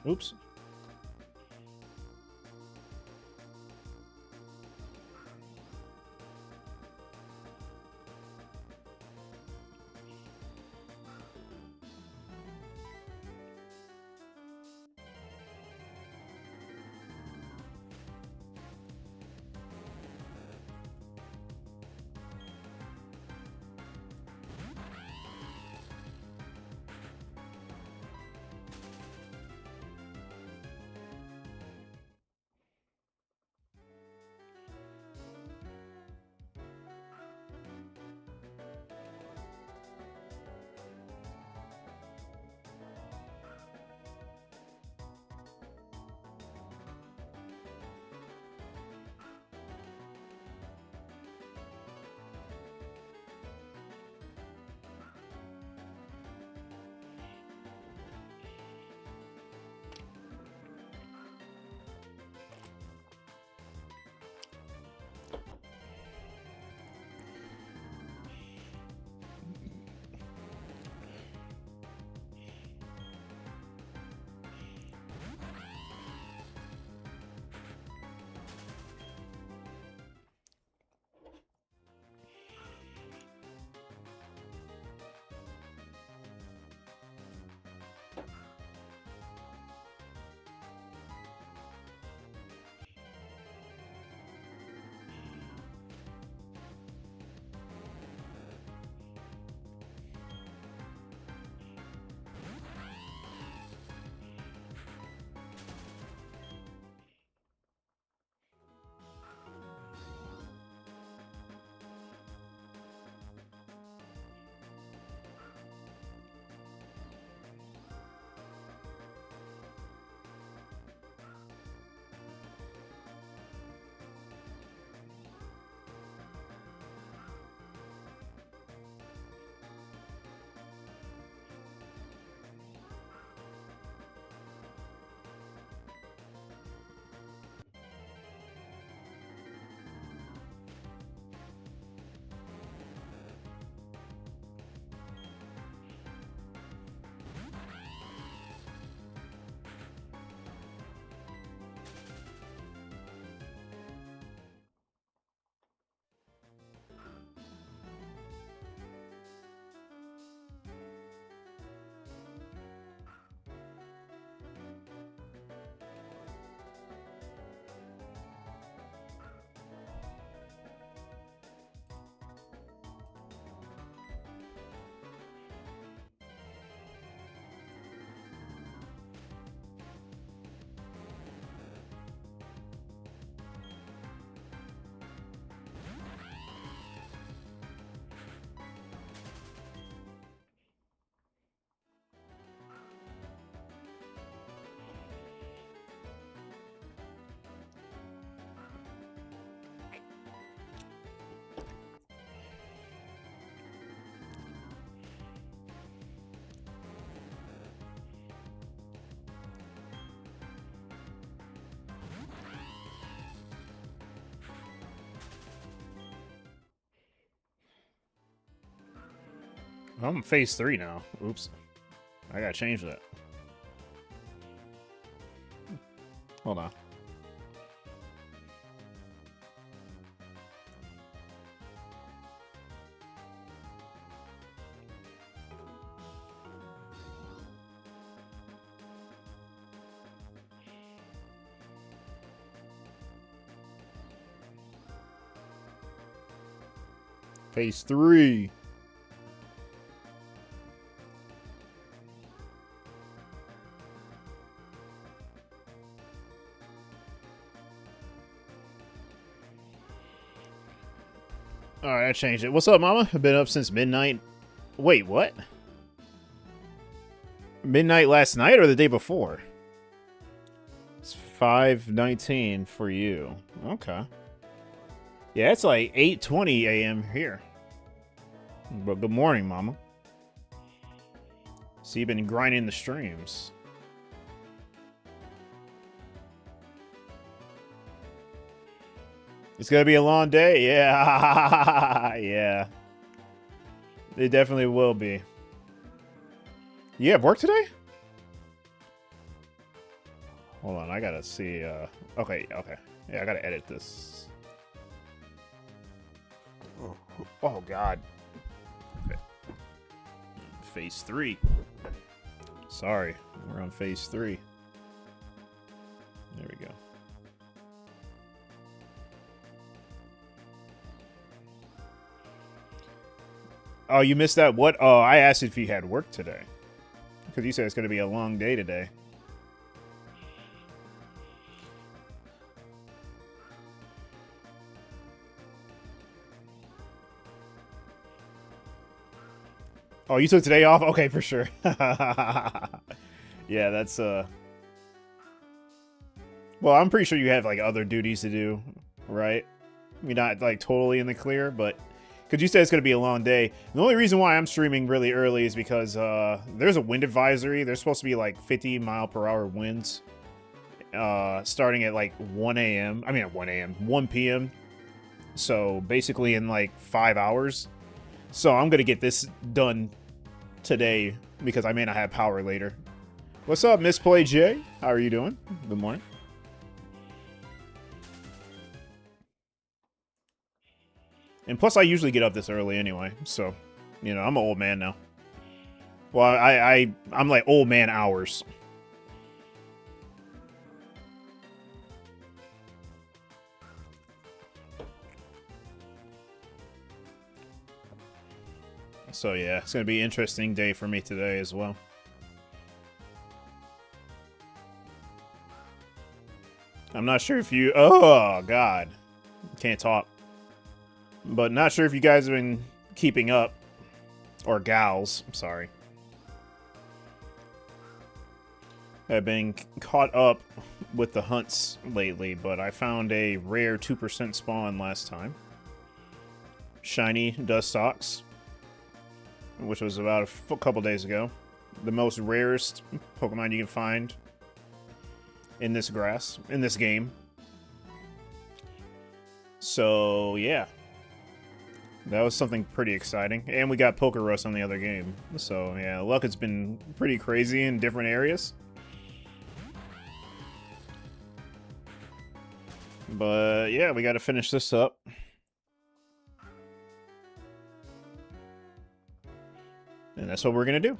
Oops. I'm phase 3 now. Oops. I gotta change that. Hold on. Phase 3. Alright, I changed it. What's up, mama? I've been up since midnight. Wait, what? Midnight last night or the day before? It's 5:19 for you. Okay. Yeah, it's like 8:20 a.m. here. But good morning, mama. So you've been grinding the streams. It's gonna be a long day. Yeah. Yeah. It definitely will be. You have work today? Hold on, I gotta see, okay. Yeah, I gotta edit this. Oh God. Okay. Phase 3. Sorry, we're on phase 3. There we go. Oh, you missed that? What? Oh, I asked if you had work today. Because you said it's going to be a long day today. Oh, you took today off? Okay, for sure. Yeah, that's, well, I'm pretty sure you have, like, other duties to do, right? You're not, like, totally in the clear, but... Because you said it's going to be a long day. The only reason why I'm streaming really early is because there's a wind advisory. There's supposed to be, like, 50-mile-per-hour winds starting at, like, 1 a.m. I mean, at 1 a.m. 1 p.m. So, basically in, like, 5 hours. So, I'm going to get this done today because I may not have power later. What's up, Misplay J? How are you doing? Good morning. And plus, I usually get up this early anyway, so, you know, I'm an old man now. Well, I'm like old man hours. So, yeah, it's going to be an interesting day for me today as well. I'm not sure if you... Oh, God. Can't talk. But not sure if you guys have been keeping up. Or gals, I'm sorry. I've been caught up with the hunts lately, but I found a rare 2% spawn last time. Shiny Dustox, which was about a couple days ago. The most rarest Pokemon you can find in this game. So, yeah. That was something pretty exciting. And we got Pokerus on the other game. So, yeah, luck has been pretty crazy in different areas. But, yeah, we got to finish this up. And that's what we're going to do.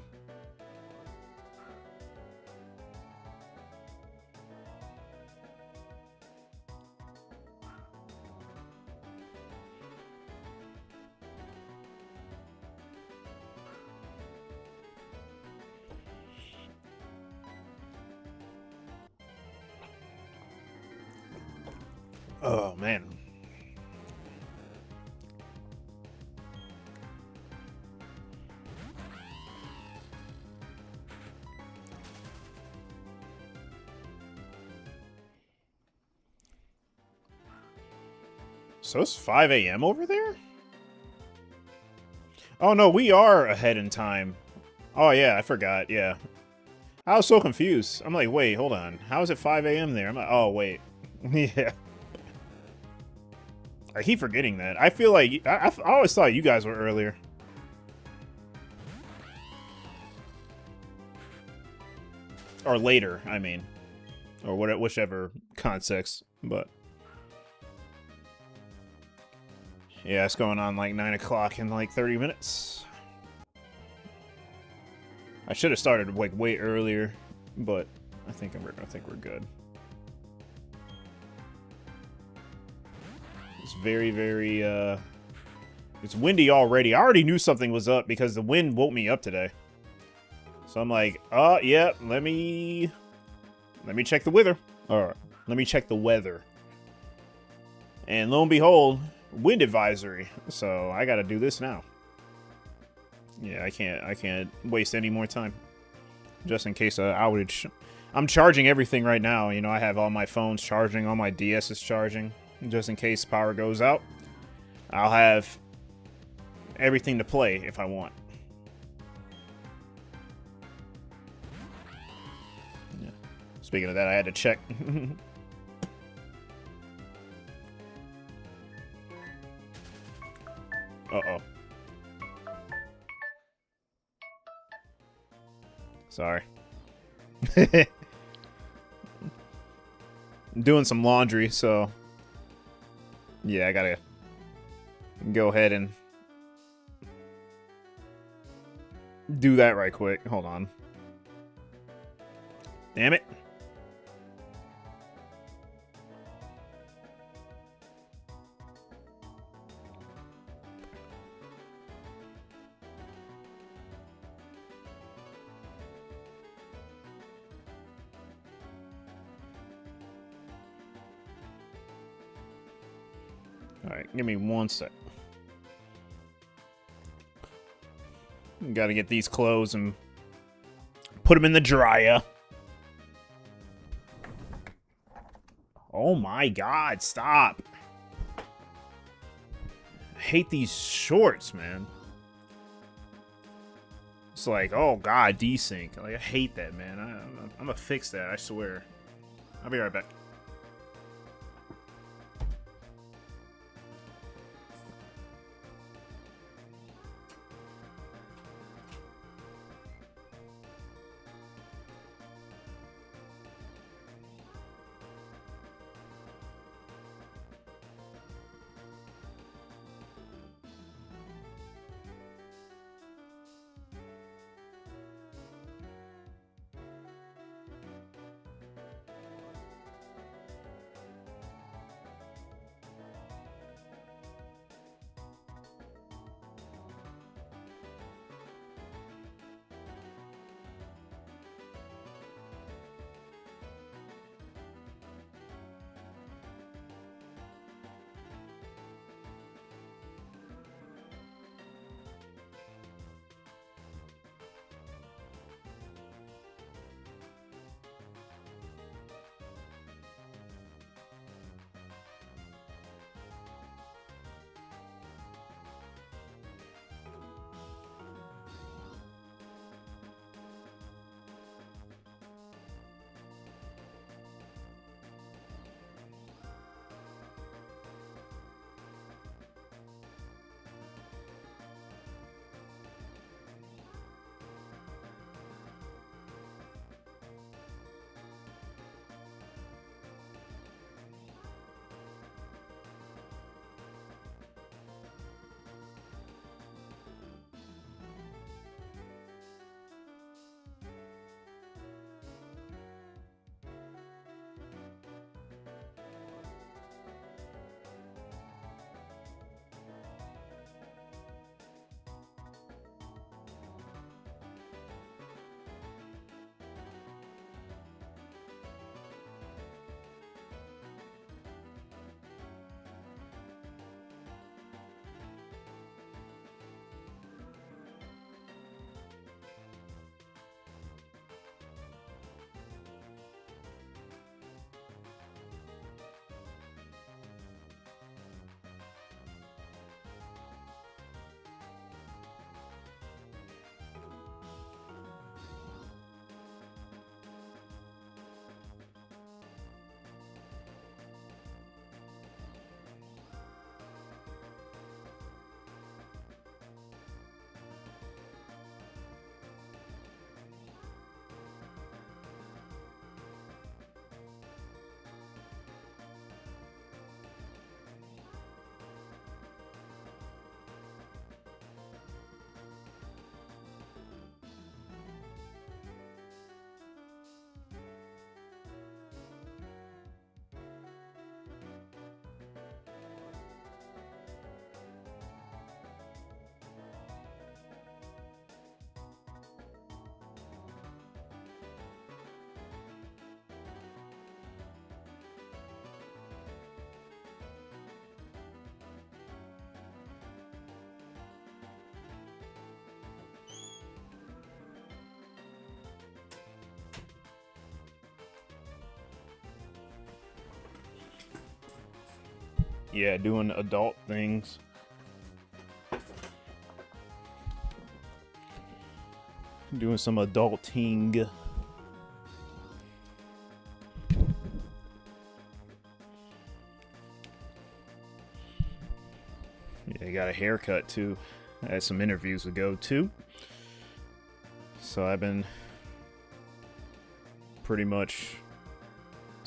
Oh, man. So it's 5 a.m. over there? Oh, no, we are ahead in time. Oh, yeah, I forgot, yeah. I was so confused. I'm like, wait, hold on. How is it 5 a.m. there? I'm like, oh, wait. Yeah. I keep forgetting that. I feel like... I always thought you guys were earlier. Or later, I mean. Or whatever, whichever context, but... Yeah, it's going on like 9 o'clock in like 30 minutes. I should have started like way earlier, but I think we're good. It's very, very, it's windy already. I already knew something was up because the wind woke me up today. So I'm like, yeah, let me check the weather. Or, let me check the weather. And lo and behold, wind advisory. So I gotta do this now. Yeah, I can't waste any more time. Just in case of outage. I'm charging everything right now. You know, I have all my phones charging, all my DS is charging. Just in case power goes out. I'll have everything to play if I want. Yeah. Speaking of that, I had to check. Uh-oh. Sorry. I'm doing some laundry, so yeah, I gotta go ahead and do that right quick. Hold on. Damn it. Alright, give me 1 sec. Gotta get these clothes and put them in the dryer. Oh my god, stop. I hate these shorts, man. It's like, oh god, desync. Like, I hate that, man. I'm gonna fix that, I swear. I'll be right back. Yeah, doing adult things. Doing some adulting. Yeah, I got a haircut too. I had some interviews to go to. So I've been pretty much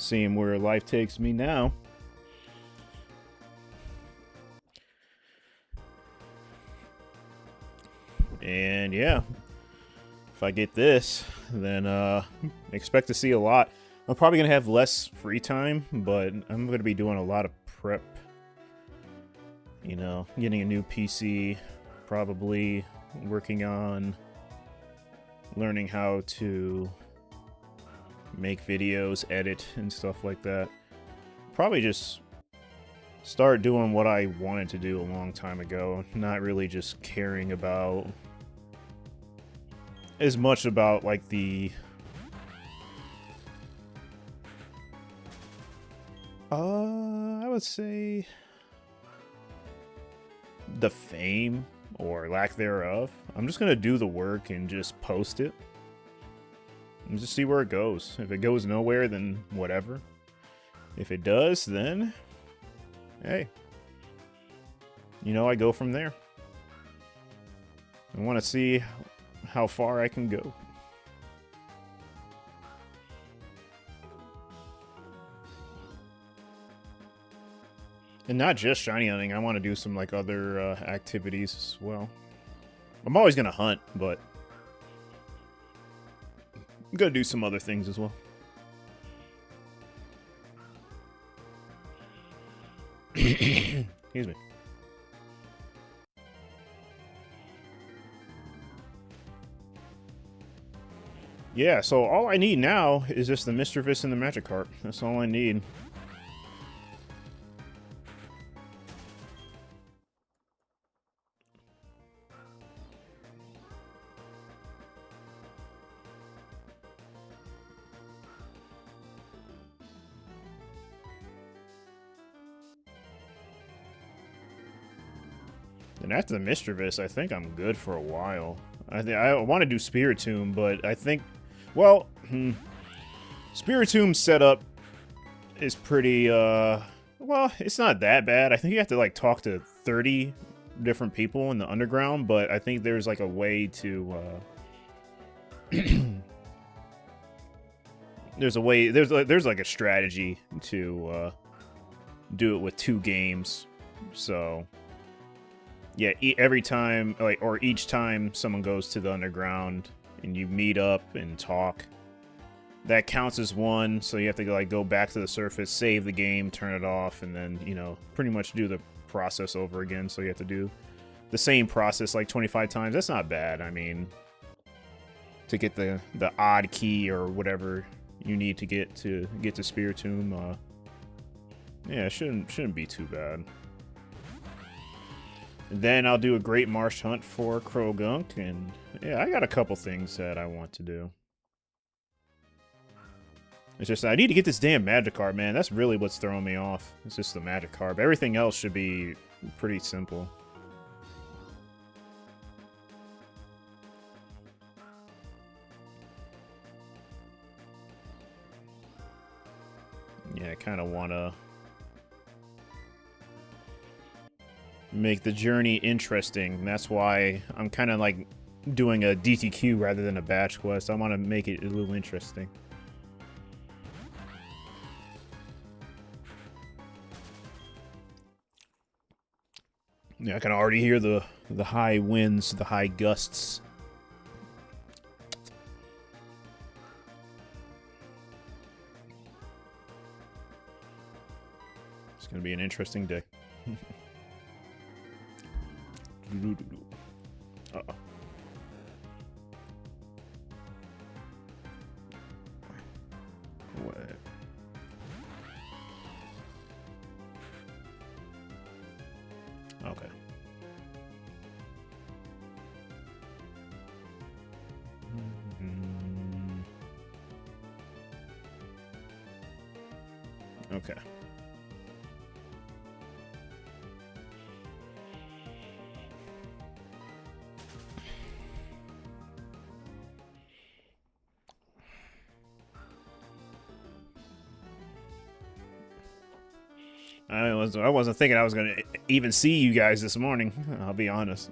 Seeing where life takes me now. And yeah, if I get this, then expect to see a lot. I'm probably going to have less free time, but I'm going to be doing a lot of prep. You know, getting a new PC, probably working on learning how to make videos, edit, and stuff like that. Probably just start doing what I wanted to do a long time ago, not really just caring about as much about like the I would say the fame or lack thereof. I'm just gonna do the work and just post it and just see where it goes. If it goes nowhere, then whatever. If it does, then hey, you know, I go from there. I want to see how far I can go. And not just shiny hunting, I want to do some like other activities as well. I'm always going to hunt, but I'm going to do some other things as well. Excuse me. Yeah, so all I need now is just the Misdreavus and the Magikarp. That's all I need. And after the Misdreavus, I think I'm good for a while. I want to do Spiritomb, but I think, well, Spiritomb setup is pretty, well, it's not that bad. I think you have to, like, talk to 30 different people in the underground, but I think there's, like, a way to, there's like a strategy to, do it with 2 games, so... Yeah, every time, like, or each time someone goes to the underground and you meet up and talk, that counts as one. So you have to like go back to the surface, save the game, turn it off, and then, you know, pretty much do the process over again. So you have to do the same process like 25 times. That's not bad. I mean, to get the odd key or whatever you need to get to Spiritomb, yeah, it shouldn't be too bad. Then I'll do a Great Marsh Hunt for Krogunk, and yeah, I got a couple things that I want to do. It's just, I need to get this damn Magikarp, man. That's really what's throwing me off. It's just the Magikarp. Everything else should be pretty simple. Yeah, I kind of want to make the journey interesting. That's why I'm kind of like doing a DTQ rather than a batch quest. I want to make it a little interesting. Yeah, I can already hear the high winds, the high gusts. It's gonna be an interesting day. Uh-oh. What? Okay. Okay. I wasn't thinking I was going to even see you guys this morning, I'll be honest.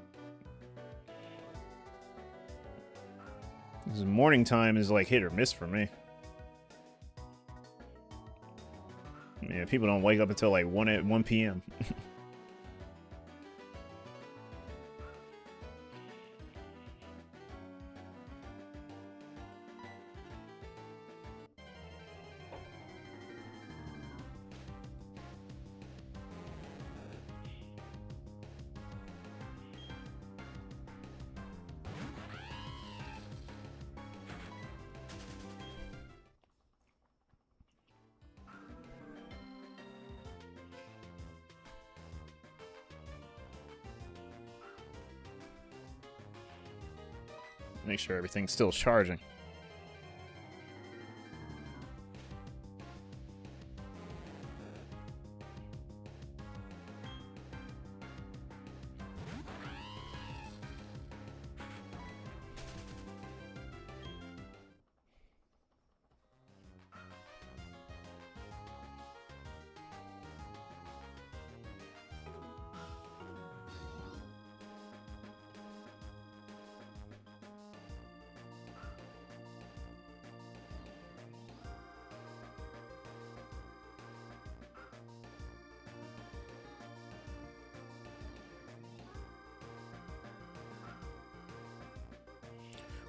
This morning time is like hit or miss for me. Yeah, people don't wake up until like 1 p.m. Make sure everything's still charging.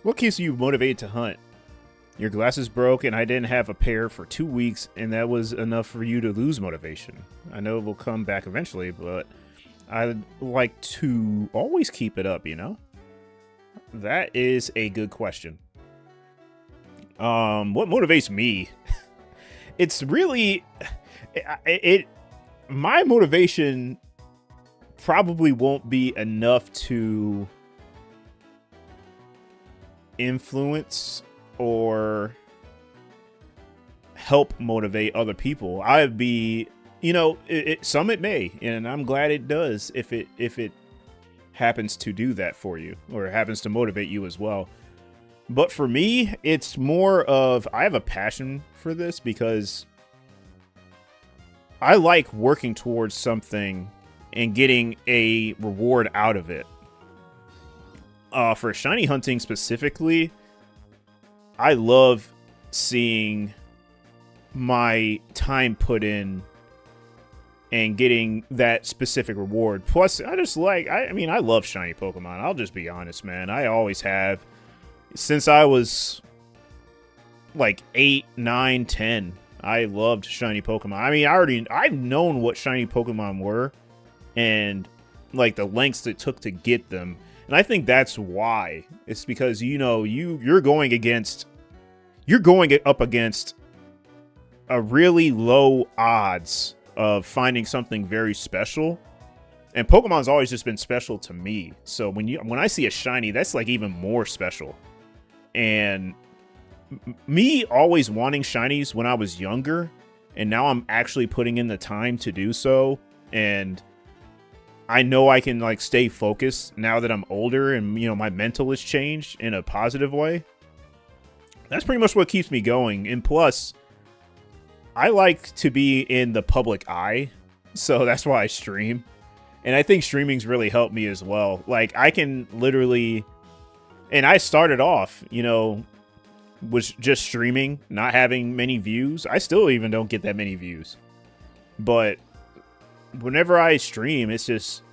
What keeps you motivated to hunt? Your glasses broke and I didn't have a pair for 2 weeks, and that was enough for you to lose motivation. I know it will come back eventually, but I'd like to always keep it up, you know? That is a good question. What motivates me? It's really... my motivation probably won't be enough to influence or help motivate other people. I'd be, you know, some it may, and I'm glad it does if it happens to do that for you or happens to motivate you as well. But for me, it's more of I have a passion for this because I like working towards something and getting a reward out of it. For shiny hunting specifically, I love seeing my time put in and getting that specific reward. Plus, I just like, I mean, I love shiny Pokemon. I'll just be honest, man. I always have. Since I was like 8, 9, 10, I loved shiny Pokemon. I mean, I've known what shiny Pokemon were and like the lengths it took to get them. And I think that's why. It's because, you know, you're going up against a really low odds of finding something very special. And Pokemon's always just been special to me. So when I see a shiny, that's like even more special. And me always wanting shinies when I was younger, and now I'm actually putting in the time to do so, and I know I can like stay focused now that I'm older and, you know, my mental has changed in a positive way. That's pretty much what keeps me going. And plus, I like to be in the public eye, so that's why I stream. And I think streaming's really helped me as well. Like, I can literally... And I started off, you know, was just streaming, not having many views. I still even don't get that many views. But whenever I stream, it's just,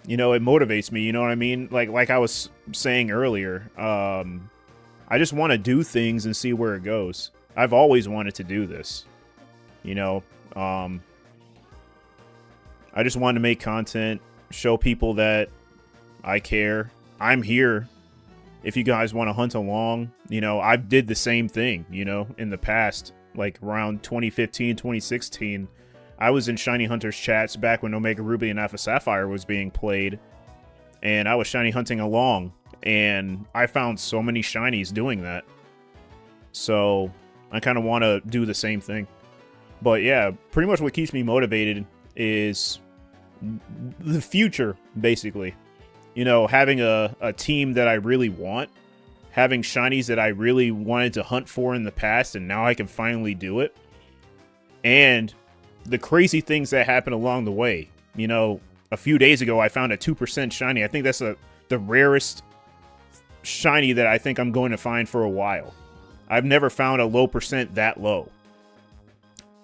you know, it motivates me, you know what I mean? Like I was saying earlier, I just want to do things and see where it goes. I've always wanted to do this, you know. I just wanted to make content, show people that I care. I'm here. If you guys want to hunt along, you know, I did the same thing, you know, in the past, like around 2015, 2016. I was in Shiny Hunters chats back when Omega Ruby and Alpha Sapphire was being played, and I was shiny hunting along, and I found so many shinies doing that. So I kind of want to do the same thing. But yeah, pretty much what keeps me motivated is the future, basically. You know, having a team that I really want, having shinies that I really wanted to hunt for in the past, and now I can finally do it. And the crazy things that happen along the way. You know, a few days ago, I found a 2% shiny. I think that's the rarest shiny that I think I'm going to find for a while. I've never found a low percent that low.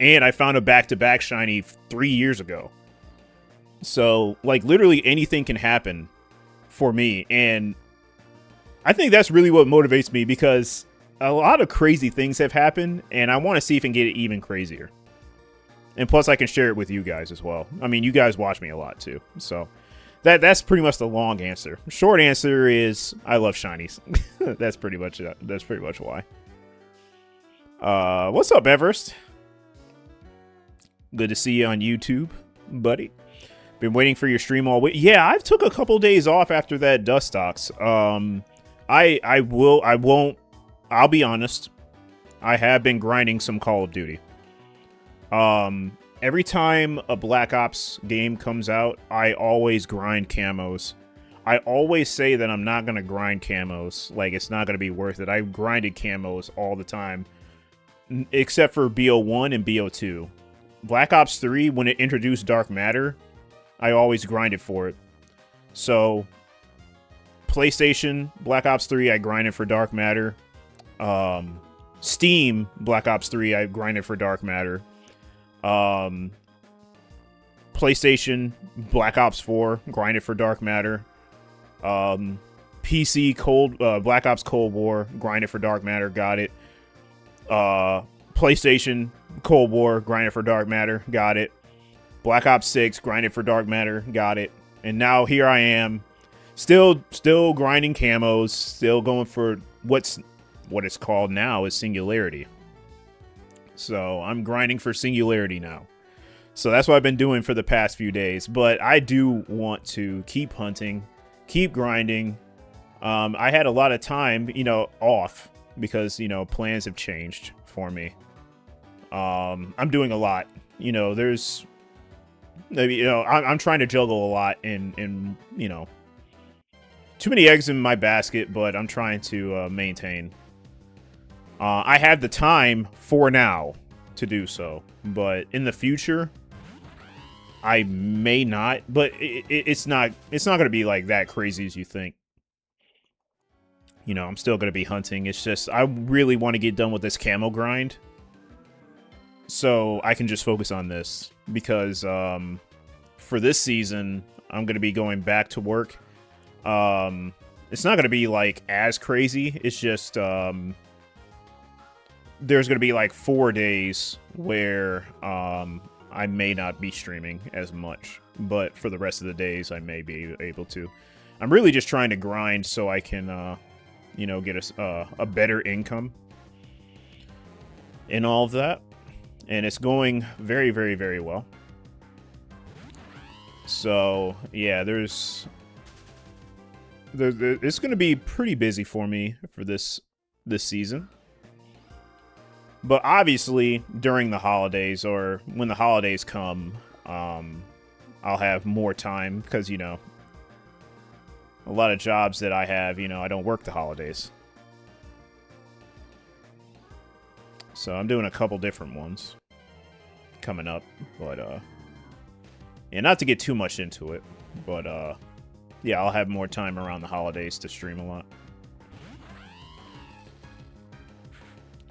And I found a back-to-back shiny 3 years ago. So, like, literally anything can happen for me. And I think that's really what motivates me, because a lot of crazy things have happened, and I want to see if I can get it even crazier. And plus, I can share it with you guys as well. I mean, you guys watch me a lot, too. So, that's pretty much the long answer. Short answer is, I love shinies. That's pretty much why. What's up, Everest? Good to see you on YouTube, buddy. Been waiting for your stream all week. Yeah, I've took a couple days off after that Dustox. I'll be honest. I have been grinding some Call of Duty. Every time a Black Ops game comes out, I always grind camos. I always say that I'm not going to grind camos. Like, it's not going to be worth it. I've grinded camos all the time. Except for BO1 and BO2. Black Ops 3, when it introduced Dark Matter, I always grinded for it. So, PlayStation, Black Ops 3, I grinded for Dark Matter. Steam, Black Ops 3, I grinded for Dark Matter. PlayStation, Black Ops 4, grinded for Dark Matter. PC, Black Ops Cold War, grinded for Dark Matter, got it. PlayStation, Cold War, grinded for Dark Matter, got it. Black Ops 6, grinded for Dark Matter, got it. And now here I am, still grinding camos, still going for what it's called now is Singularity. So I'm grinding for Singularity now. So that's what I've been doing for the past few days. But I do want to keep hunting, keep grinding. I had a lot of time, off because, plans have changed for me. I'm doing a lot. There's, I'm trying to juggle a lot and too many eggs in my basket, but I'm trying to maintain. I have the time for now to do so, but in the future, I may not. But it's not going to be like that crazy as you think. I'm still going to be hunting. It's just I really want to get done with this camo grind, so I can just focus on this because for this season, I'm going to be going back to work. It's not going to be like as crazy. It's just there's going to be like 4 days where I may not be streaming as much, but for the rest of the days, I may be able to. I'm really just trying to grind so I can, get a better income and all of that. And it's going very, very, very well. So, yeah, it's going to be pretty busy for me for this season. But obviously, during the holidays or when the holidays come, I'll have more time because, a lot of jobs that I have, I don't work the holidays. So I'm doing a couple different ones coming up, but yeah, not to get too much into it, but yeah, I'll have more time around the holidays to stream a lot.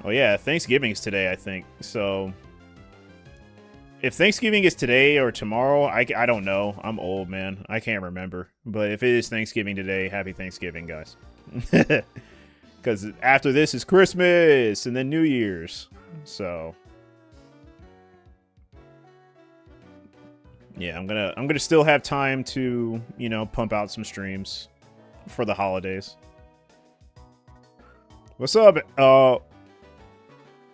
Oh yeah, Thanksgiving's today, I think. So if Thanksgiving is today or tomorrow, I don't know. I'm old, man. I can't remember. But if it is Thanksgiving today, happy Thanksgiving, guys. Because after this is Christmas and then New Year's. So yeah, I'm gonna still have time to, pump out some streams for the holidays. What's up?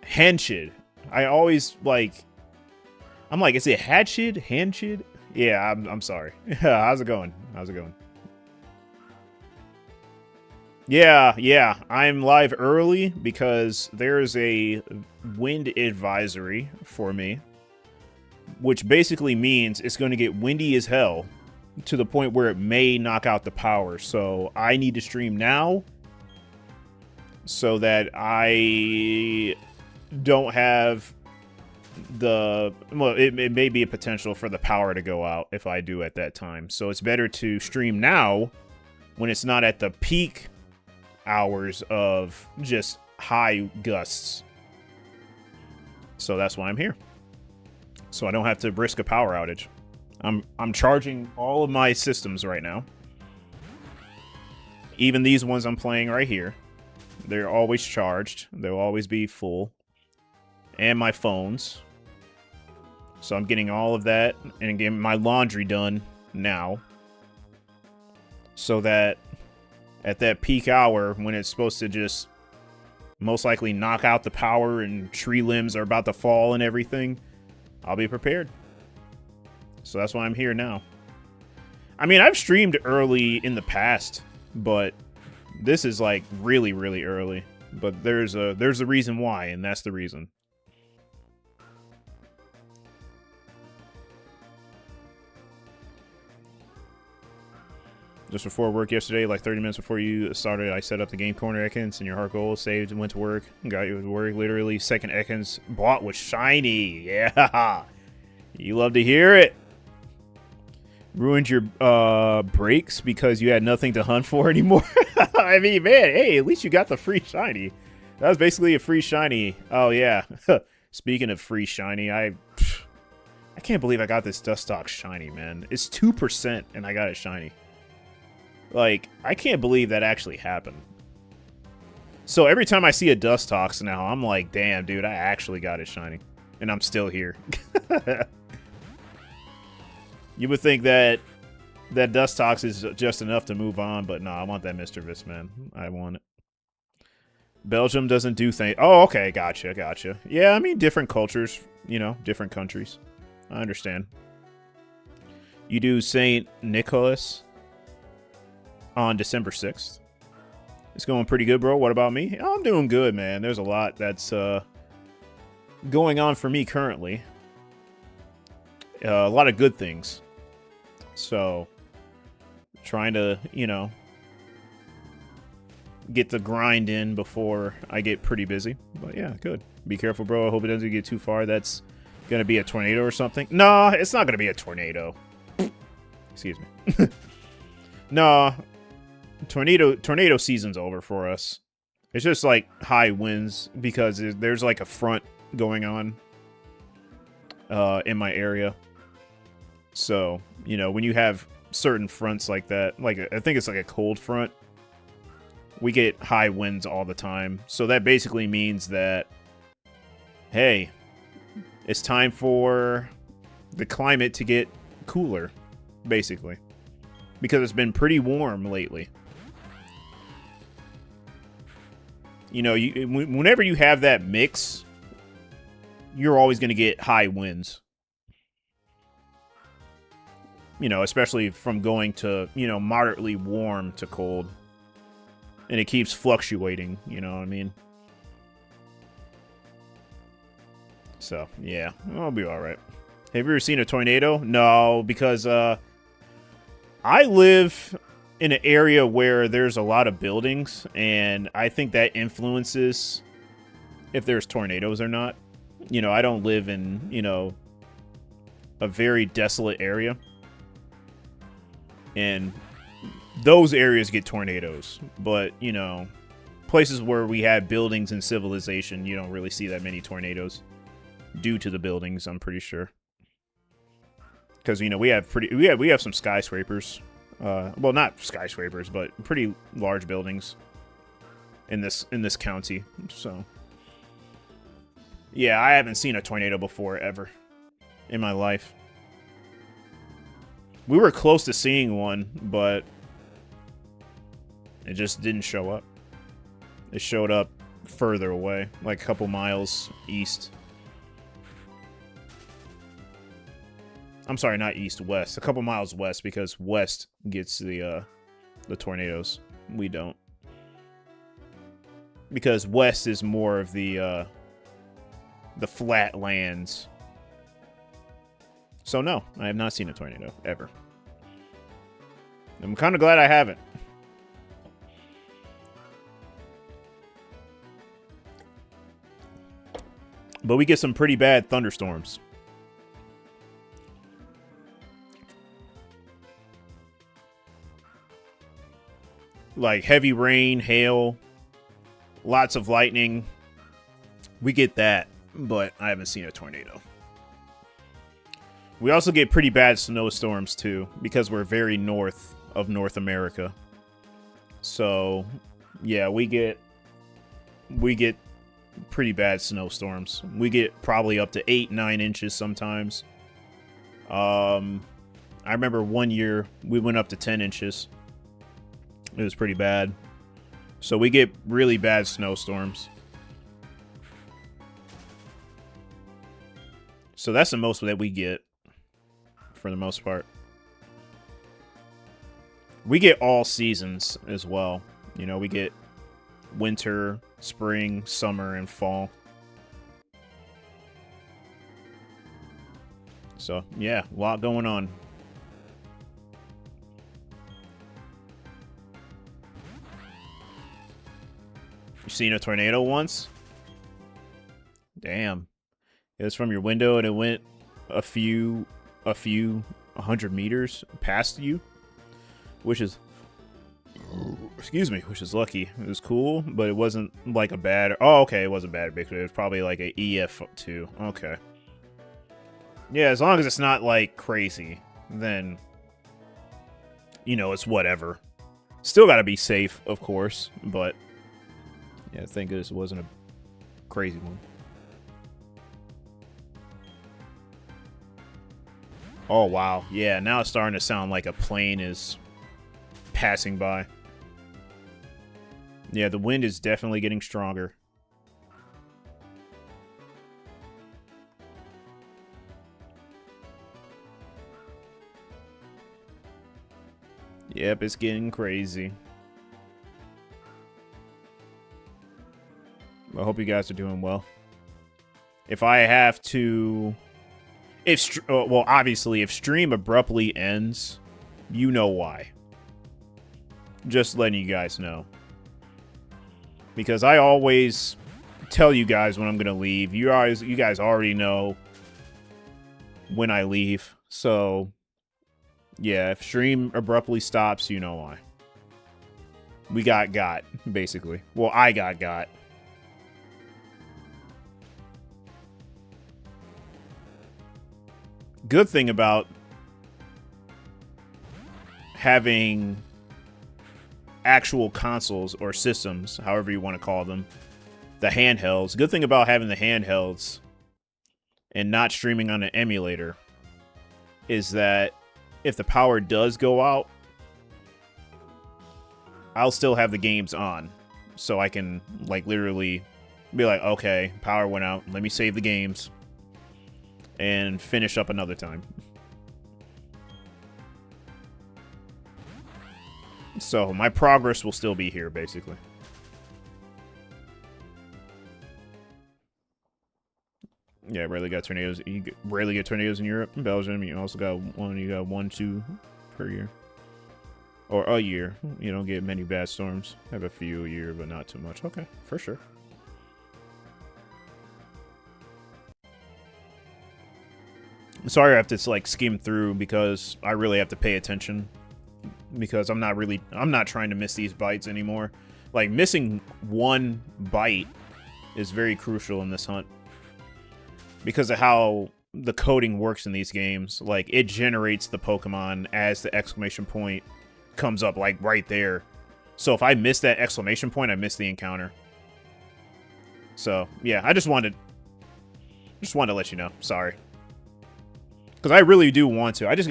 Henchid. I always I'm like, is it Hatchid? Hanchid? Yeah, I'm sorry. How's it going? Yeah, I'm live early because there's a wind advisory for me, which basically means it's going to get windy as hell to the point where it may knock out the power. So I need to stream now so that I don't have it may be a potential for the power to go out if I do at that time. So it's better to stream now when it's not at the peak hours of just high gusts. So that's why I'm here. so I don't have to risk a power outage. I'm charging all of my systems right now. Even these ones I'm playing right here. They're always charged. They'll always be full. And my phones. So I'm getting all of that and getting my laundry done now. So that at that peak hour when it's supposed to just most likely knock out the power and tree limbs are about to fall and everything, I'll be prepared. So that's why I'm here now. I mean, I've streamed early in the past, but this is like really, really early. But there's a reason why, and that's the reason. Just before work yesterday, like 30 minutes before you started, I set up the game corner Ekans and your heart goal, saved and went to work. Got you to work. Literally, second Ekans bought was shiny. Yeah. You love to hear it. Ruined your breaks because you had nothing to hunt for anymore. I mean, man, hey, at least you got the free shiny. That was basically a free shiny. Oh, yeah. Speaking of free shiny, I can't believe I got this Dustox shiny, man. It's 2% and I got it shiny. Like, I can't believe that actually happened. So every time I see a Dustox now, I'm like, damn, dude, I actually got it shiny. And I'm still here. You would think that Dustox is just enough to move on, but no, I want that Misdreavus, man. I want it. Belgium doesn't do things. Oh, okay, gotcha. Yeah, I mean, different cultures, you know, different countries. I understand. You do St. Nicholas on December 6th. It's going pretty good, bro. What about me? Oh, I'm doing good, man. There's a lot that's going on for me currently. A lot of good things. So, trying to, you know, get the grind in before I get pretty busy. But yeah, good. Be careful, bro. I hope it doesn't get too far. That's going to be a tornado or something. No, it's not going to be a tornado. Excuse me. No, tornado season's over for us. It's just like high winds because there's like a front going on in my area. So, you know, when you have certain fronts like that, like I think it's like a cold front, we get high winds all the time. So that basically means that, hey, it's time for the climate to get cooler, basically. Because it's been pretty warm lately. You know, whenever you have that mix, you're always going to get high winds. You know, especially from going to, you know, moderately warm to cold. And it keeps fluctuating, you know what I mean? So, yeah, I'll be alright. Have you ever seen a tornado? No, because, I live in an area where there's a lot of buildings, and I think that influences if there's tornadoes or not. You know, I don't live in, you know, a very desolate area. And those areas get tornadoes. But, you know, places where we have buildings and civilization, you don't really see that many tornadoes due to the buildings, I'm pretty sure. Because, you know, we have some skyscrapers. Well, not skyscrapers, but pretty large buildings in this county. So, yeah, I haven't seen a tornado before ever in my life. We were close to seeing one, but it just didn't show up. It showed up further away, like a couple miles east. I'm sorry, not east, west. A couple miles west, because west gets the tornadoes. We don't. Because west is more of the flat lands. So no, I have not seen a tornado, ever. I'm kind of glad I haven't. But we get some pretty bad thunderstorms. Like heavy rain, hail, lots of lightning. We get that, but I haven't seen a tornado. We also get pretty bad snowstorms too, because we're very north of North America. So, yeah, we get pretty bad snowstorms. We get probably up to 8-9 inches sometimes. I remember one year we went up to 10 inches. It was pretty bad. So we get really bad snowstorms. So that's the most that we get, for the most part. We get all seasons as well. You know, we get winter, spring, summer, and fall. So, yeah, a lot going on. You seen a tornado once? Damn. It was from your window and it went a few 100 meters past you, which is, excuse me, which is lucky. It was cool, but it wasn't like a bad, oh, okay, it wasn't bad, basically. It was probably like a EF2. Okay. Yeah, as long as it's not like crazy, then, you know, it's whatever. Still gotta be safe, of course, but yeah, thank goodness it wasn't a crazy one. Oh, wow. Yeah, now it's starting to sound like a plane is passing by. Yeah, the wind is definitely getting stronger. Yep, it's getting crazy. I hope you guys are doing well. If I have to... well, obviously, if stream abruptly ends, you know why. Just letting you guys know. Because I always tell you guys when I'm going to leave. You guys already know when I leave. So, yeah, if stream abruptly stops, you know why. We got, basically. Well, I got. Good thing about having actual consoles or systems, however you want to call them, the handhelds. Good thing about having the handhelds and not streaming on an emulator is that if the power does go out, I'll still have the games on. So I can, like, literally be like, okay, power went out. Let me save the games and finish up another time. So my progress will still be here, basically. Yeah, rarely got tornadoes. You rarely get tornadoes in Europe. In Belgium, you also got one. You got 1-2 per year, or a year. You don't get many bad storms. Have a few a year, but not too much. Okay, for sure. Sorry I have to, like, skim through because I really have to pay attention. Because I'm not trying to miss these bites anymore. Like, missing one bite is very crucial in this hunt. Because of how the coding works in these games. Like, it generates the Pokemon as the exclamation point comes up, like, right there. So if I miss that exclamation point, I miss the encounter. So, yeah, I just wanted to let you know. Sorry. Because I really do want to. I just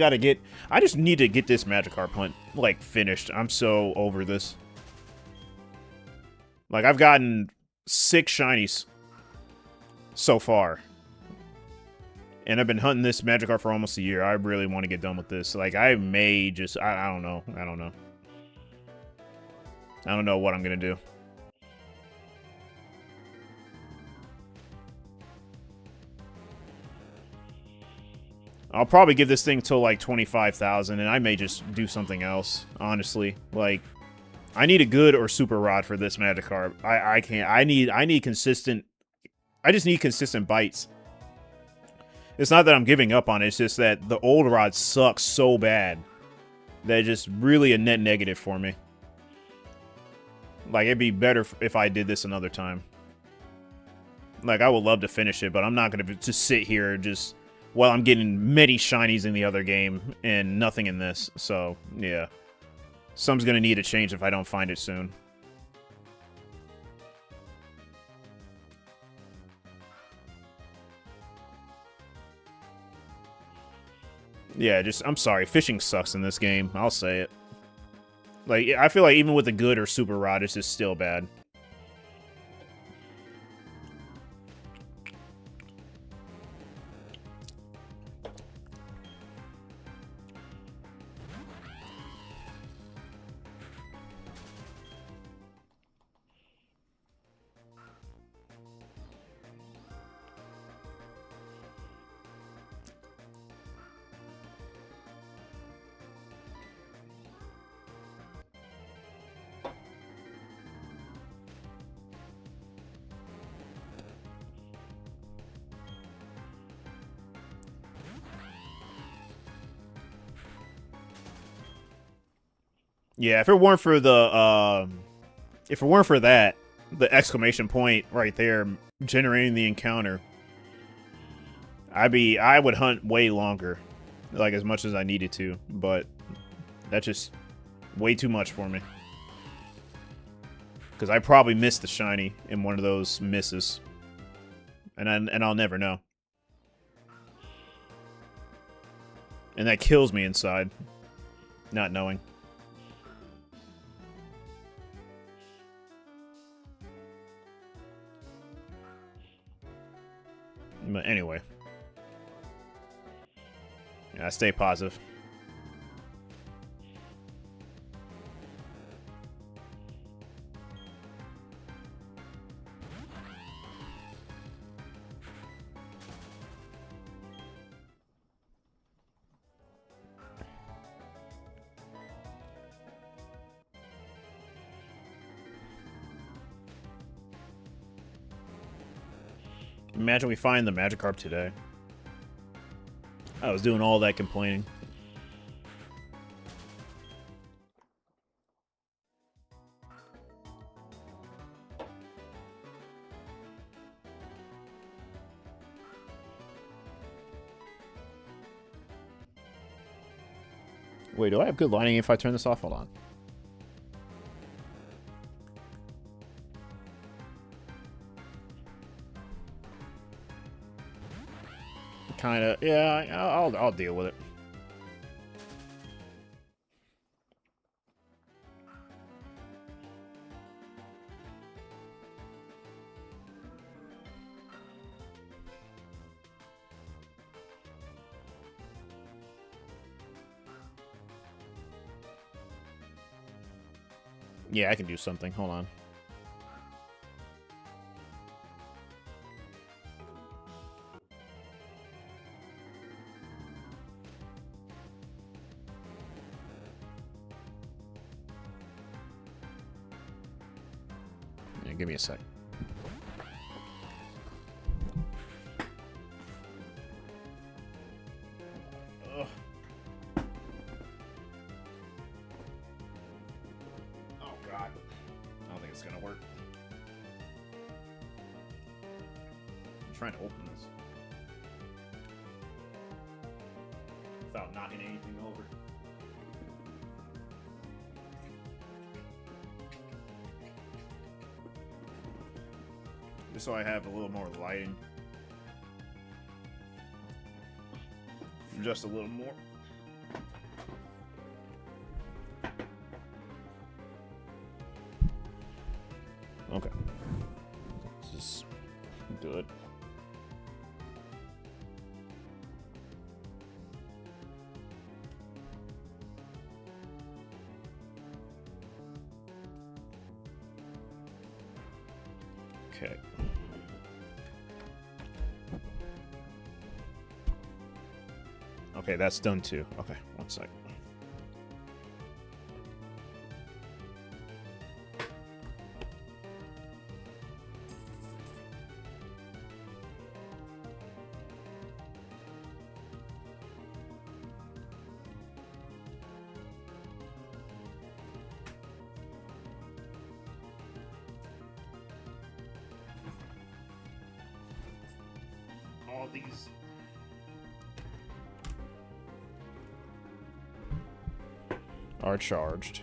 need to get this Magikarp hunt, like, finished. I'm so over this. Like, I've gotten 6 shinies so far. And I've been hunting this Magikarp for almost a year. I really want to get done with this. Like, I may just... I don't know. I don't know. I don't know what I'm going to do. I'll probably give this thing till like 25,000, and I may just do something else, honestly. Like, I need a good or super rod for this Magikarp. I can't. I need consistent. I just need consistent bites. It's not that I'm giving up on it. It's just that the old rod sucks so bad that it's just really a net negative for me. Like, it'd be better if I did this another time. Like, I would love to finish it, but I'm not going to just sit here and just Well, I'm getting many shinies in the other game and nothing in this, so yeah. Some's gonna need a change if I don't find it soon. Yeah, I'm sorry. Fishing sucks in this game. I'll say it. Like, I feel like even with the good or super rod, it's just still bad. Yeah, if it weren't for that, the exclamation point right there generating the encounter, I would hunt way longer, like as much as I needed to, but that's just way too much for me. Because I probably missed the shiny in one of those misses, and I'll never know, and that kills me inside, not knowing. But anyway. Yeah, stay positive. Imagine we find the Magikarp today. I was doing all that complaining. Wait, do I have good lighting if I turn this off? Hold on. Kinda, yeah, I'll deal with it. Yeah, I can do something. Hold on. Yeah, give me a sec. Ugh. Oh, God. I don't think it's gonna work. I'm trying to open this without knocking anything over. Just so I have a little more lighting. Just a little more. Okay. This is good. Okay. Okay, that's done too. Okay, one sec. All these are charged.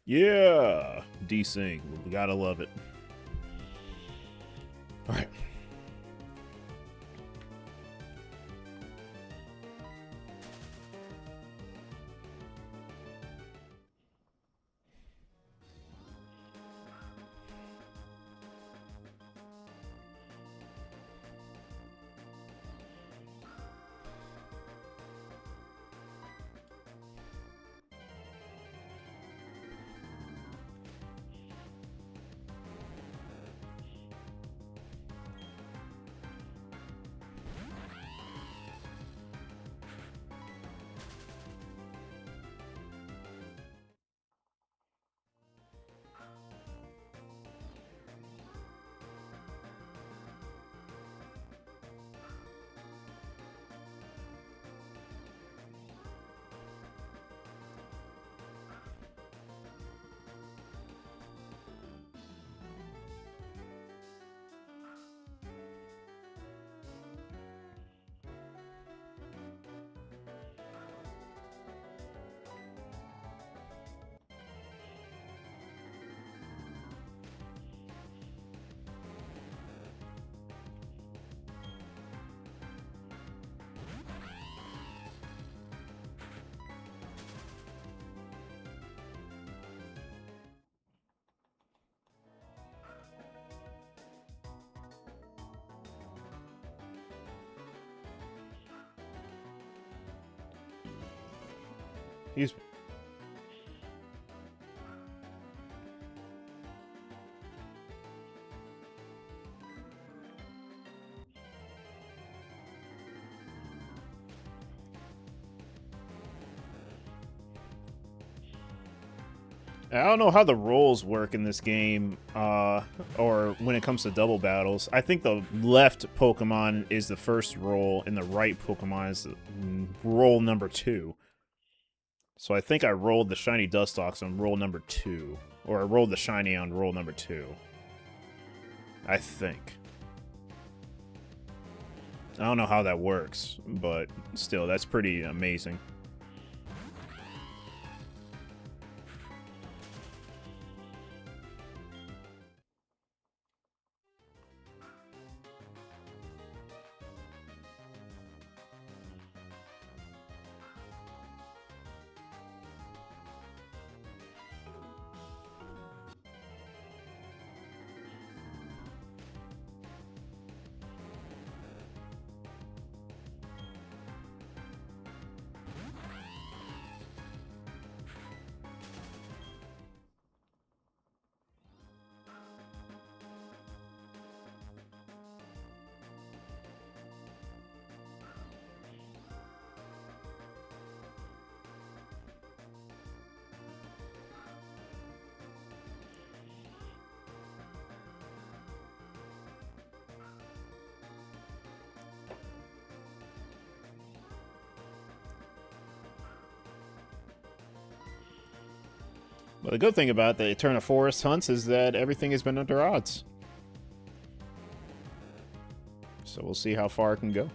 Yeah, desync. We gotta love it. All right. Excuse me. I don't know how the rolls work in this game, or when it comes to double battles. I think the left Pokemon is the first roll, and the right Pokemon is roll number 2. So I think I rolled the shiny Dustox on roll number 2. Or I rolled the shiny on roll number 2. I think. I don't know how that works, but still, that's pretty amazing. But the good thing about the Eterna Forest hunts is that everything has been under odds. So we'll see how far it can go.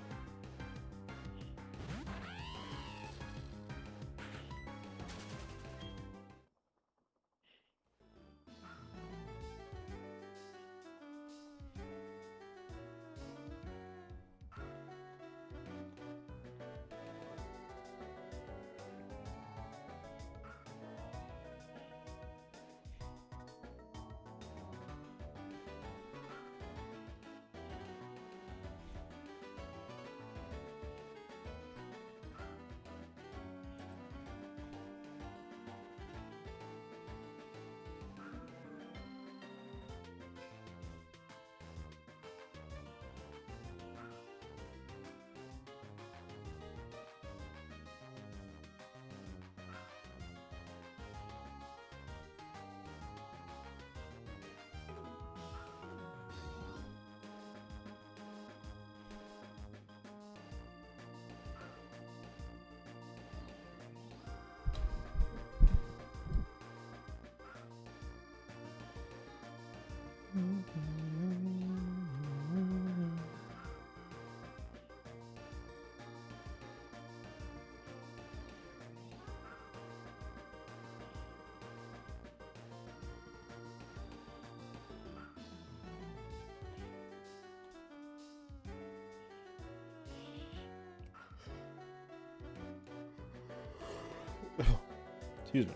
Excuse me.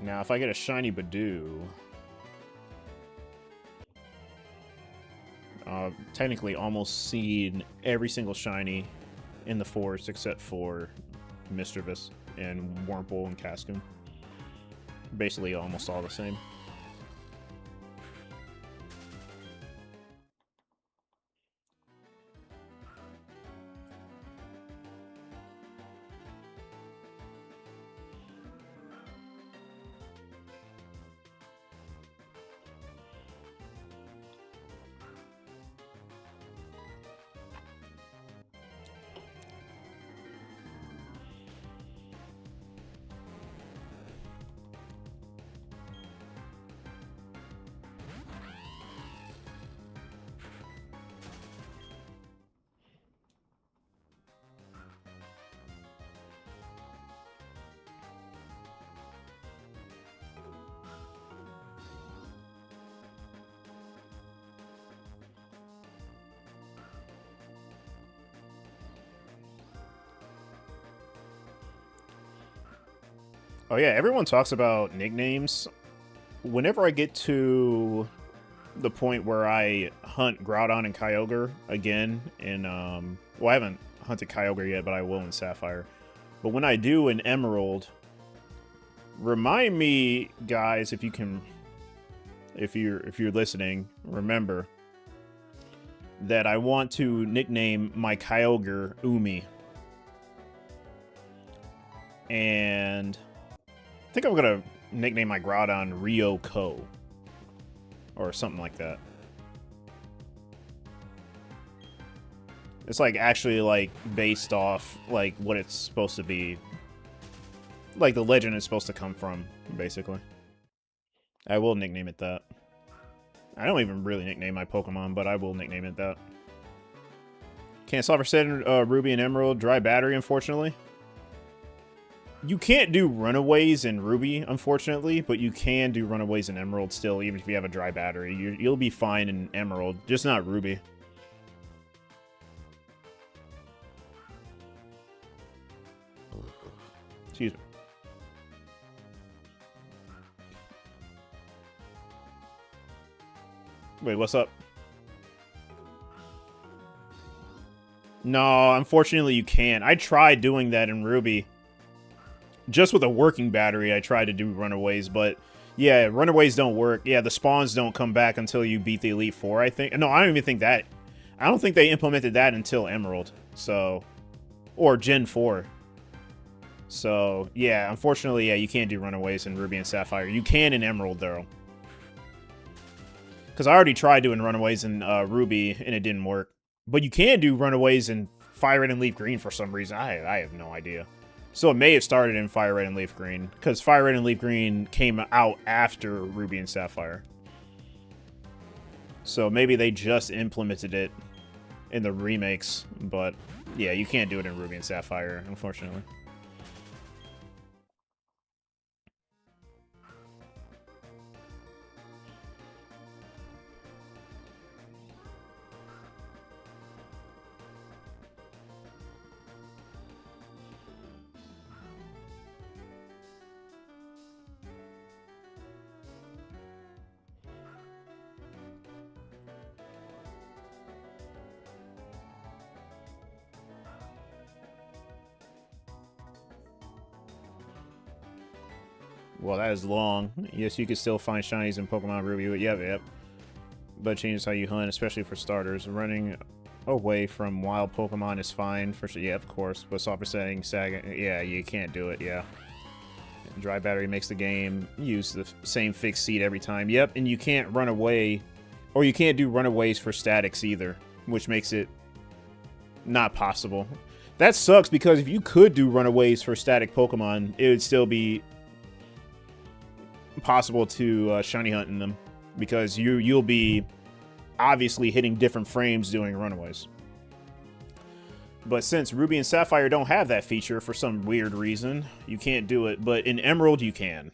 Now, if I get a shiny Badoo, technically almost seen every single shiny in the forest except for Misdreavus and Wurmple and Cascoon. Basically almost all the same. Oh yeah, everyone talks about nicknames. Whenever I get to the point where I hunt Groudon and Kyogre again in, well, I haven't hunted Kyogre yet, but I will in Sapphire. But when I do in Emerald, remind me, guys, if you can, if you're listening, remember that I want to nickname my Kyogre Umi. And I think I'm gonna nickname my Groudon Ryoko. Or something like that. It's like actually like based off like what it's supposed to be. Like the legend is supposed to come from, basically. I will nickname it that. I don't even really nickname my Pokemon, but I will nickname it that. Can't solve for setting Ruby and Emerald. Dry battery, unfortunately. You can't do runaways in Ruby, unfortunately, but you can do runaways in Emerald still, even if you have a dry battery. You'll be fine in Emerald, just not Ruby. Excuse me. Wait, what's up? No, unfortunately you can't. I tried doing that in Ruby. Just with a working battery, I tried to do runaways, but yeah, runaways don't work. Yeah, the spawns don't come back until you beat the Elite Four, I think. No, I don't even think that. I don't think they implemented that until Emerald, so... Or Gen 4. So, yeah, unfortunately, yeah, you can't do runaways in Ruby and Sapphire. You can in Emerald, though. Because I already tried doing runaways in Ruby, and it didn't work. But you can do runaways in Fire Red and Leaf Green for some reason. I have no idea. So it may have started in Fire Red and Leaf Green, because Fire Red and Leaf Green came out after Ruby and Sapphire. So maybe they just implemented it in the remakes, but yeah, you can't do it in Ruby and Sapphire, unfortunately. Well, that is long. Yes, you can still find shinies in Pokemon Ruby. Yep. But it changes how you hunt, especially for starters. Running away from wild Pokemon is fine for sure. Yeah, of course. But software setting, sagging, yeah, you can't do it. Yeah. Dry battery makes the game use the same fixed seed every time. Yep, and you can't run away, or you can't do runaways for statics either, which makes it not possible. That sucks because if you could do runaways for static Pokemon, it would still be possible to shiny hunt in them because you'll be obviously hitting different frames doing runaways. But since Ruby and Sapphire don't have that feature for some weird reason, you can't do it. But in Emerald, you can.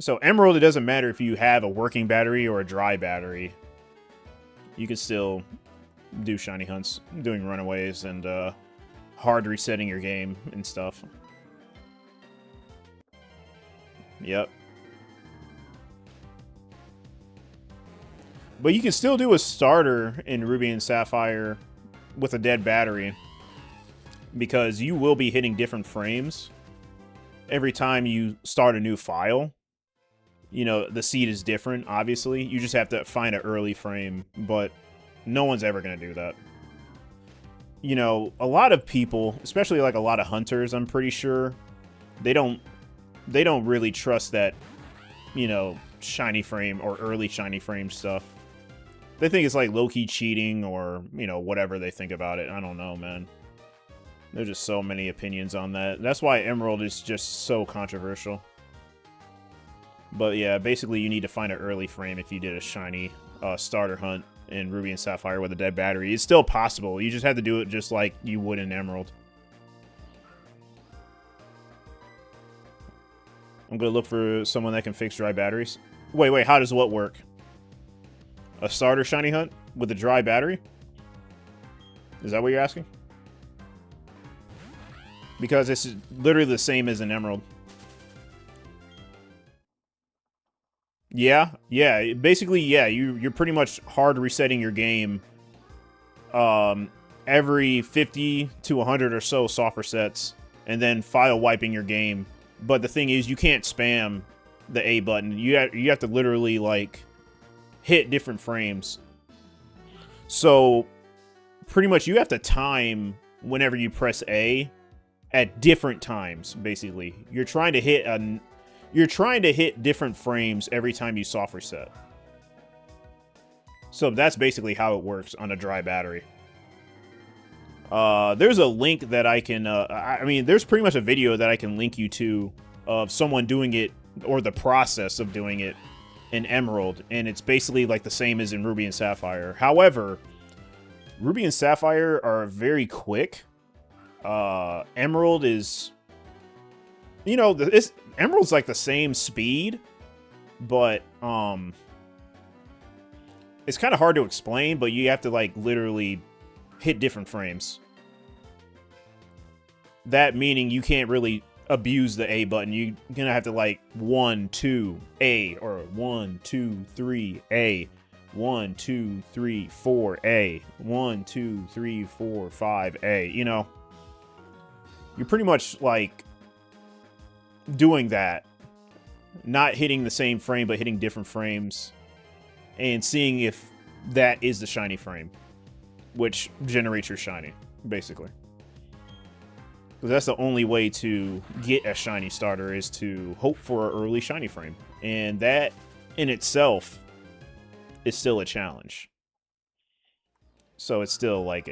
So Emerald, it doesn't matter if you have a working battery or a dry battery. You can still do shiny hunts, doing runaways, and hard resetting your game and stuff. Yep. But you can still do a starter in Ruby and Sapphire with a dead battery because you will be hitting different frames every time you start a new file. You know, the seed is different, obviously. You just have to find an early frame, but no one's ever going to do that. You know, a lot of people, especially like a lot of hunters, I'm pretty sure, they don't really trust that, you know, shiny frame or early shiny frame stuff. They think it's like low-key cheating or, you know, whatever they think about it. I don't know, man. There's just so many opinions on that. That's why Emerald is just so controversial. But yeah, basically you need to find an early frame if you did a shiny starter hunt in Ruby and Sapphire with a dead battery. It's still possible. You just have to do it just like you would in Emerald. I'm going to look for someone that can fix dry batteries. Wait, how does what work? A starter shiny hunt with a dry battery? Is that what you're asking? Because it's literally the same as an Emerald. Yeah. Basically, yeah, you're pretty much hard resetting your game every 50 to 100 or so soft resets, and then file wiping your game. But the thing is, you can't spam the A button. You have to literally, like, hit different frames. So pretty much you have to time whenever you press A at different times, basically. You're trying to hit different frames every time you soft reset. So that's basically how it works on a dry battery. There's a link that I can I mean, there's pretty much a video that I can link you to of someone doing it, or the process of doing it in Emerald, and it's basically like the same as in Ruby and Sapphire. However, Ruby and Sapphire are very quick. Emerald is, you know, Emerald's like the same speed, but it's kind of hard to explain, but you have to like literally hit different frames. That meaning you can't really abuse the A button. You're gonna have to like 1, 2, A, or 1, 2, 3, A, 1, 2, 3, 4, A, 1, 2, 3, 4, 5, A. You know, you're pretty much like doing that, not hitting the same frame, but hitting different frames, and seeing if that is the shiny frame, which generates your shiny, basically. Because that's the only way to get a shiny starter, is to hope for an early shiny frame. And that in itself is still a challenge. So it's still like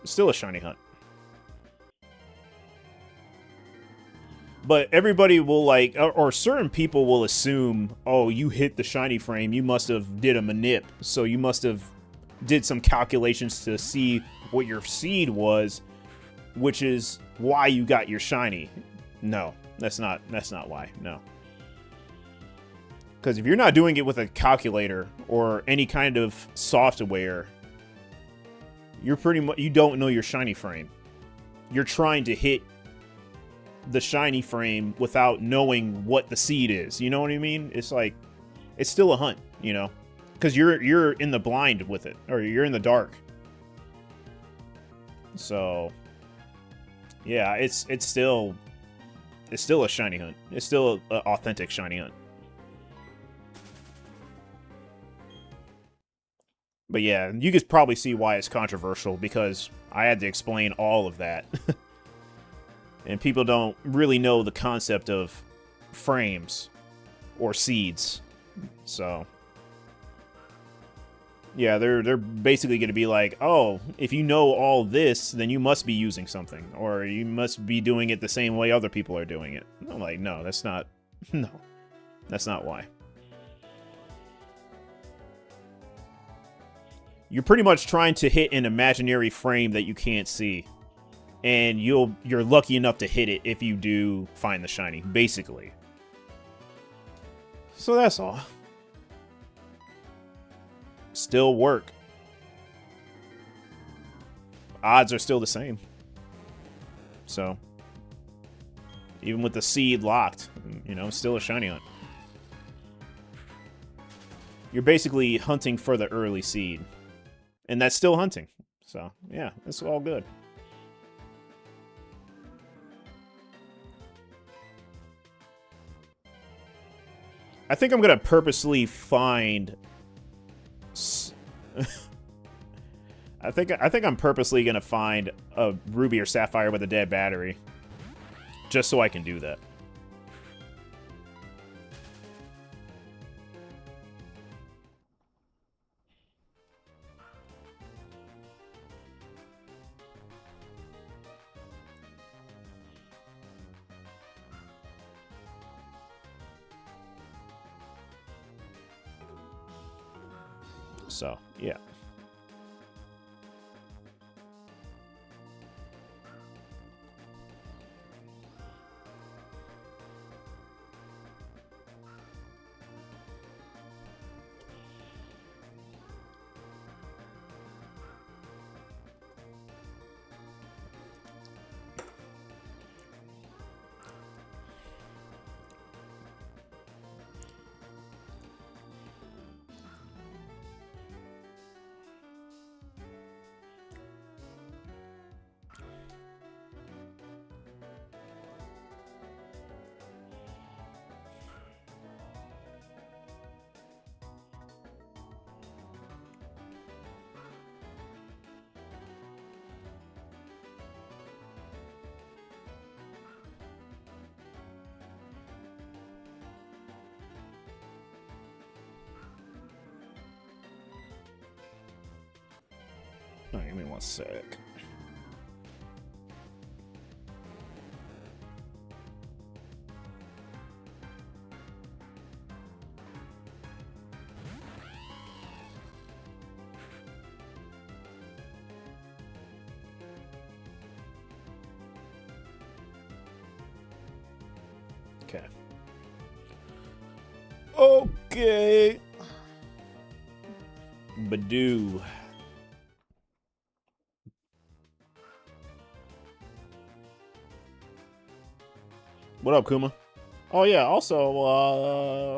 still a shiny hunt. But everybody will like, or certain people will assume, oh, you hit the shiny frame, you must have did a manip. So you must have did some calculations to see what your seed was, which is why you got your shiny. No, that's not why. No. Because if you're not doing it with a calculator or any kind of software, you're pretty much, you don't know your shiny frame. You're trying to hit the shiny frame without knowing what the seed is. You know what I mean? It's like, it's still a hunt, you know? Because you're in the blind with it, or you're in the dark. So yeah, it's still a shiny hunt. It's still an authentic shiny hunt. But yeah, you could probably see why it's controversial, because I had to explain all of that. And people don't really know the concept of frames or seeds. So Yeah, they're basically going to be like, oh, if you know all this, then you must be using something, or you must be doing it the same way other people are doing it. I'm like, no, that's not, no, that's not why. You're pretty much trying to hit an imaginary frame that you can't see, and you're lucky enough to hit it if you do find the shiny, basically. So that's all. Still work. Odds are still the same. So, even with the seed locked, you know, still a shiny hunt. You're basically hunting for the early seed. And that's still hunting. So, yeah, it's all good. I think I'm going to purposely find... I think I'm purposely going to find a Ruby or Sapphire with a dead battery. Just so I can do that. So, yeah. Oh, give me one sec. Okay. Okay. Badoo. What up, Kuma? Oh yeah, also,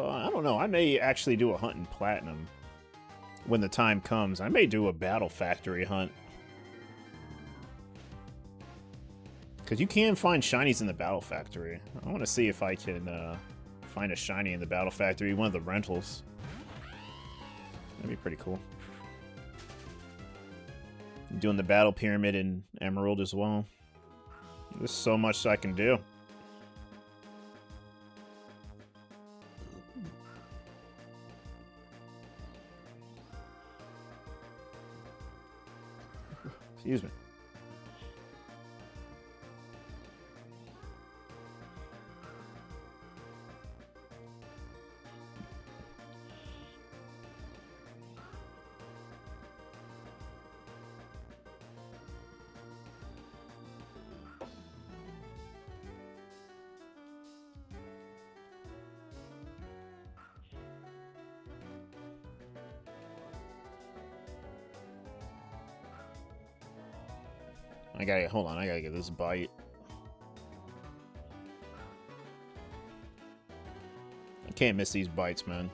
I don't know. I may actually do a hunt in Platinum when the time comes. I may do a Battle Factory hunt. Because you can find shinies in the Battle Factory. I want to see if I can find a shiny in the Battle Factory, one of the rentals. That'd be pretty cool. Doing the Battle Pyramid in Emerald as well. There's so much I can do. Excuse me. Hold on, I gotta get this bite. I can't miss these bites, man.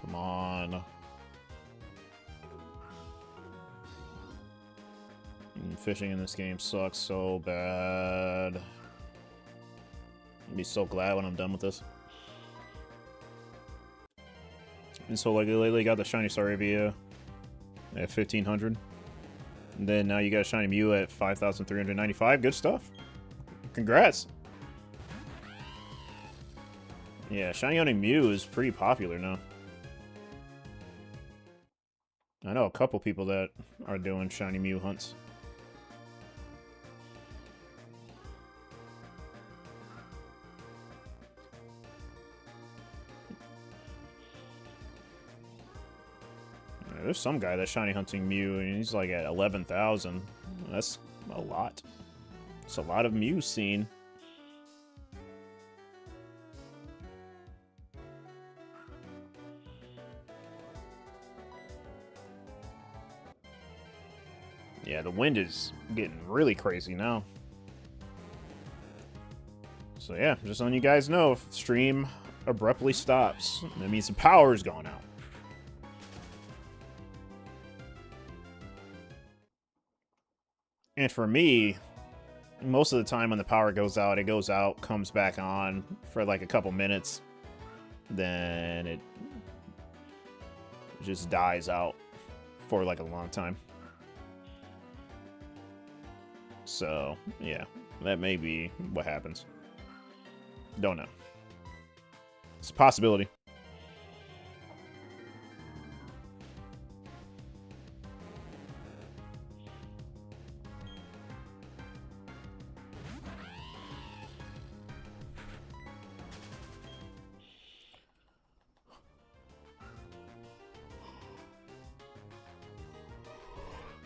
Come on. Fishing in this game sucks so bad. I'll be so glad when I'm done with this. And so like lately got the Shiny Staravia at 1500. And then now you got a Shiny Mew at 5,395. Good stuff. Congrats. Yeah, Shiny hunting Mew is pretty popular now. I know a couple people that are doing Shiny Mew hunts. There's some guy that's shiny hunting Mew, and he's like at 11,000. That's a lot. It's a lot of Mew seen. Yeah, the wind is getting really crazy now. So yeah, just letting you guys know, if stream abruptly stops, that means the power's gone out. And for me, most of the time when the power goes out, it goes out, comes back on for like a couple minutes, then it just dies out for like a long time. So, yeah, that may be what happens. Don't know. It's a possibility.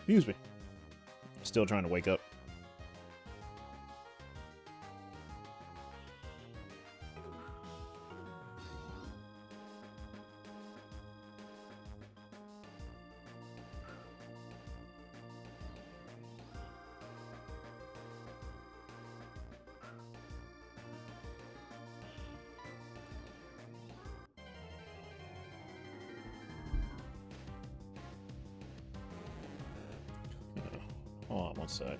Excuse me. Still trying to wake up. Hold on one sec.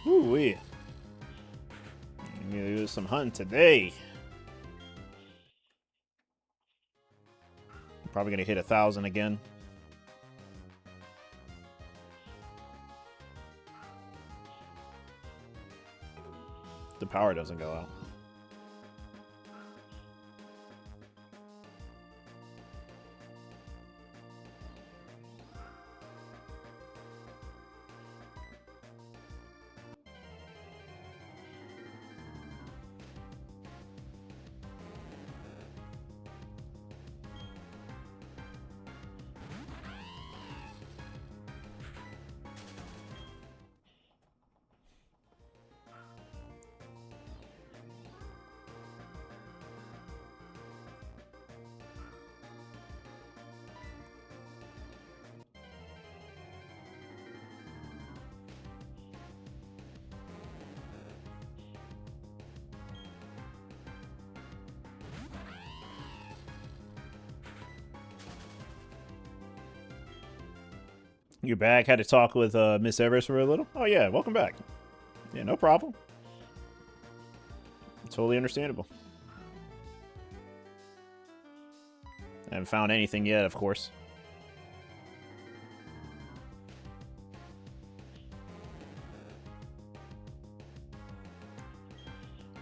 Woo-wee. I'm gonna do some hunting today. Probably gonna hit 1,000 again. The power doesn't go out. You're back. Had to talk with Misdreavus for a little. Oh yeah, welcome back. Yeah, no problem. Totally understandable. I haven't found anything yet, of course.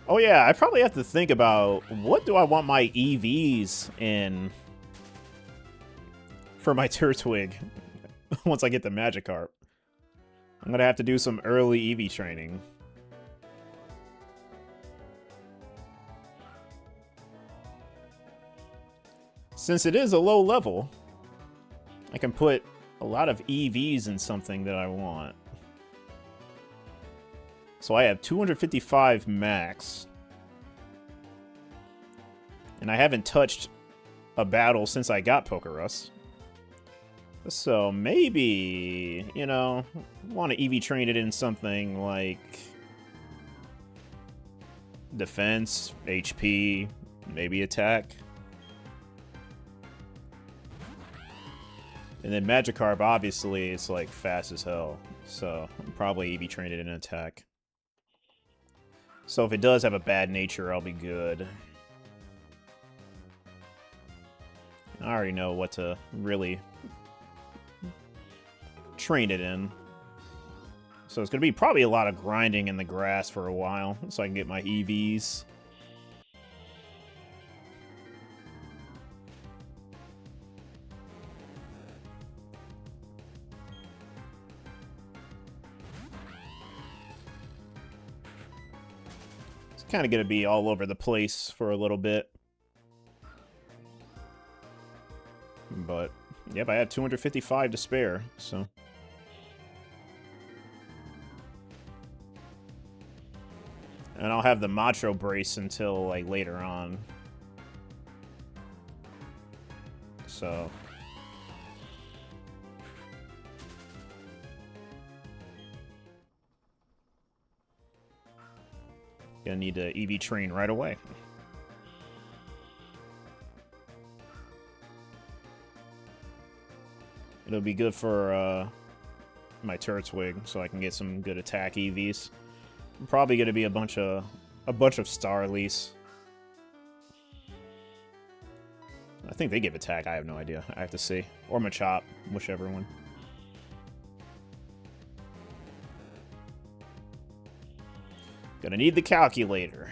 Oh yeah, I probably have to think about what do I want my EVs in for my Turtwig once I get the Magikarp. I'm gonna have to do some early EV training. Since it is a low level, I can put a lot of EVs in something that I want. So I have 255 max. And I haven't touched a battle since I got Pokerus. So maybe, you know, want to EV train it in something like defense, HP, maybe attack. And then Magikarp, obviously, it's like fast as hell. So I'll probably EV train it in attack. So if it does have a bad nature, I'll be good. I already know what to really train it in. So it's going to be probably a lot of grinding in the grass for a while, so I can get my EVs. It's kind of going to be all over the place for a little bit. But, yep, I have 255 to spare, so... And I'll have the Macho Brace until, like, later on. So... Gonna need to EV train right away. It'll be good for my Turtwig, so I can get some good attack EVs. Probably gonna be a bunch of Starlies. I think they give attack. I have no idea. I have to see. Or Machop, whichever one. Gonna need the calculator.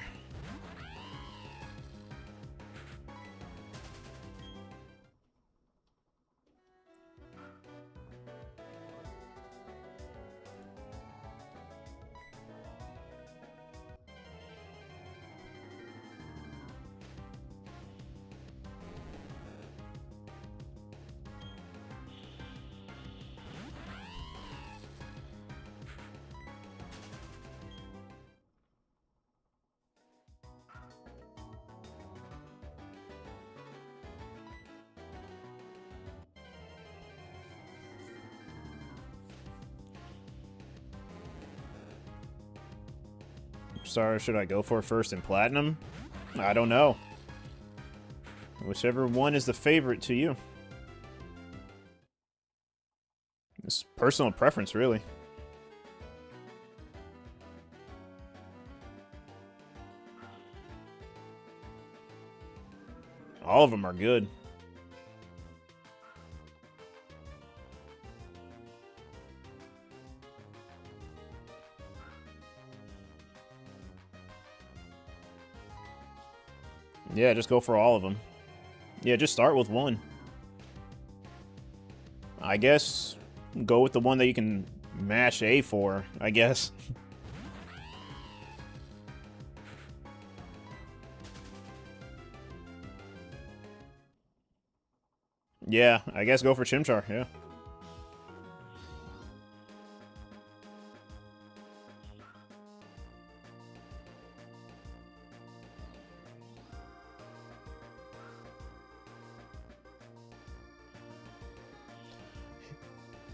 Sorry, should I go for first in Platinum? I don't know. Whichever one is the favorite to you. It's personal preference, really. All of them are good. Yeah, just go for all of them. Yeah, just start with one. I guess go with the one that you can mash A for, I guess. Yeah, I guess go for Chimchar, yeah.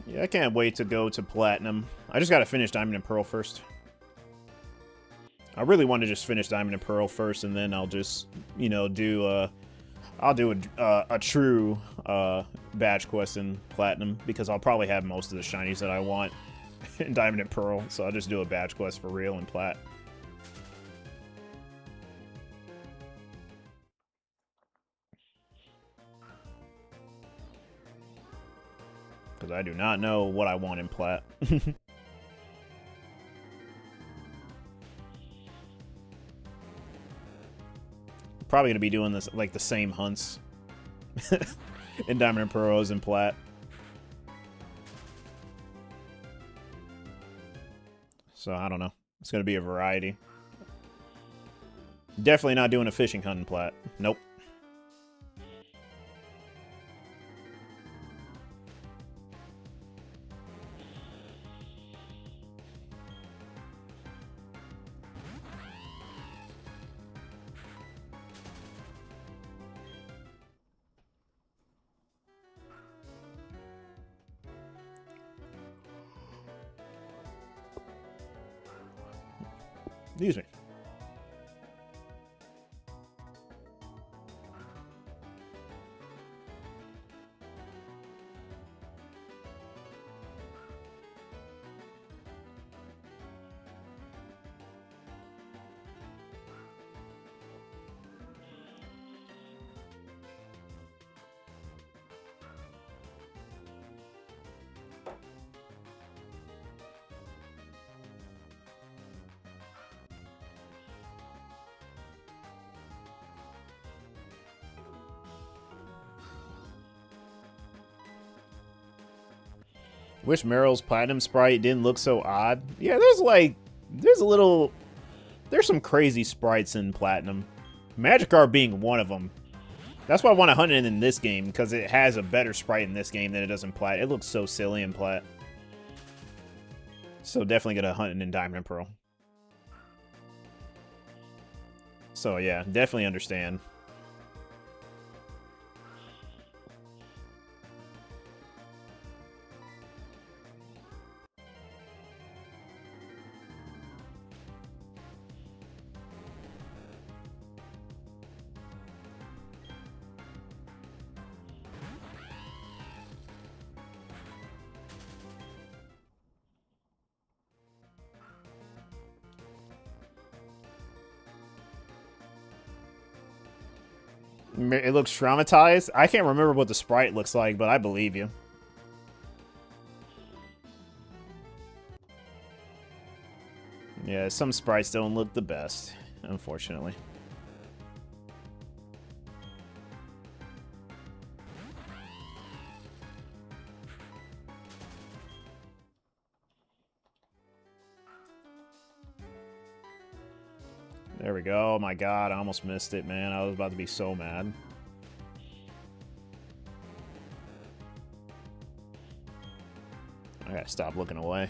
Yeah, I can't wait to go to Platinum. I just gotta finish Diamond and Pearl first. I really want to just finish Diamond and Pearl first, and then I'll just, you know, do I'll do a true badge quest in Platinum because I'll probably have most of the shinies that I want in Diamond and Pearl, so I'll just do a badge quest for real in Plat. Because I do not know what I want in Plat. Probably gonna be doing this like the same hunts in Diamond and Pearl as in Plat. So I don't know. It's gonna be a variety. Definitely not doing a fishing hunt in Plat. Nope. Excuse me. Wish Meryl's Platinum sprite didn't look so odd. Yeah, there's some crazy sprites in Platinum. Magikarp being one of them. That's why I want to hunt it in this game, because it has a better sprite in this game than it does in Plat. It looks so silly in Plat. So definitely gonna hunt it in Diamond and Pearl. So yeah, definitely understand. It looks traumatized. I can't remember what the sprite looks like, but I believe you. Yeah, some sprites don't look the best, unfortunately. There we go. Oh my god, I almost missed it, man. I was about to be so mad. I gotta stop looking away.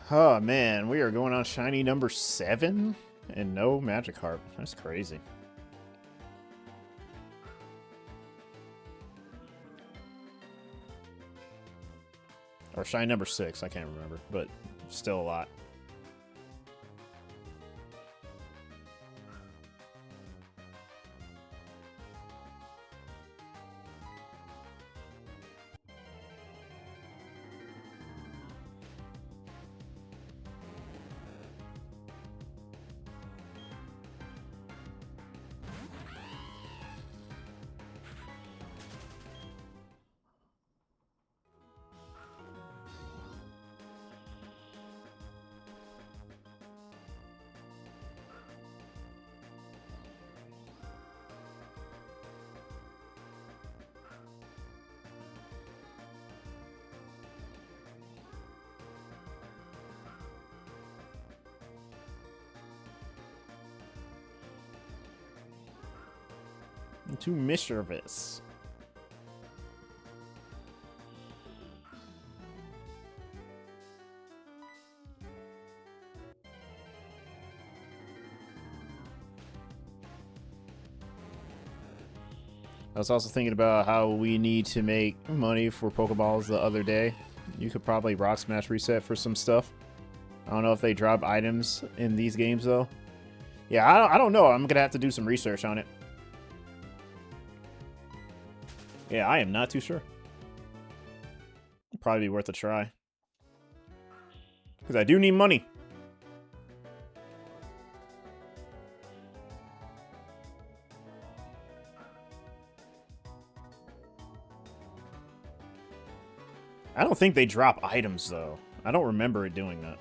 Oh man, we are going on shiny number 7 and no Magikarp. That's crazy. Or shiny number 6, I can't remember, but still a lot. To Misdreavus. I was also thinking about how we need to make money for Pokeballs the other day. You could probably Rock Smash reset for some stuff. I don't know if they drop items in these games though. Yeah, I don't know. I'm gonna have to do some research on it. Yeah, I am not too sure. Probably be worth a try. Because I do need money. I don't think they drop items, though. I don't remember it doing that.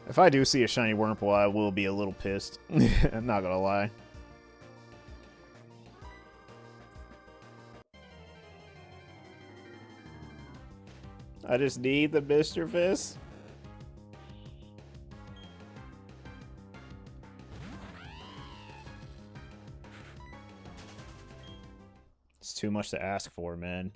If I do see a shiny Wurmple, I will be a little pissed. I'm not gonna lie. I just need the Misdreavus. It's too much to ask for, man.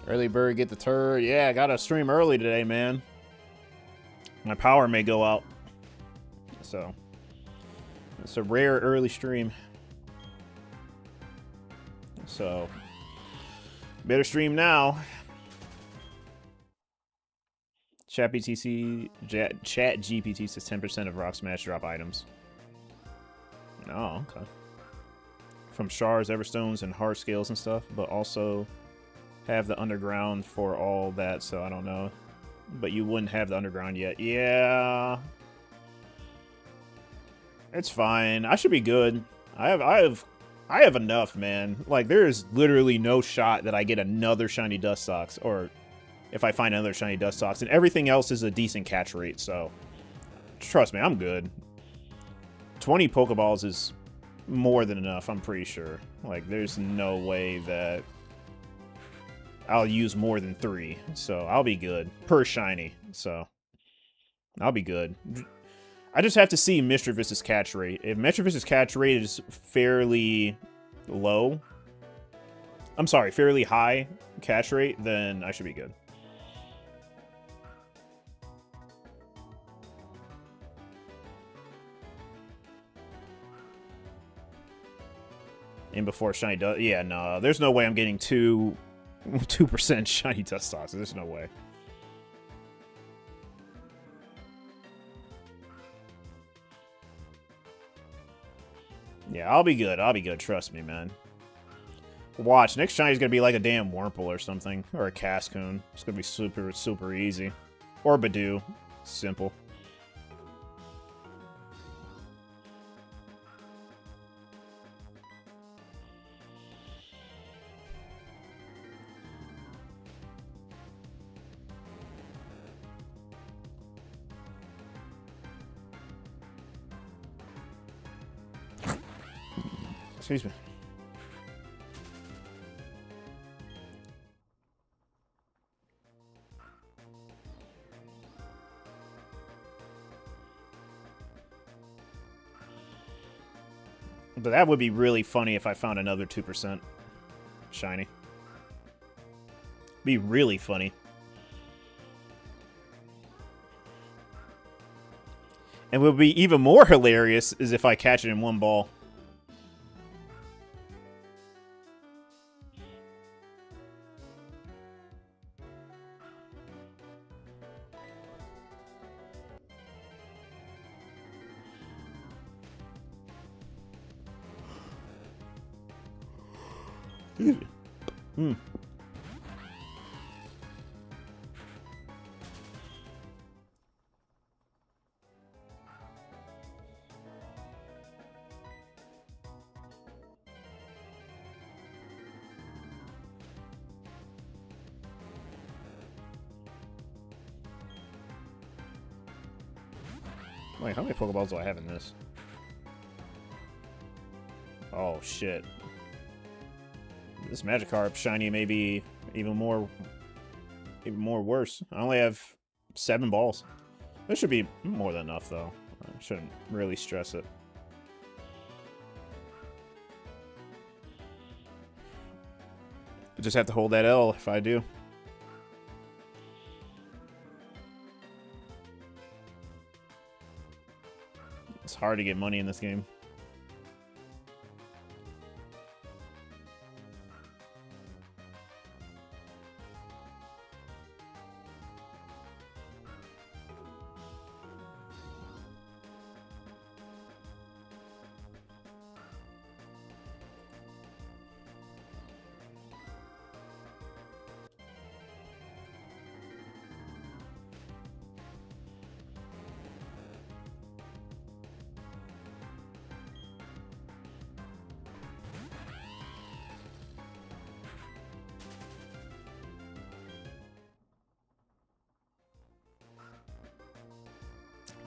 Early bird, get the turd. Yeah, I gotta stream early today, man. My power may go out. So, it's a rare early stream. So, better stream now. Chat GPT says 10% of Rock Smash drop items. Oh, okay. from shards, everstones, and hard scales and stuff, but also have the underground for all that, so I don't know. But you wouldn't have the underground yet. Yeah. It's fine. I should be good. I have enough, man. Like, there is literally no shot that I get another shiny Dustox, or if I find another shiny Dustox, and everything else is a decent catch rate, so trust me, I'm good. 20 Pokeballs is more than enough, I'm pretty sure. Like, there's no way that I'll use more than 3, so I'll be good. Per shiny, so I'll be good. I just have to see Misdreavus' catch rate. If Misdreavus' catch rate is fairly low, I'm sorry, fairly high catch rate, then I should be good. And before shiny dust, yeah, no, there's no way I'm getting 2% shiny Dustox. There's no way. Yeah, I'll be good. I'll be good. Trust me, man. Watch. Next shiny's gonna be like a damn Wurmple or something. Or a Cascoon. It's gonna be super, super easy. Or Badoo. Simple. Excuse me. But that would be really funny if I found another 2% shiny. Be really funny. And what would be even more hilarious is if I catch it in one ball. Hmm. Wait, how many Pokeballs do I have in this? Oh, shit. This Magikarp shiny may be even more worse. I only have 7 balls. This should be more than enough, though. I shouldn't really stress it. I just have to hold that L if I do. It's hard to get money in this game.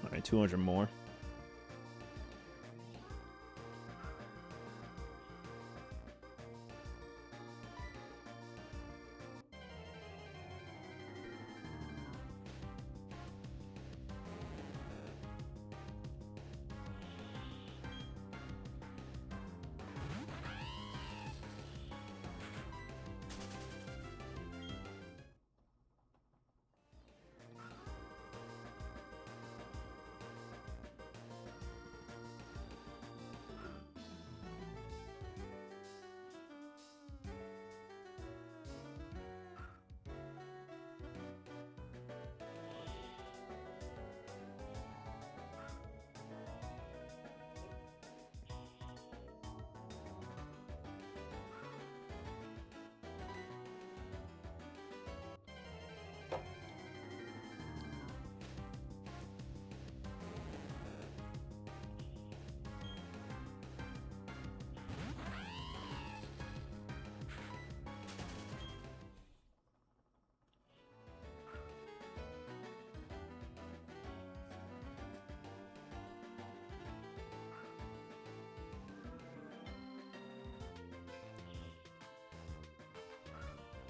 Alright, 200 more.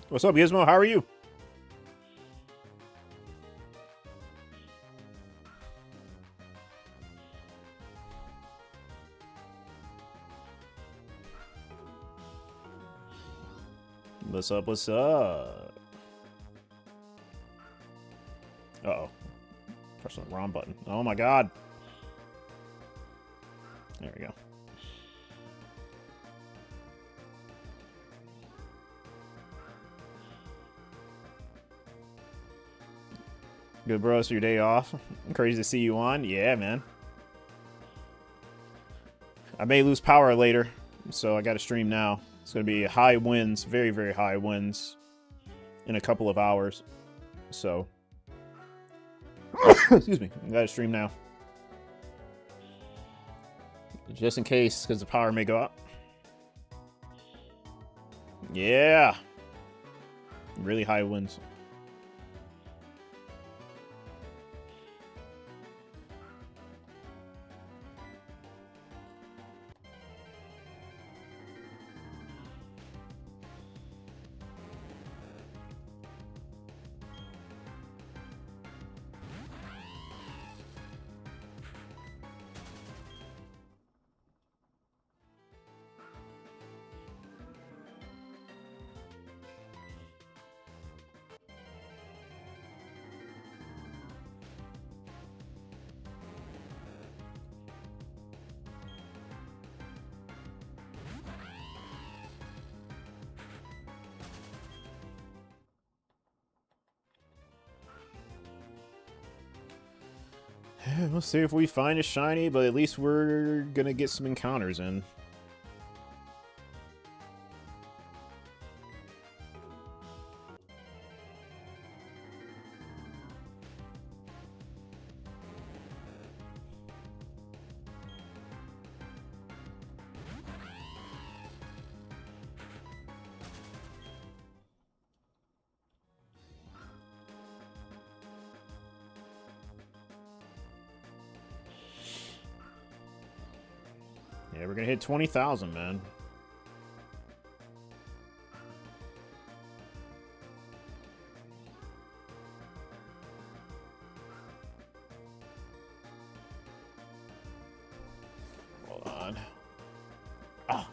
What's up, Gizmo? How are you? What's up? What's up? Uh-oh. Pressing the wrong button. Oh my god. There we go. Good, bro. So your day off? Crazy to see you on. Yeah, man. I may lose power later, so I got to stream now. It's going to be high winds, very, very high winds in a couple of hours. So, excuse me. I got to stream now. Just in case, because the power may go up. Yeah. Really high winds. We'll see if we find a shiny, but at least we're gonna get some encounters in. Yeah, we're gonna hit 20,000, man. Hold on. Ah.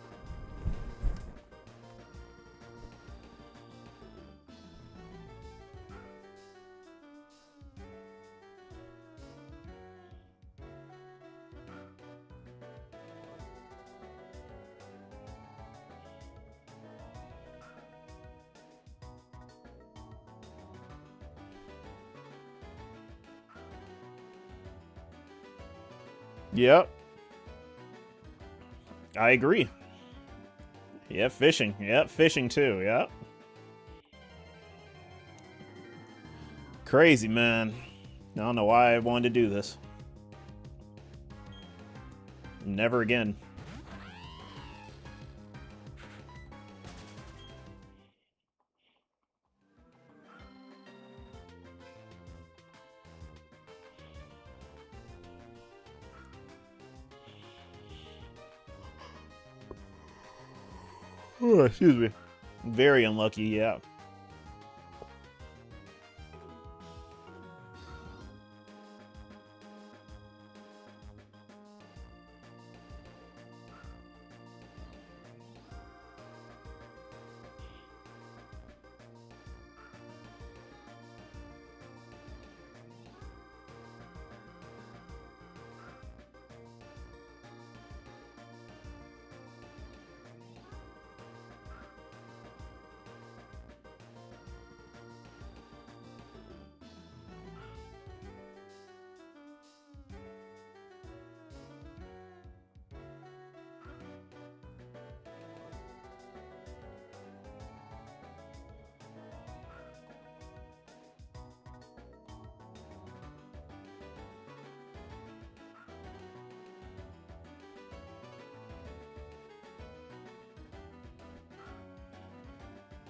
Yep. I agree. Yeah, fishing. Yep, fishing too. Yep. Crazy, man. I don't know why I wanted to do this. Never again. Oh, excuse me. Very unlucky, yeah.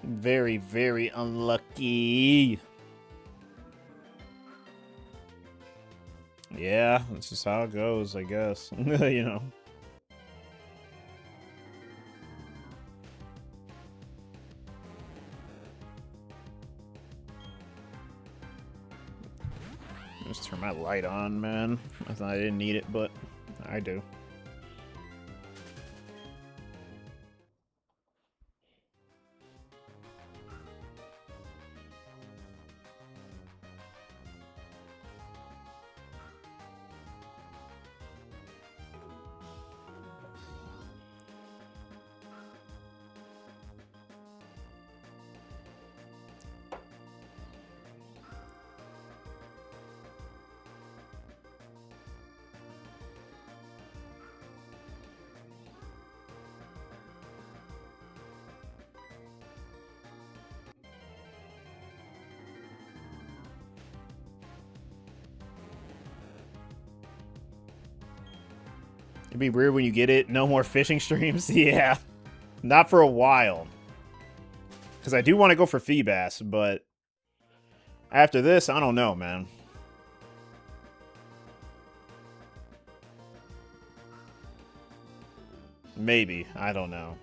Very, very unlucky. Yeah, that's just how it goes, I guess. You know. Turn my light on, man. I thought I didn't need it, but I do. It'd be weird when you get it. No more fishing streams? Yeah. Not for a while. Because I do want to go for Feebas, but after this, I don't know, man. Maybe. I don't know.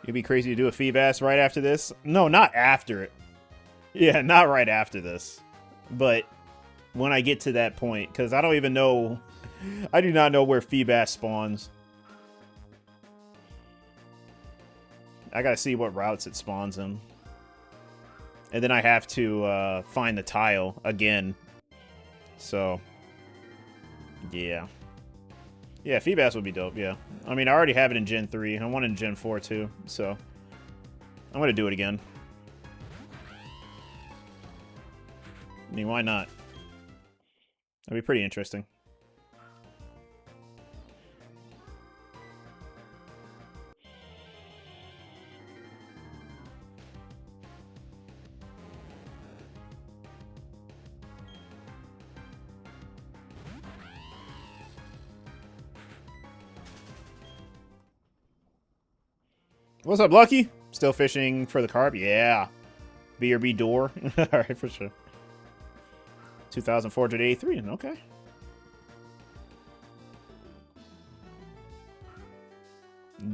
It'd be crazy to do a Feebas right after this. No, not after it. Yeah, not right after this. But when I get to that point, because I don't even know... I do not know where Feebas spawns. I gotta see what routes it spawns in. And then I have to find the tile again. So, yeah. Yeah, Feebas would be dope, yeah. I mean, I already have it in Gen 3. I want it in Gen 4, too. So, I'm going to do it again. I mean, why not? That'd be pretty interesting. What's up, Lucky? Still fishing for the carp? Yeah. BRB door. Alright, for sure. 2,483. Okay.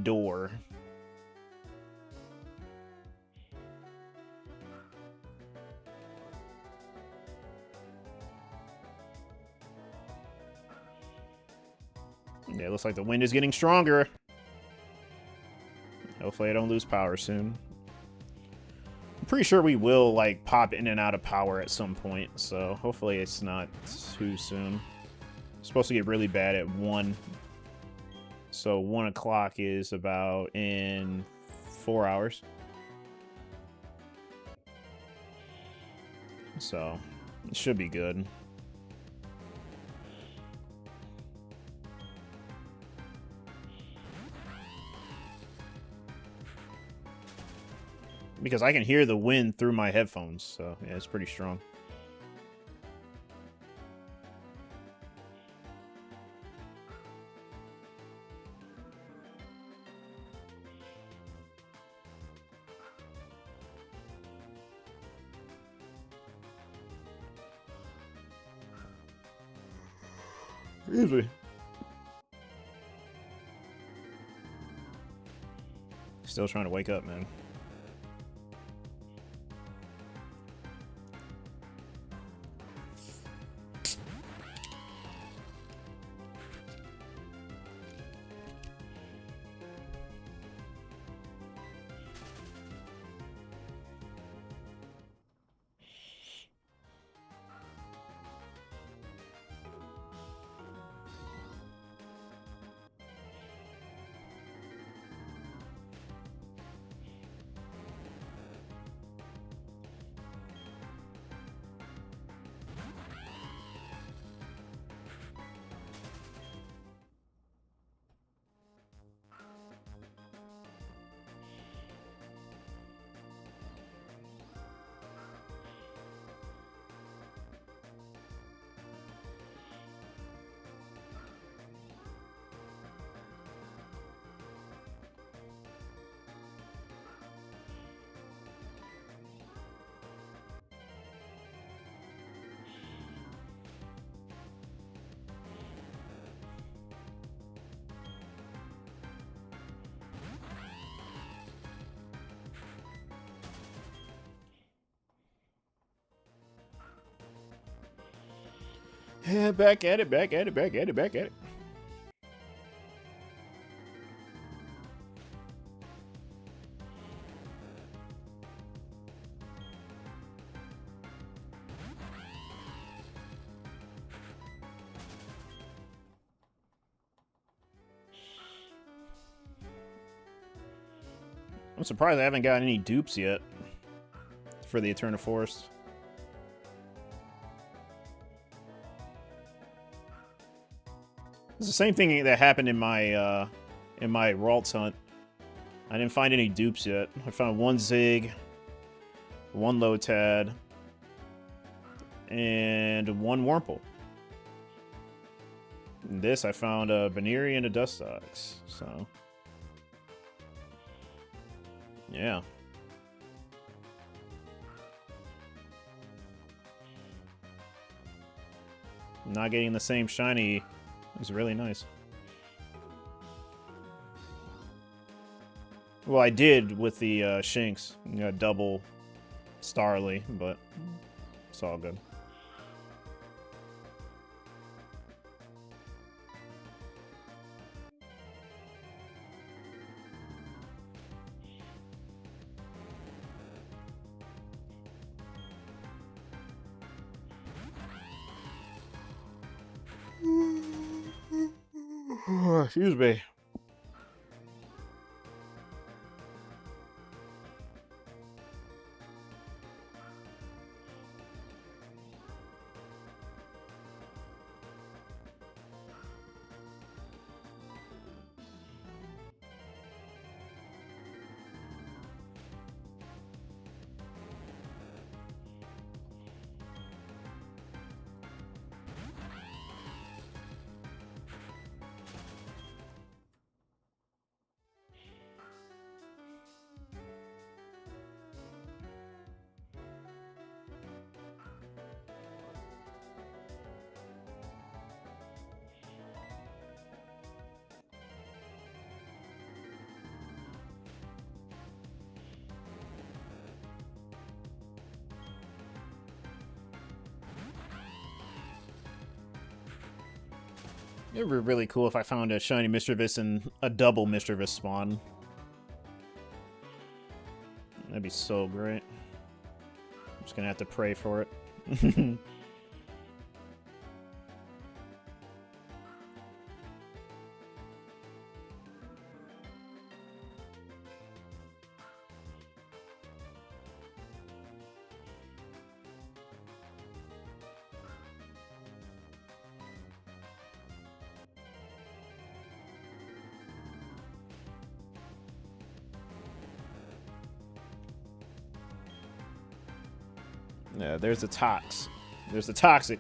Door. Yeah, it looks like the wind is getting stronger. Hopefully I don't lose power soon. I'm pretty sure we will, like, pop in and out of power at some point, so hopefully it's not too soon. It's supposed to get really bad at 1. So 1 o'clock is about in 4 hours. So it should be good. Because I can hear the wind through my headphones, so yeah, it's pretty strong. Easy. Still trying to wake up, man. Yeah, back at it, back at it, back at it, back at it. I'm surprised I haven't got any dupes yet for the Eternal Forest. It's the same thing that happened in my Ralts hunt. I didn't find any dupes yet. I found one Zig, one Lotad, and one Wurmple. In this, I found a Baneri and a Dustox, so... yeah. Not getting the same shiny is really nice. Well, I did with the Shinx. Got double Starly, but it's all good. Excuse me. It would be really cool if I found a shiny Misdreavus and a double Misdreavus spawn. That'd be so great. I'm just gonna have to pray for it. Yeah, there's the Tox. There's the Toxic.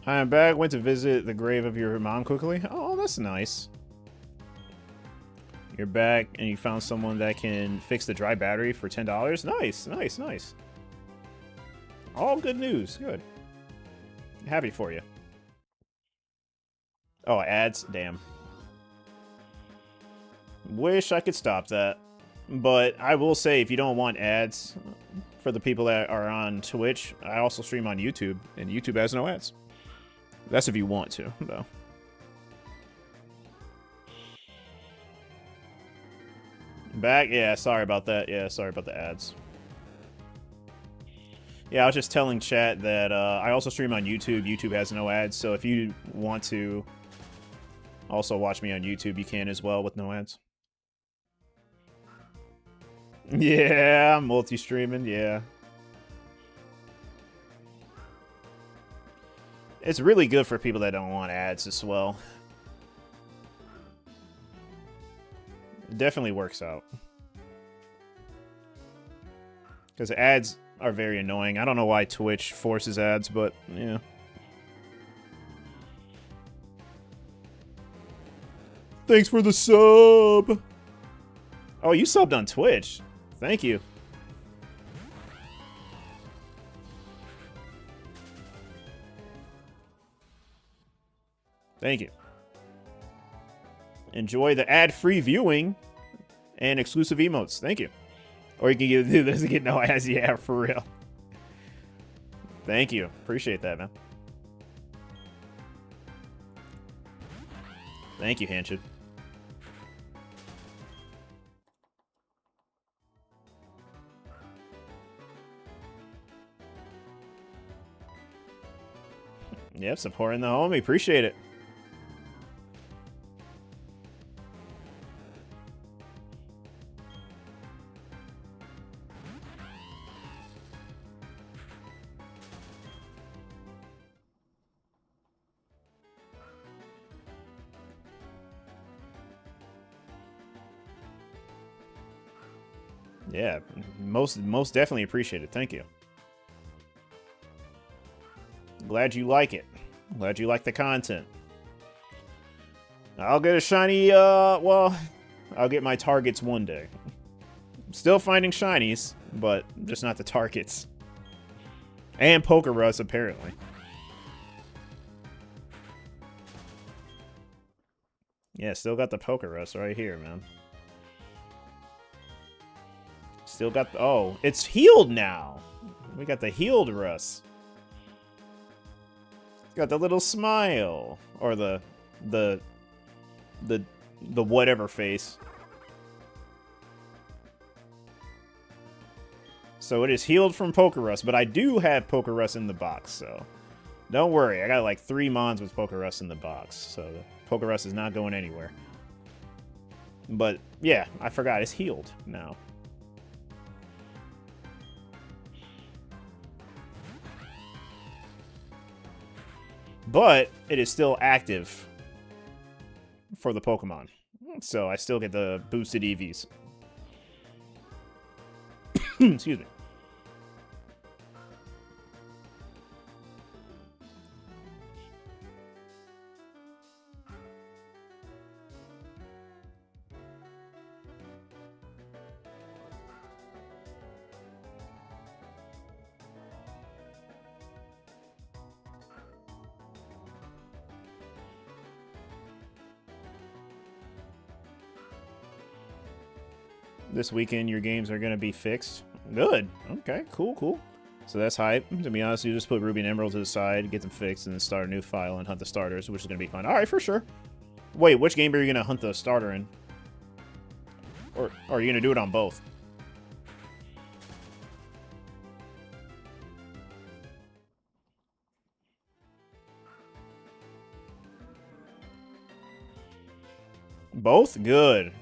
Hi, I'm back. Went to visit the grave of your mom quickly. Oh, that's nice. You're back and you found someone that can fix the dry battery for $10? Nice, nice, nice. All good news. Good. Happy for you. Oh, ads? Damn. Wish I could stop that. But I will say, if you don't want ads for the people that are on Twitch, I also stream on YouTube, and YouTube has no ads. That's if you want to, though. Back? Yeah, sorry about that. Yeah, sorry about the ads. Yeah, I was just telling chat that I also stream on YouTube. YouTube has no ads, so if you want to also watch me on YouTube, you can as well with no ads. Yeah, multi-streaming, yeah. It's really good for people that don't want ads as well. It definitely works out. Because ads are very annoying. I don't know why Twitch forces ads, but yeah. Thanks for the sub! Oh, you subbed on Twitch. Thank you. Thank you. Enjoy the ad-free viewing and exclusive emotes. Thank you. Or you can do this and get no ads. Yeah, for real. Thank you. Appreciate that, man. Thank you, Hanshin. Yep, supporting the homie. Appreciate it. Yeah, most definitely appreciate it. Thank you. Glad you like it. Glad you like the content. I'll get a shiny, well, I'll get my targets one day. Still finding shinies, but just not the targets. And Pokerus, apparently. Yeah, still got the Pokerus right here, man. Still got the, oh, it's healed now. We got the healed Russ. Got the little smile. Or the whatever face. So it is healed from Pokerus, but I do have Pokerus in the box, so don't worry. I got like 3 mons with Pokerus in the box, so Pokerus is not going anywhere. But yeah, I forgot it's healed now. But it is still active for the Pokemon. So I still get the boosted EVs. Excuse me. This weekend, your games are going to be fixed. Good. Okay, cool. So that's hype. To be honest, you just put Ruby and Emerald to the side, get them fixed, and then start a new file and hunt the starters, which is going to be fun. All right, for sure. Wait, which game are you going to hunt the starter in? Or are you going to do it on both? Both? Good.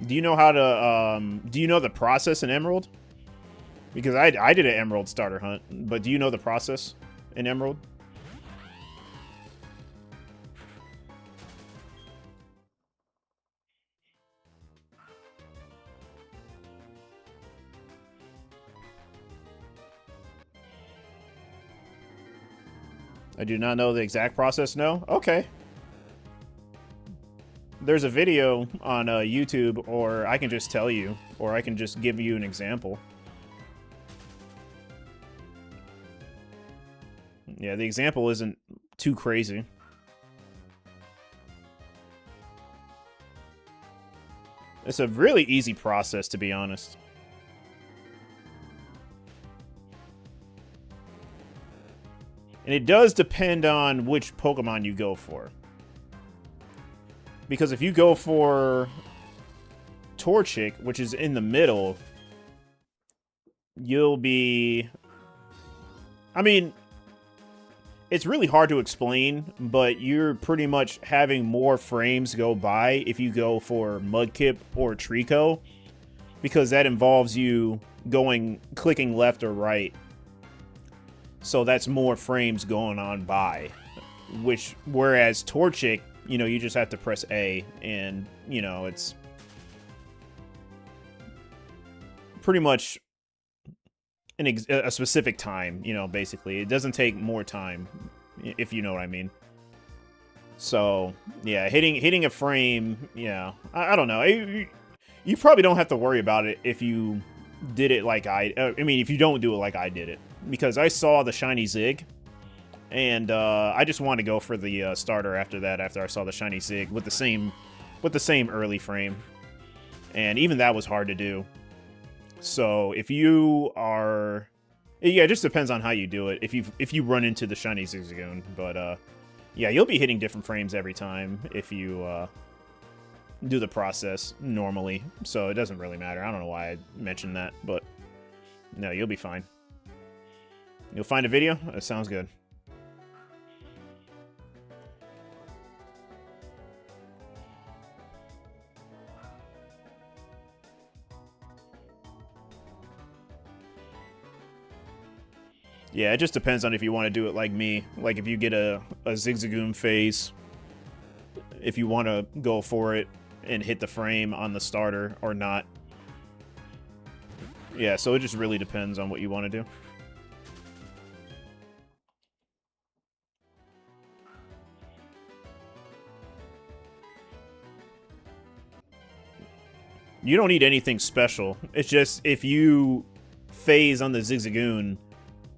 Do you know how to, do you know the process in Emerald? Because I did an Emerald starter hunt, but do you know the process in Emerald? I do not know the exact process, no? Okay. There's a video on YouTube, or I can just tell you, or I can just give you an example. Yeah, the example isn't too crazy. It's a really easy process, to be honest. And it does depend on which Pokemon you go for. Because if you go for Torchic, which is in the middle, you'll be... I mean, it's really hard to explain, but you're pretty much having more frames go by if you go for Mudkip or Trico, because that involves you clicking left or right. So that's more frames going on by. Whereas Torchic, you know, you just have to press A, and, you know, it's pretty much a specific time, you know, basically. It doesn't take more time, if you know what I mean. So, yeah, hitting a frame, yeah, I don't know. You probably don't have to worry about it if you did it like I mean, if you don't do it like I did it. Because I saw the shiny Zig, and I just wanted to go for the starter after that, after I saw the shiny Zig with the same with the same early frame. And even that was hard to do. So if you are... Yeah, it just depends on how you do it. If you run into the shiny Zigzagoon. But, yeah, you'll be hitting different frames every time if you do the process normally. So it doesn't really matter. I don't know why I mentioned that, but no, you'll be fine. You'll find a video? That sounds good. Yeah, it just depends on if you want to do it like me. Like, if you get a Zigzagoon phase, if you want to go for it and hit the frame on the starter or not. Yeah, so it just really depends on what you want to do. You don't need anything special. It's just, if you phase on the Zigzagoon,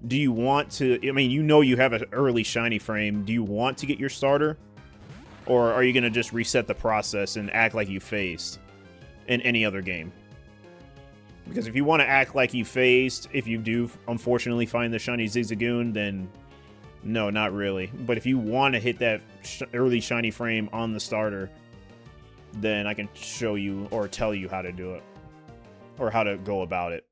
do you want to... I mean, you know you have an early shiny frame. Do you want to get your starter? Or are you going to just reset the process and act like you phased in any other game? Because if you want to act like you phased, if you do unfortunately find the shiny Zigzagoon, then no, not really. But if you want to hit that early shiny frame on the starter, then I can show you or tell you how to do it. Or how to go about it.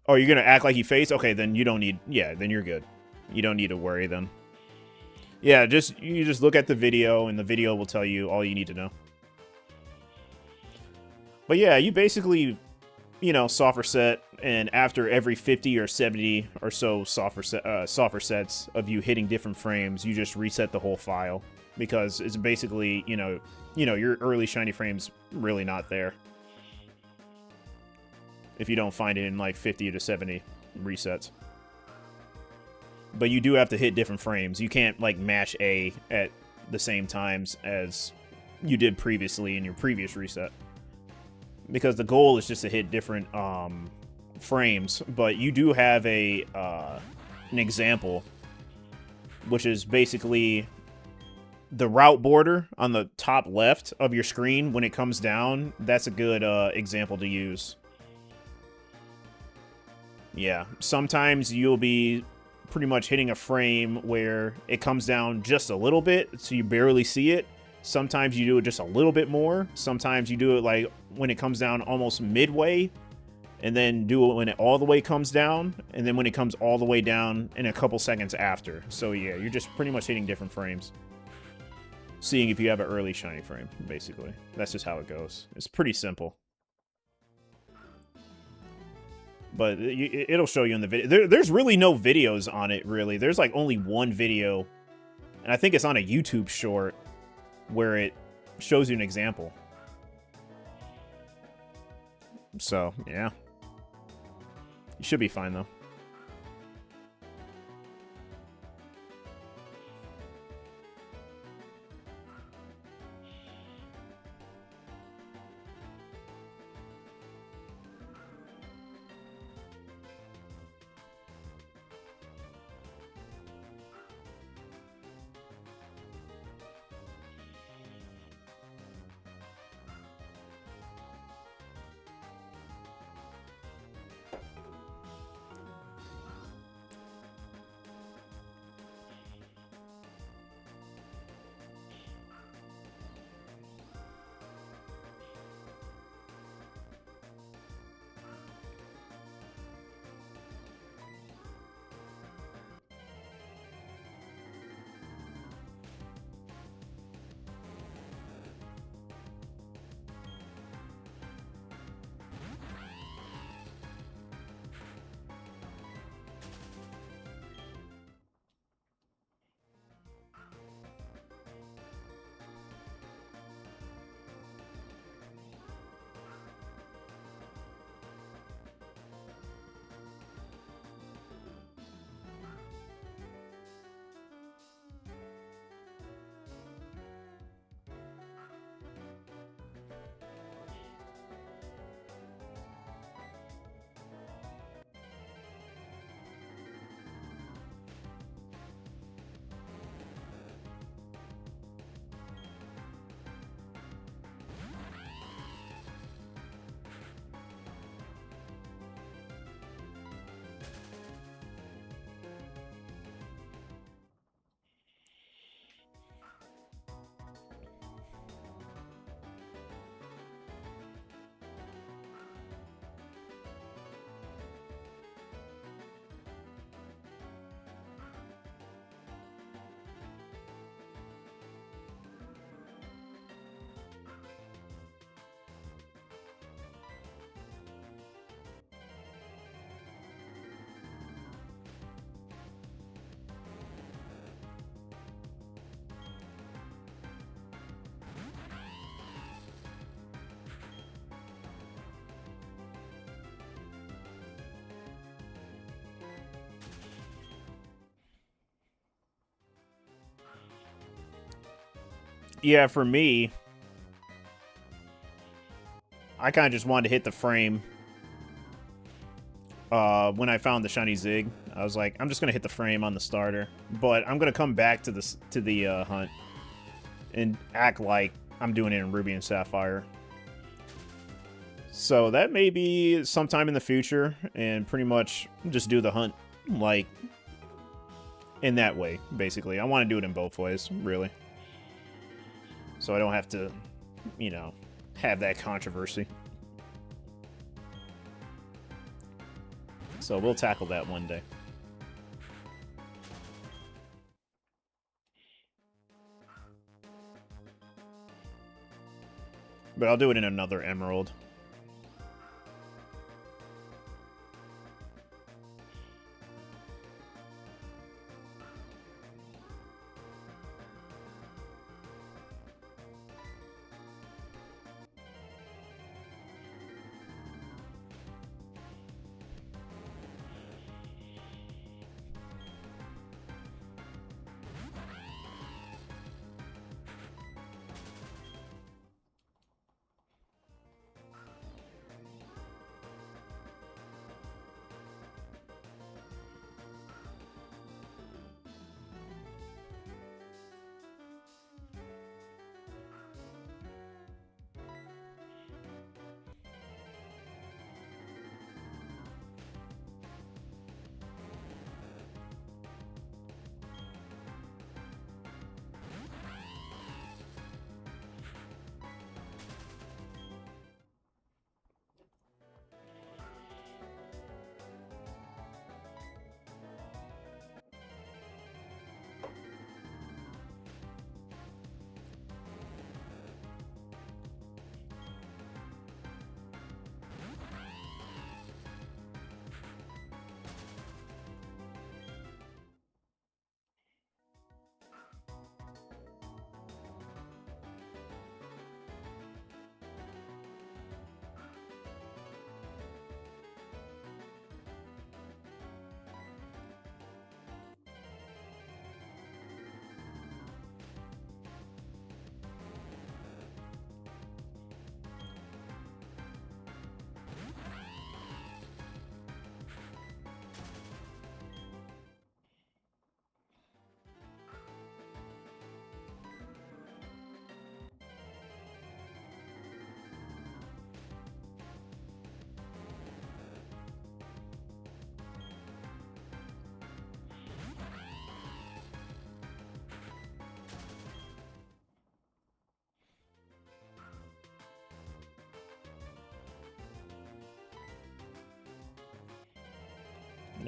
Oh, you're going to act like you phased? Okay, then you don't need... Yeah, then you're good. You don't need to worry then. Yeah, you just look at the video, and the video will tell you all you need to know. But yeah, you basically, you know, software set, and after every 50 or 70 or so software sets of you hitting different frames, you just reset the whole file. Because it's basically, you know, your early shiny frame's really not there. If you don't find it in like 50 to 70 resets. But you do have to hit different frames. You can't like mash A at the same times as you did previously in your previous reset. Because the goal is just to hit different frames. But you do have an example, which is basically the route border on the top left of your screen when it comes down. That's a good example to use. Yeah, sometimes you'll be pretty much hitting a frame where it comes down just a little bit, so you barely see it. Sometimes you do it just a little bit more. Sometimes you do it like when it comes down almost midway, and then do it when it all the way comes down, and then when it comes all the way down in a couple seconds after. So yeah, you're just pretty much hitting different frames. Seeing if you have an early shiny frame, basically. That's just how it goes. It's pretty simple. But it'll show you in the video. There's really no videos on it, really. There's like only one video. And I think it's on a YouTube short where it shows you an example. So, yeah. You should be fine, though. Yeah, for me, I kind of just wanted to hit the frame. When I found the shiny Zig, I was like, I'm just gonna hit the frame on the starter, but I'm gonna come back to the hunt and act like I'm doing it in Ruby and Sapphire. So that may be sometime in the future, and pretty much just do the hunt like in that way. Basically, I want to do it in both ways, really, so I don't have to, you know, have that controversy. So we'll tackle that one day. But I'll do it in another Emerald.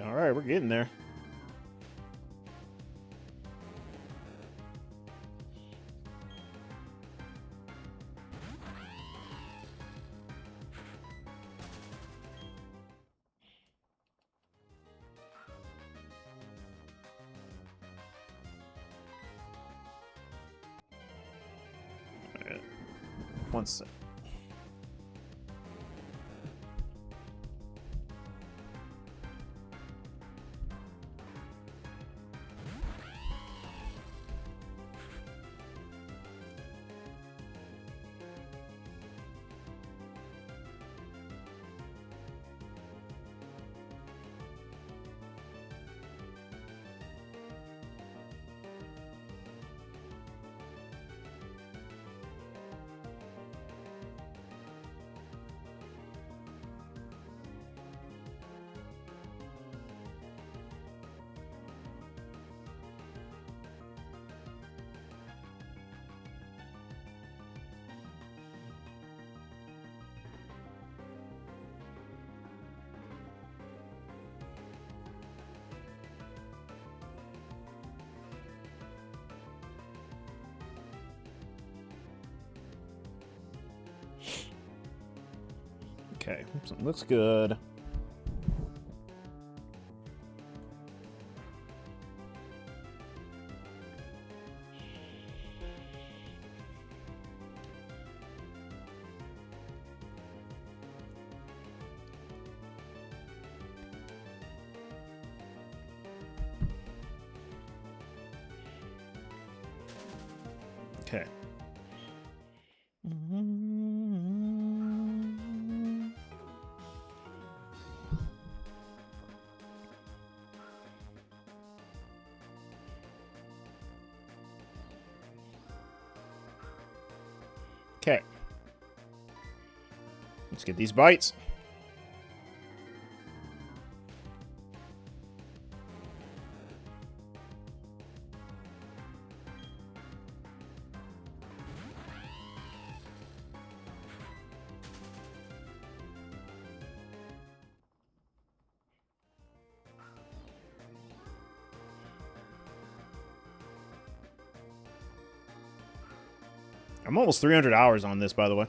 All right, we're getting there. All right. One sec. Okay, so it looks good. Okay. Okay. Let's get these bites. I'm almost 300 hours on this, by the way.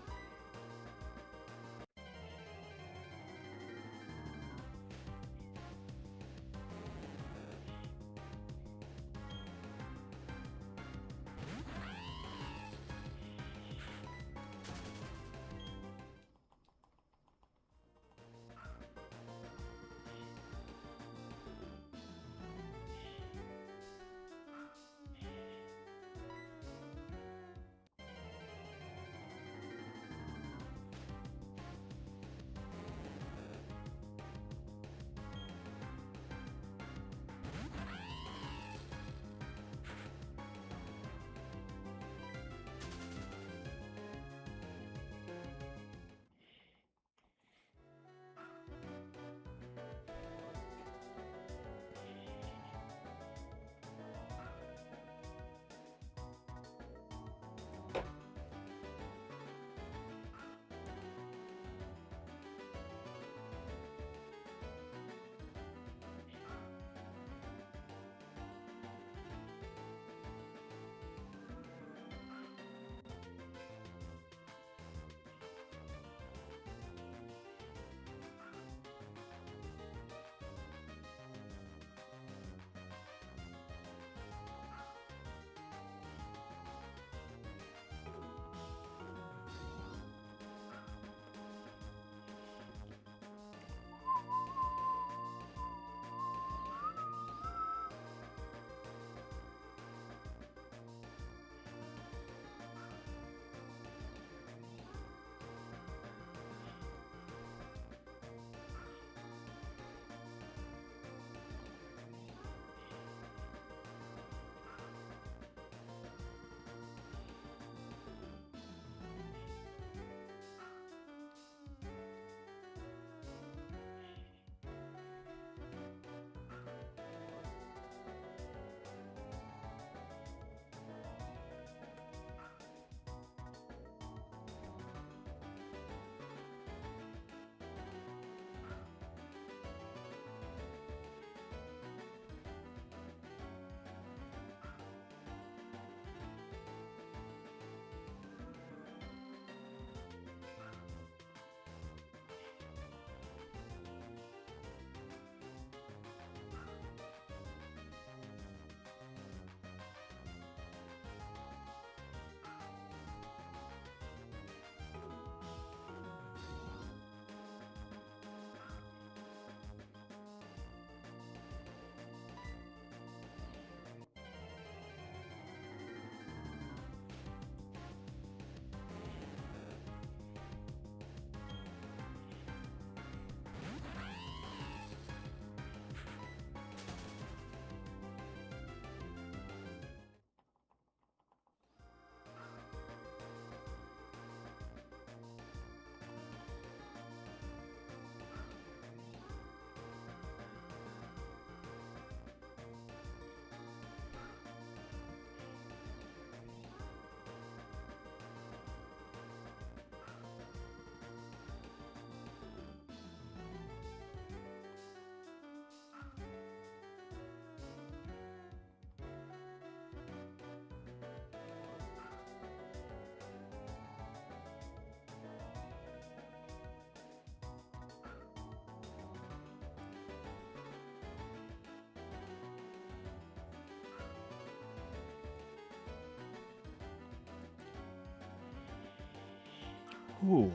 Ooh,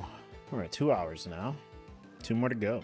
we're at 2 hours now. 2 more to go.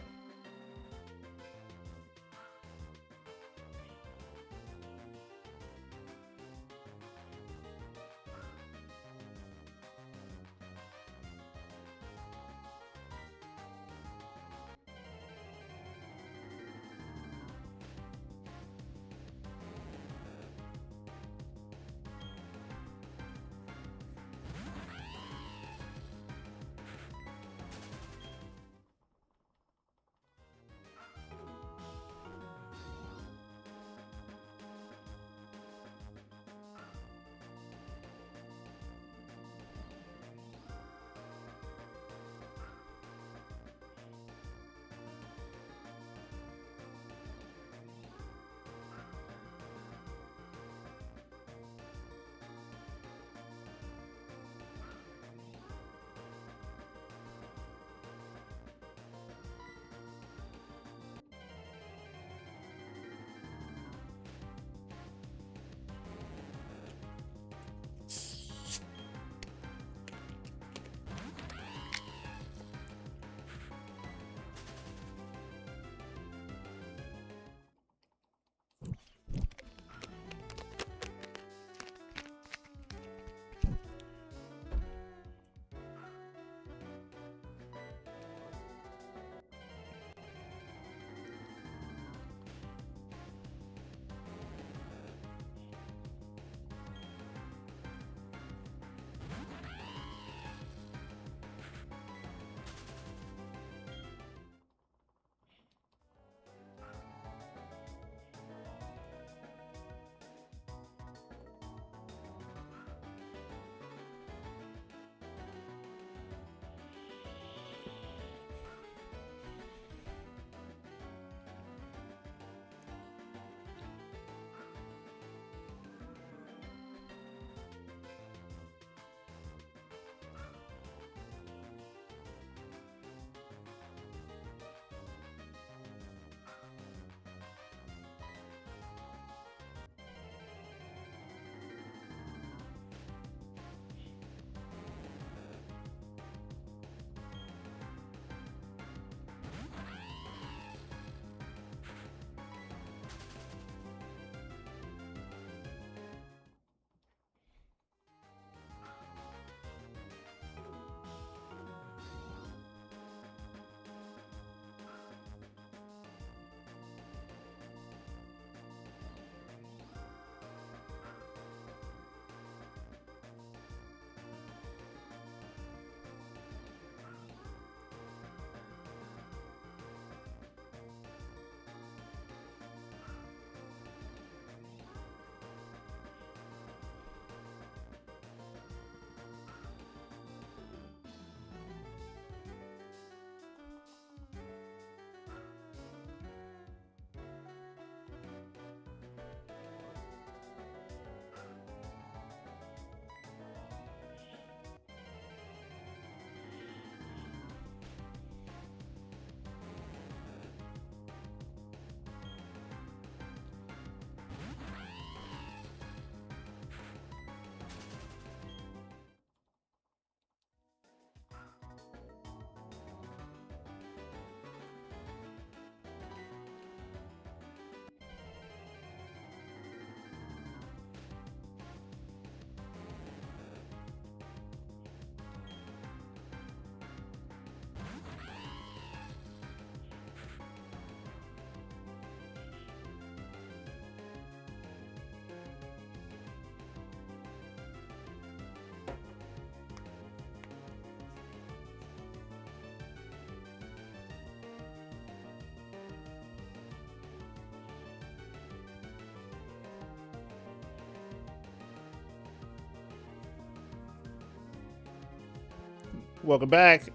Welcome back,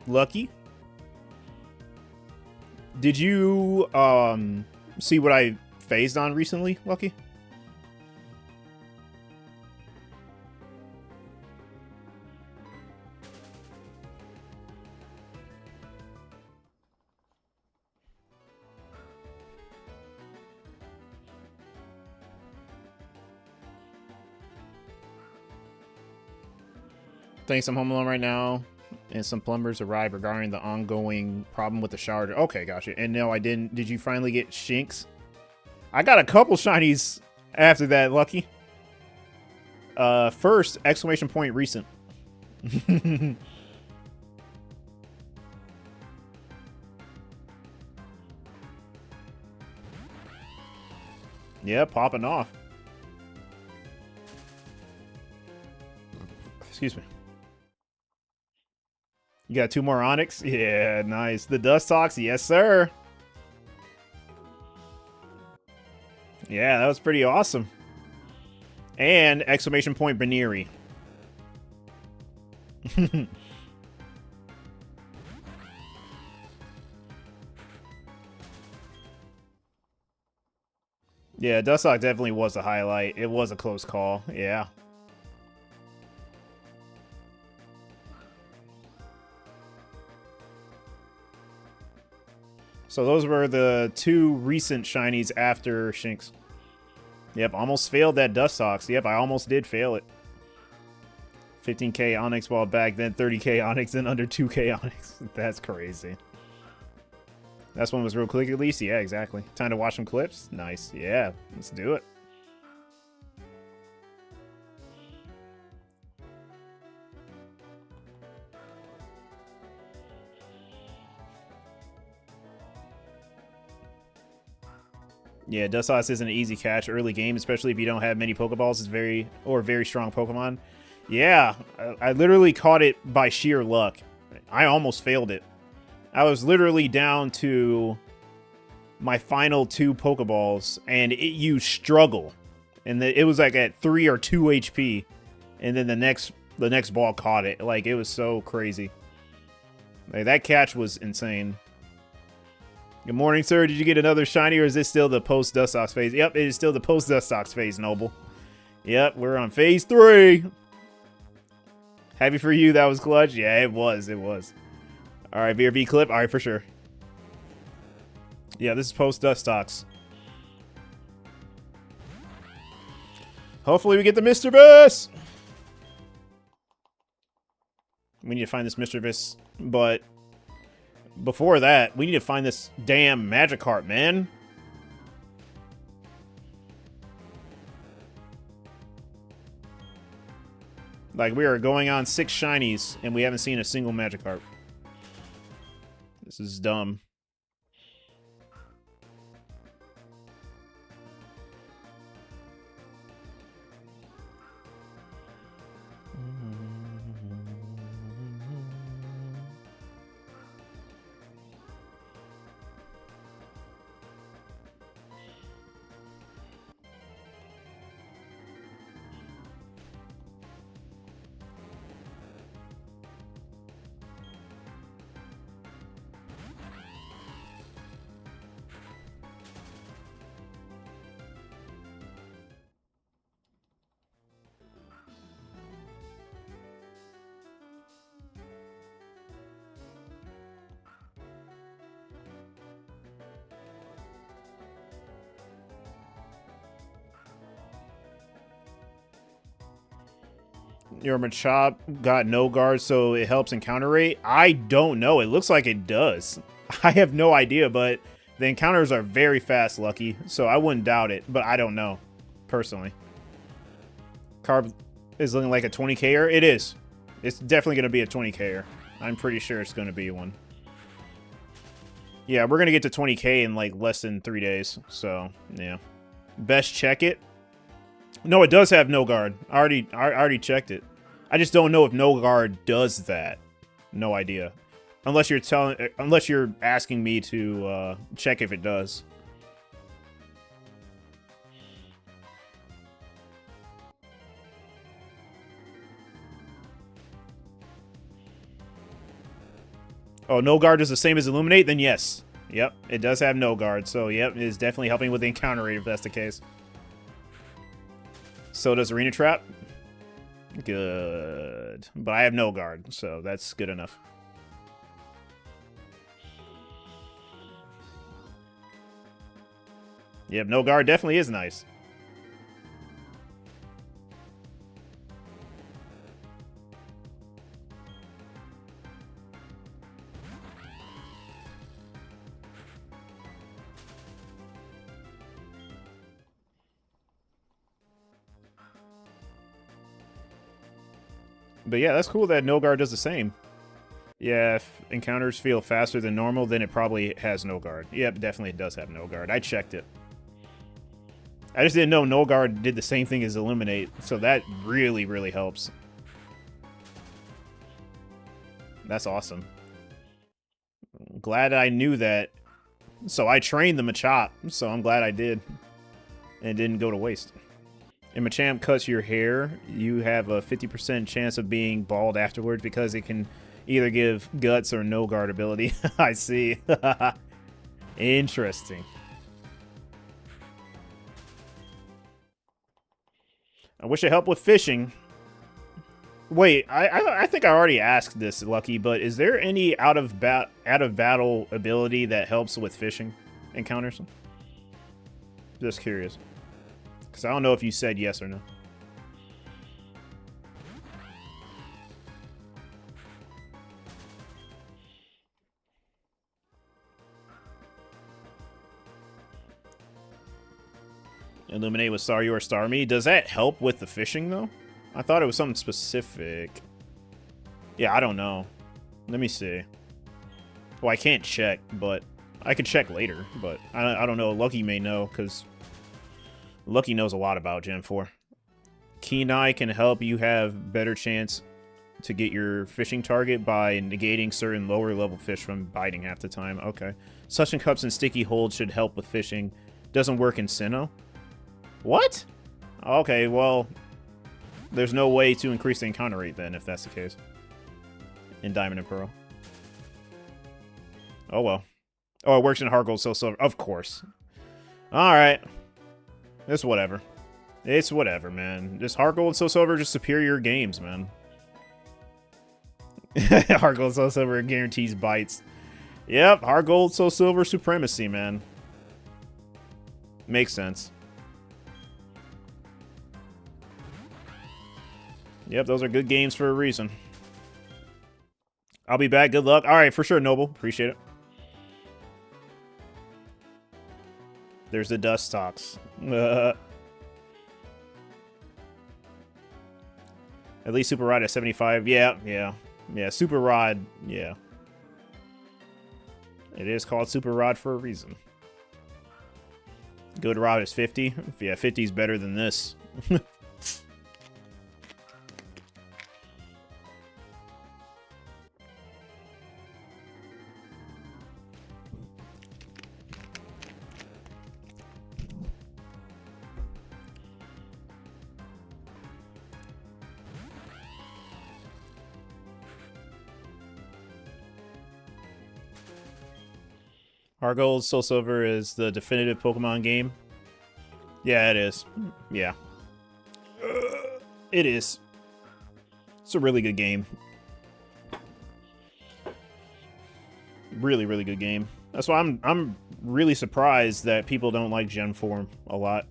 Lucky. Did you see what I phased on recently, Lucky? Thanks, I'm home alone right now, and some plumbers arrived regarding the ongoing problem with the shower. Okay, gotcha. And no, I didn't. Did you finally get Shinx? I got a couple shinies after that, Lucky. First, exclamation point recent. Yeah, popping off. Excuse me. You got 2 more Onyx? Yeah, nice. The Dustox? Yes, sir. Yeah, that was pretty awesome. And exclamation point Baneri. Yeah, Dustox definitely was a highlight. It was a close call. Yeah. So those were the 2 recent shinies after Shinx. Yep, almost failed that Dustox. Yep, I almost did fail it. 15k Onyx while back, then 30k Onyx, then under 2k Onyx. That's crazy. That's one was real quick at least? Yeah, exactly. Time to watch some clips? Nice. Yeah, let's do it. Yeah, Dustox isn't an easy catch early game, especially if you don't have many Pokeballs. It's very strong Pokemon. Yeah, I literally caught it by sheer luck. I almost failed it. I was literally down to my final 2 Pokeballs, and it used Struggle. And it was like at 3 or 2 HP. And then the next ball caught it. Like, it was so crazy. Like, that catch was insane. Good morning, sir. Did you get another shiny, or is this still the post-Dustox phase? Yep, it is still the post-Dustox phase, Noble. Yep, we're on phase 3. Happy for you, that was clutch. Yeah, it was. It was. All right, BRB clip. All right, for sure. Yeah, this is post-Dustox. Hopefully we get the Misdreavus. We need to find this Misdreavus, but before that, we need to find this damn Magikarp, man. Like, we are going on 6 shinies, and we haven't seen a single Magikarp. This is dumb. Your Machop got no guard, so it helps encounter rate? I don't know. It looks like it does. I have no idea, but the encounters are very fast, Lucky, so I wouldn't doubt it, but I don't know, personally. Carb is looking like a 20K-er? It is. It's definitely going to be a 20K-er. I'm pretty sure it's going to be one. Yeah, we're going to get to 20K in, like, less than 3 days, so, yeah. Best check it. No, it does have no guard. I already checked it. I just don't know if no guard does that. No idea. Unless you're asking me to check if it does. Oh, no guard is the same as Illuminate? Then yes. Yep, it does have no guard. So, yep, it is definitely helping with the encounter rate if that's the case. So does Arena Trap. Good. But I have no guard, so that's good enough. Yep, no guard definitely is nice. But yeah, that's cool that no guard does the same. Yeah, if encounters feel faster than normal, then it probably has no guard. Yep, definitely does have no guard. I checked it. I just didn't know no guard did the same thing as Illuminate, so that really, really helps. That's awesome. Glad I knew that. So I trained the Machop, so I'm glad I did. And it didn't go to waste. If Machamp cuts your hair, you have a 50% chance of being bald afterwards because it can either give guts or no guard ability. I see. Interesting. I wish it helped with fishing. Wait, I think I already asked this, Lucky, but is there any out of battle ability that helps with fishing encounters? Just curious. Because I don't know if you said yes or no. Illuminate with Star You or Star Me. Does that help with the fishing, though? I thought it was something specific. Yeah, I don't know. Let me see. Well, I can't check, but I can check later. But I don't know. Lucky may know, because Lucky knows a lot about Gen 4. Keen Eye can help you have better chance to get your fishing target by negating certain lower level fish from biting half the time. Okay. Suction Cups and Sticky Hold should help with fishing. Doesn't work in Sinnoh. What? Okay, well, there's no way to increase the encounter rate then, if that's the case. In Diamond and Pearl. Oh, well. Oh, it works in Heart Gold, Soul Silver. Of course. Alright. It's whatever. It's whatever, man. Just Heart Gold and Soul Silver are just superior games, man. Heart Gold, Soul Silver guarantees bites. Yep, Heart Gold, Soul Silver supremacy, man. Makes sense. Yep, those are good games for a reason. I'll be back. Good luck. All right, for sure, Noble. Appreciate it. There's the dust stocks. At least Super Rod at 75. Yeah. Super Rod. Yeah. It is called Super Rod for a reason. Good Rod is 50. Yeah, 50 is better than this. Heart Gold, Soul Silver is the definitive Pokemon game. Yeah, it is. Yeah. It is. It's a really good game. Really, really good game. That's why I'm really surprised that people don't like Gen 4 a lot.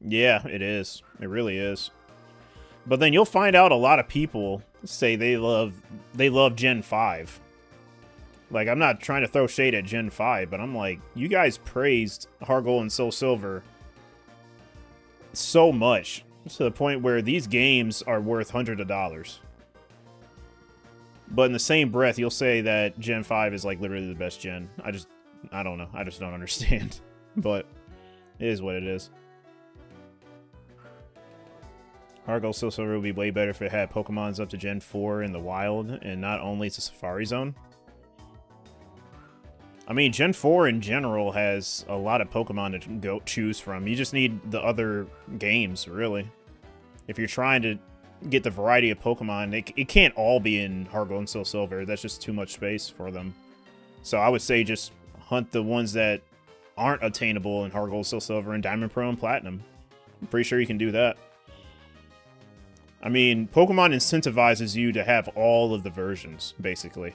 Yeah, it is. It really is. But then you'll find out a lot of people say they love Gen 5. Like, I'm not trying to throw shade at Gen 5, but I'm like, you guys praised Heart Gold and Soul Silver so much to the point where these games are worth hundreds of dollars. But in the same breath, you'll say that Gen 5 is like literally the best gen. I don't know. I just don't understand. But it is what it is. Heart Gold Soul Silver would be way better if it had Pokemons up to Gen 4 in the wild, and not only to Safari Zone. I mean, Gen 4 in general has a lot of Pokemon to choose from. You just need the other games, really. If you're trying to get the variety of Pokemon, it can't all be in Heart Gold and Soul Silver. That's just too much space for them. So I would say just hunt the ones that aren't attainable in Heart Gold, Soul Silver, and Diamond, Pearl, and Platinum. I'm pretty sure you can do that. I mean, Pokemon incentivizes you to have all of the versions, basically.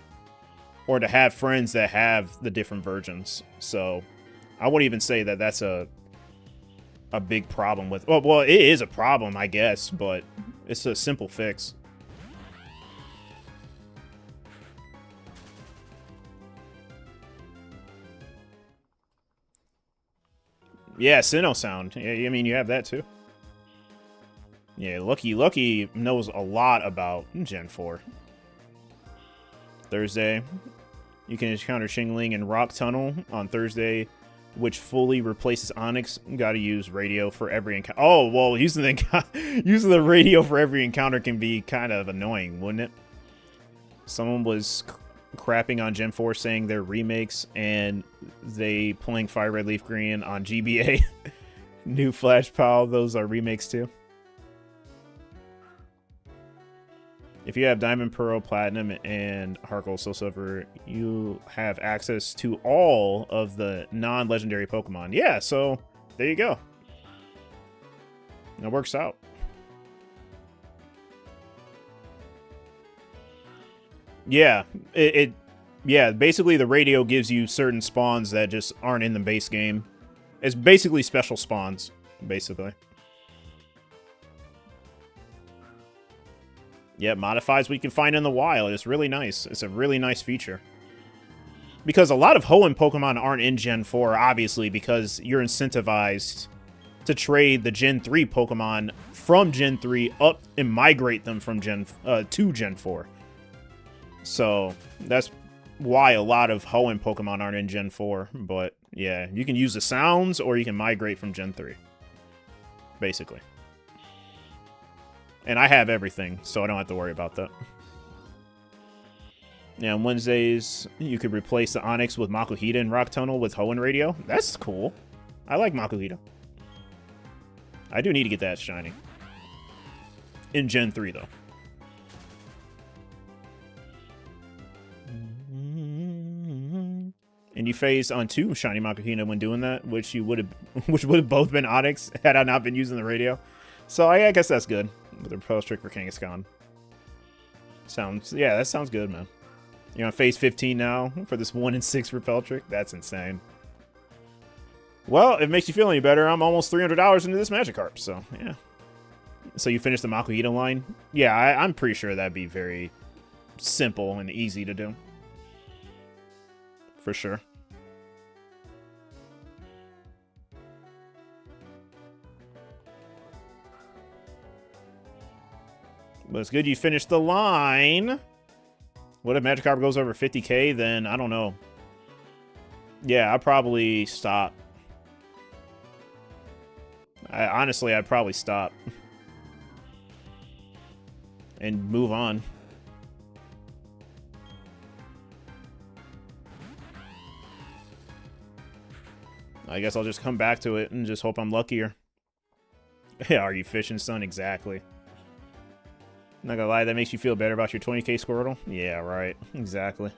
Or to have friends that have the different versions. So, I wouldn't even say that that's a big problem with... Well, it is a problem, I guess, but it's a simple fix. Yeah, Sinnoh Sound. Yeah, I mean, you have that too. Yeah, Lucky knows a lot about Gen 4. Thursday, you can encounter Xingling in Rock Tunnel on Thursday, which fully replaces Onyx. Gotta use radio for every encounter. Oh, well, using the radio for every encounter can be kind of annoying, wouldn't it? Someone was crapping on Gen 4 saying they're remakes and they playing Fire Red Leaf Green on GBA. New Flash Pal, those are remakes too. If you have Diamond, Pearl, Platinum, and Heart Gold, Soul Silver, you have access to all of the non-legendary Pokemon. Yeah, so there you go. That works out. Yeah, yeah, basically the radio gives you certain spawns that just aren't in the base game. It's basically special spawns, basically. Yeah, modifies what you can find in the wild. It's really nice. It's a really nice feature. Because a lot of Hoenn Pokemon aren't in Gen 4, obviously, because you're incentivized to trade the Gen 3 Pokemon from Gen 3 up and migrate them from to Gen 4. So, that's why a lot of Hoenn Pokemon aren't in Gen 4. But, yeah, you can use the sounds, or you can migrate from Gen 3. Basically. And I have everything, so I don't have to worry about that. Yeah, on Wednesdays, you could replace the Onyx with Makuhita in Rock Tunnel with Hoenn Radio. That's cool. I like Makuhita. I do need to get that shiny. In Gen 3, though. And you phased on 2 shiny Makuhita when doing that, which would have both been Onyx had I not been using the radio. So I guess that's good. With a Repel Trick for Kangaskhan. Yeah, that sounds good, man. You're on phase 15 now for this 1 in 6 Repel Trick? That's insane. Well, if it makes you feel any better, I'm almost $300 into this Magikarp, so yeah. So you finished the Makuhita line? Yeah, I'm pretty sure that'd be very simple and easy to do. For sure. But it's good you finished the line. What if Magikarp goes over 50k? Then I don't know. Yeah, I'll probably stop. Honestly, I'd probably stop. And move on. I guess I'll just come back to it and just hope I'm luckier. Yeah, are you fishing, son? Exactly. Not gonna lie, that makes you feel better about your 20k Squirtle? Yeah, right. Exactly.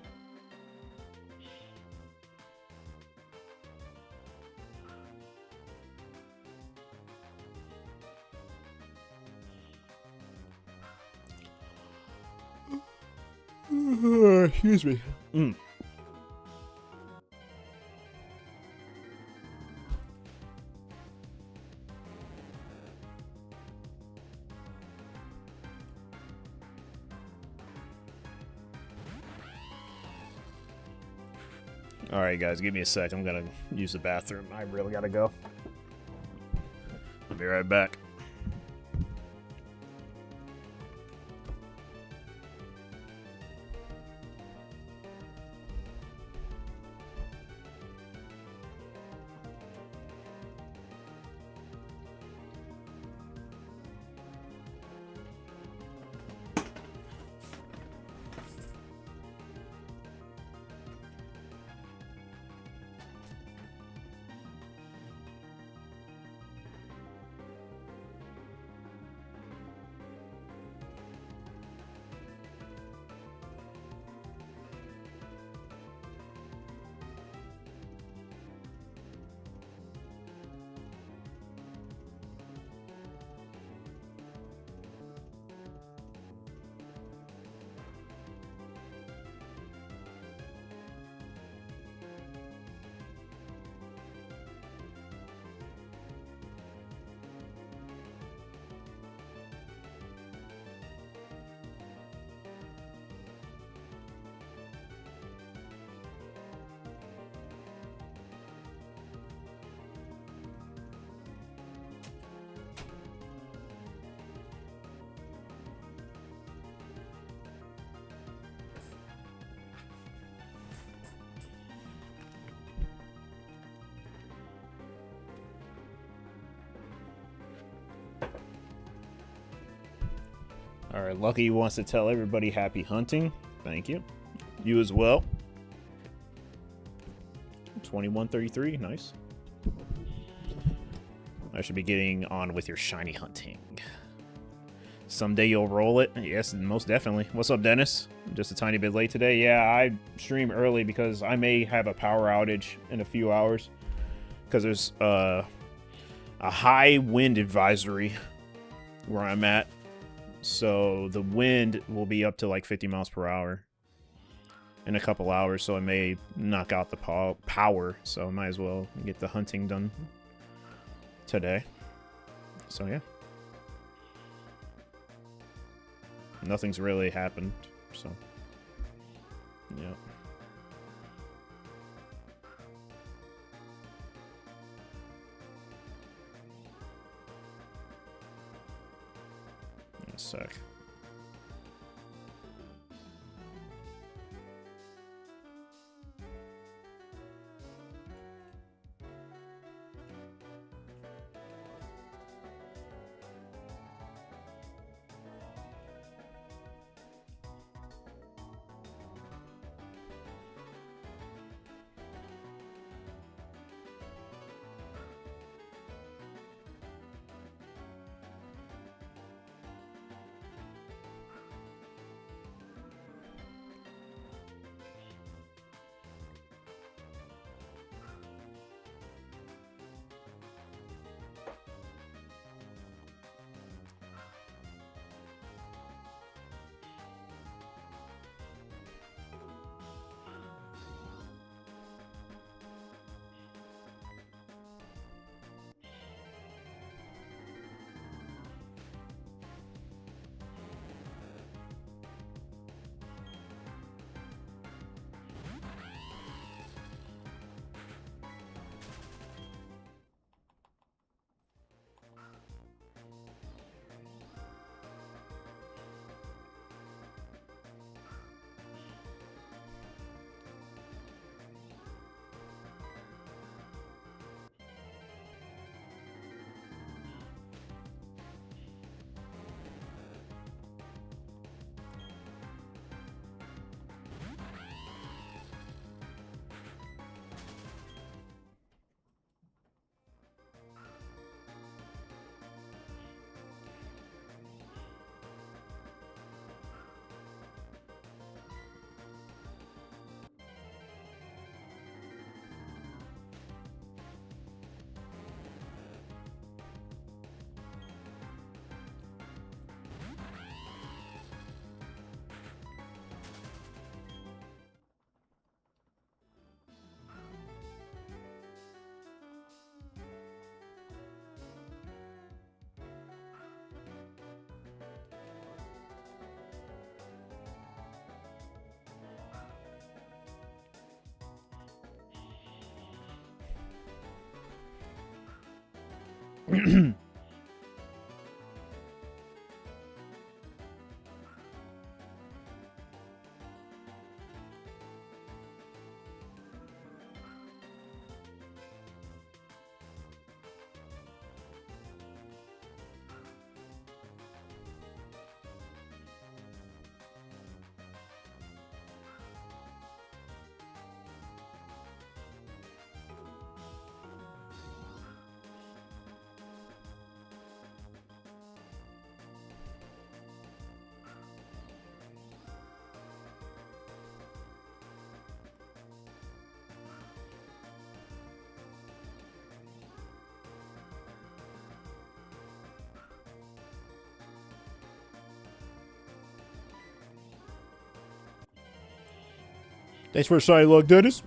Excuse me. Alright, guys, give me a sec. I'm gonna use the bathroom. I really gotta go. I'll be right back. All right, Lucky wants to tell everybody happy hunting. Thank you. You as well. 2133, nice. I should be getting on with your shiny hunting. Someday you'll roll it. Yes, most definitely. What's up, Dennis? Just a tiny bit late today. Yeah, I stream early because I may have a power outage in a few hours. Because there's a high wind advisory where I'm at. So the wind will be up to like 50 miles per hour in a couple hours. So it may knock out the power. So I might as well get the hunting done today. So yeah. Nothing's really happened, so yeah. In a sec. Thanks for a shiny look, Dennis.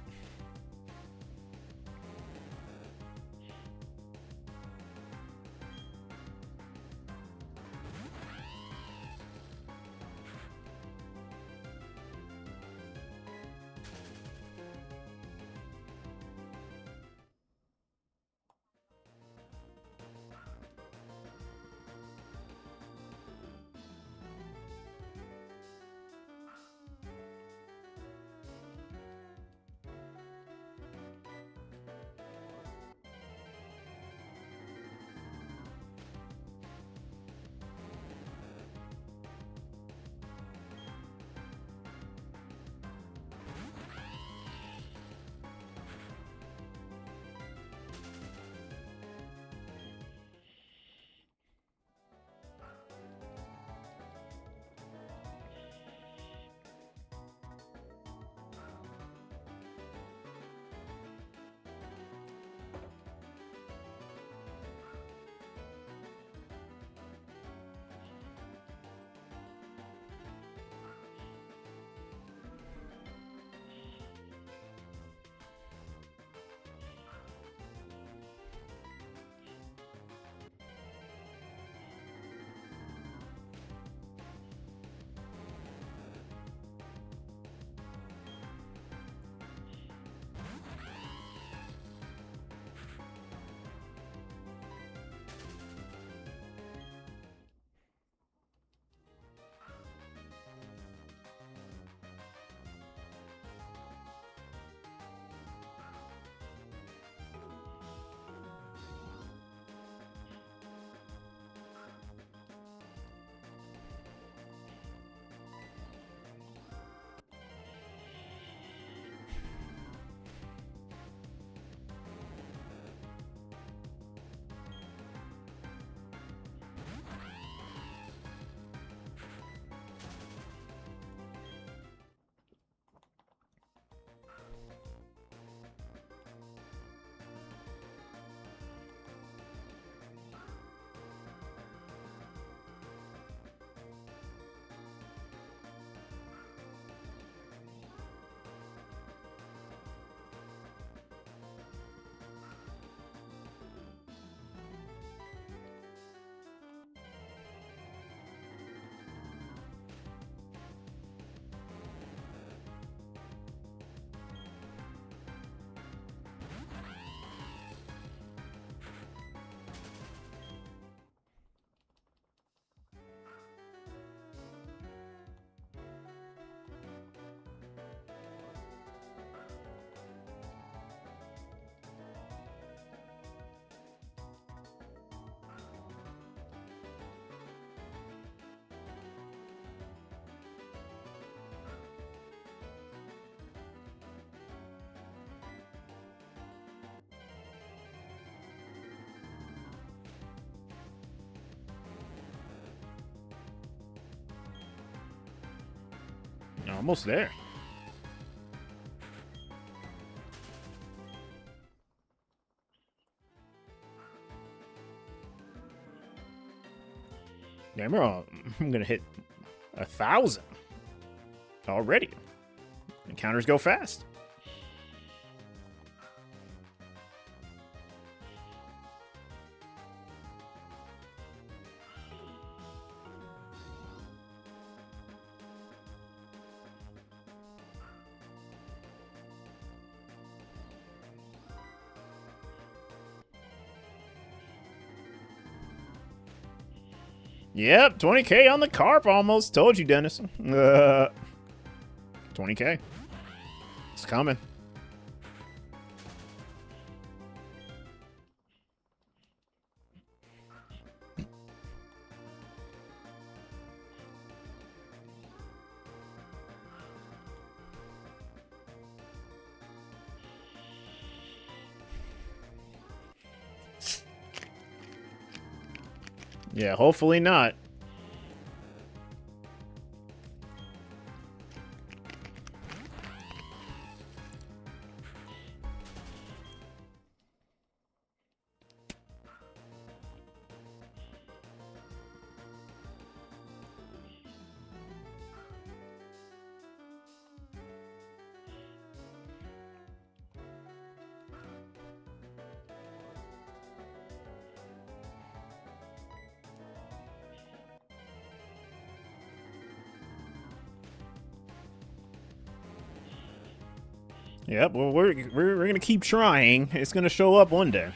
Almost there. Yeah, I'm gonna hit 1,000 already. Encounters go fast. Yep, 20K on the carp almost. Told you, Dennis. 20K. It's coming. Yeah, hopefully not. Yep, well, we're gonna keep trying. It's gonna show up one day.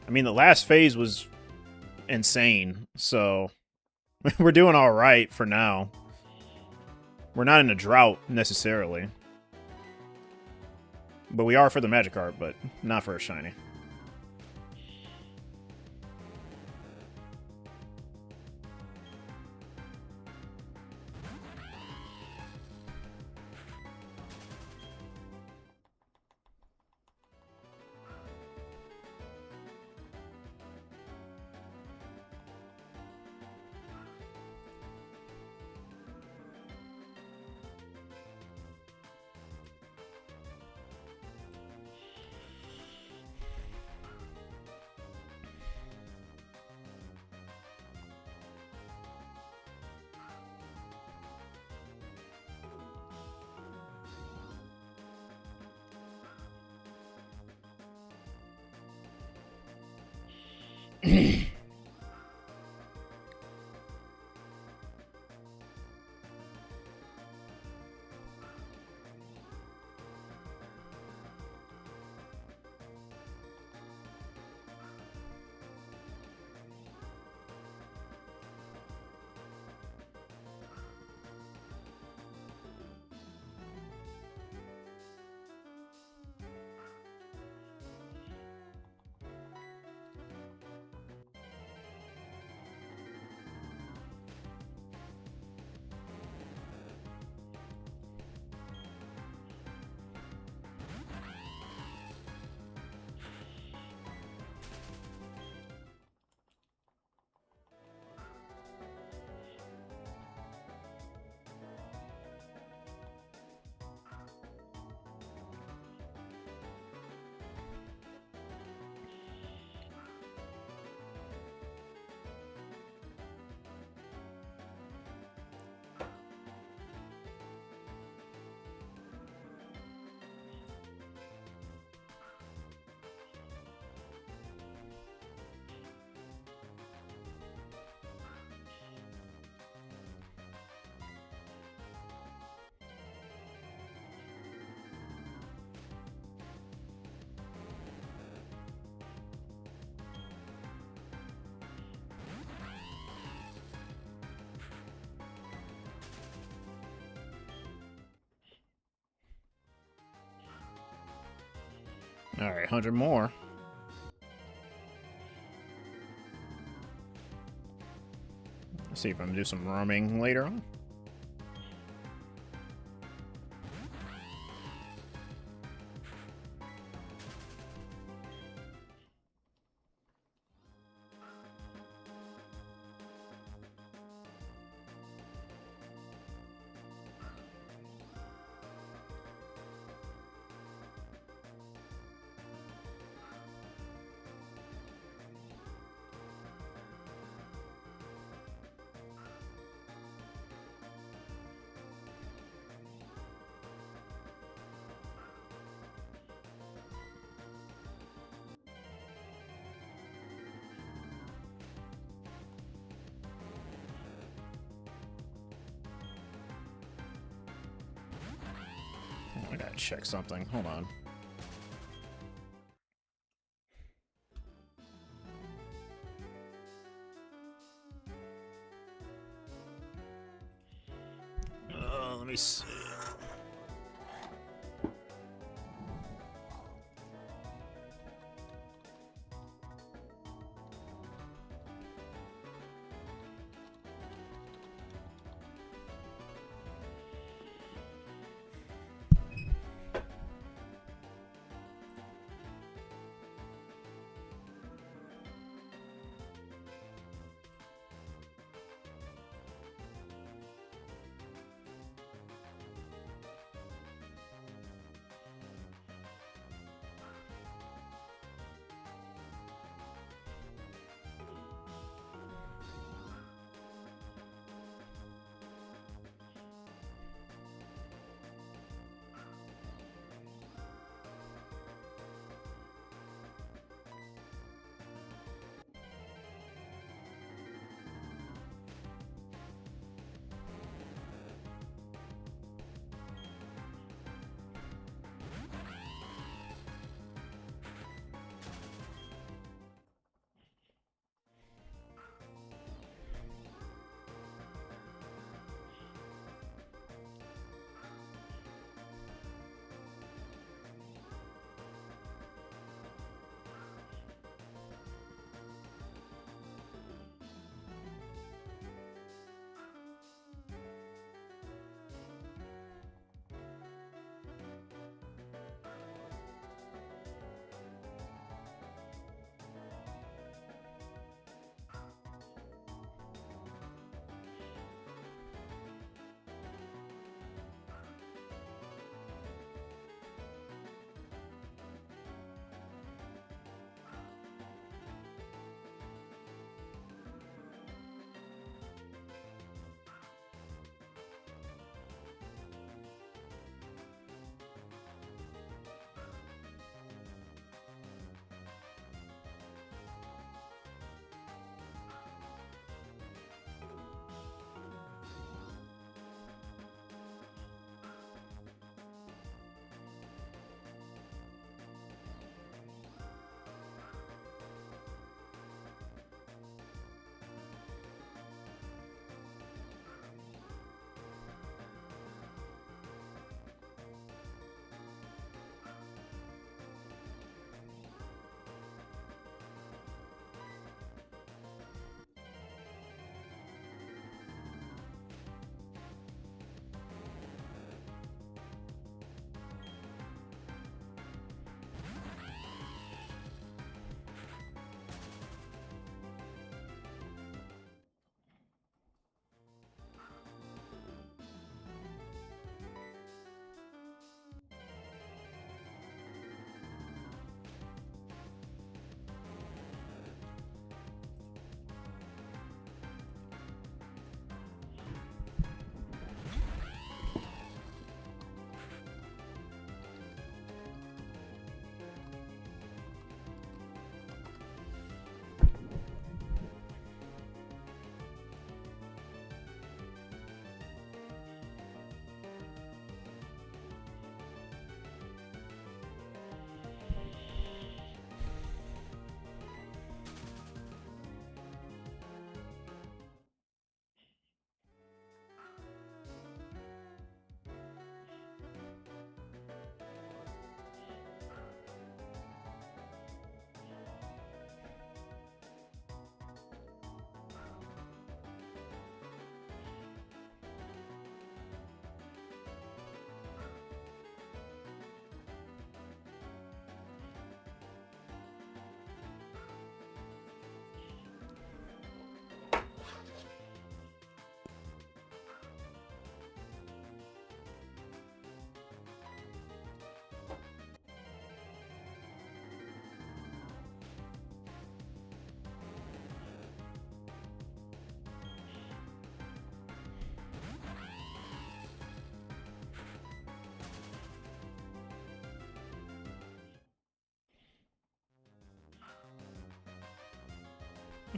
I mean, the last phase was insane, so we're doing all right for now. We're not in a drought necessarily, but we are for the Magikarp, but not for a shiny. All right, 100 more. Let's see if I can do some roaming later on. gotta check something. Hold on. Let me see.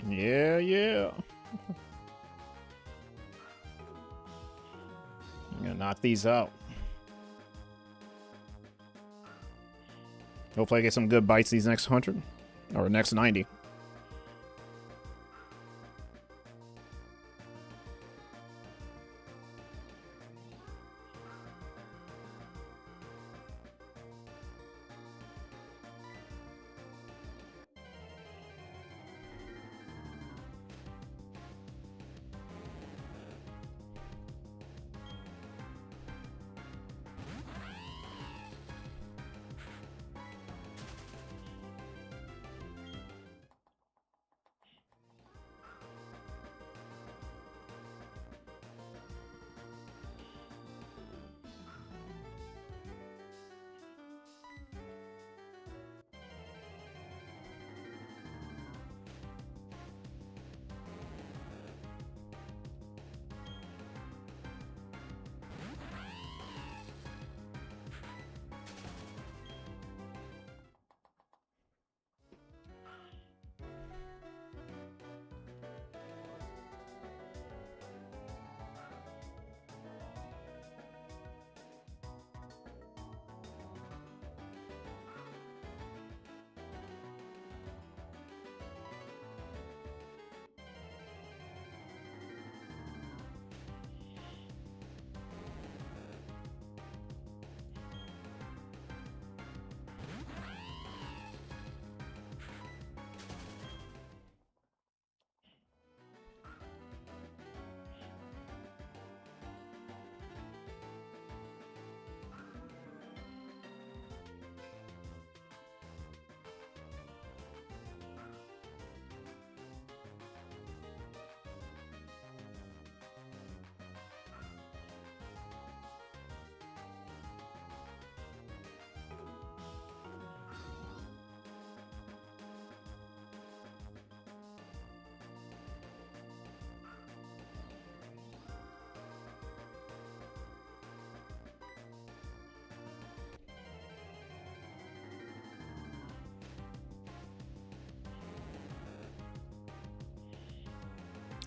Yeah, yeah. I'm gonna knock these out. Hopefully I get some good bites these next 100. Or next 90.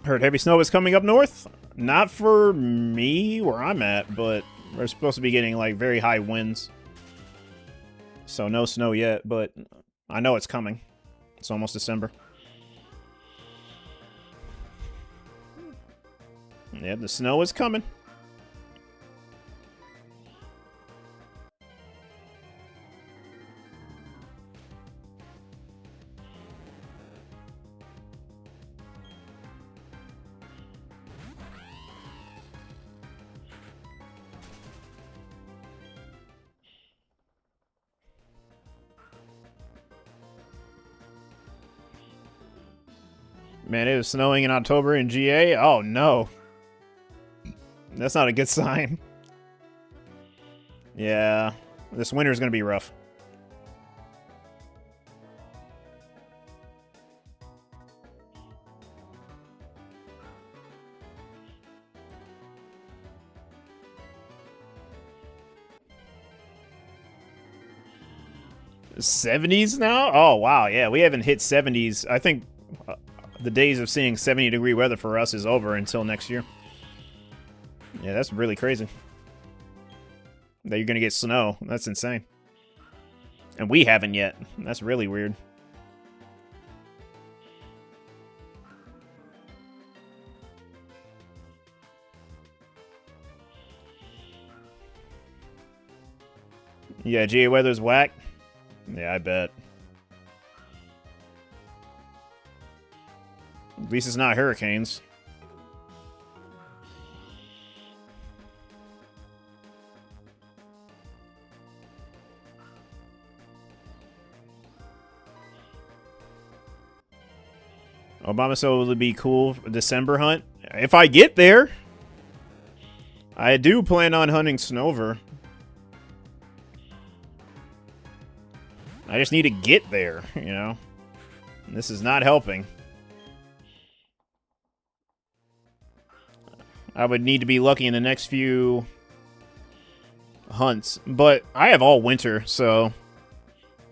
Heard heavy snow is coming up north. Not for me where I'm at, but we're supposed to be getting like very high winds. So no snow yet, but I know it's coming. It's almost December. Yeah, the snow is coming. Man, it was snowing in October in GA? Oh, no. That's not a good sign. Yeah, this winter is going to be rough. '70s now? Oh, wow. Yeah, we haven't hit 70s. I think the days of seeing 70-degree weather for us is over until next year. Yeah, that's really crazy. That you're going to get snow. That's insane. And we haven't yet. That's really weird. Yeah, GA weather's whack. Yeah, I bet. At least it's not hurricanes. Obama said it would be cool for December hunt. If I get there, I do plan on hunting Snover. I just need to get there, you know? This is not helping. I would need to be lucky in the next few hunts. But I have all winter, so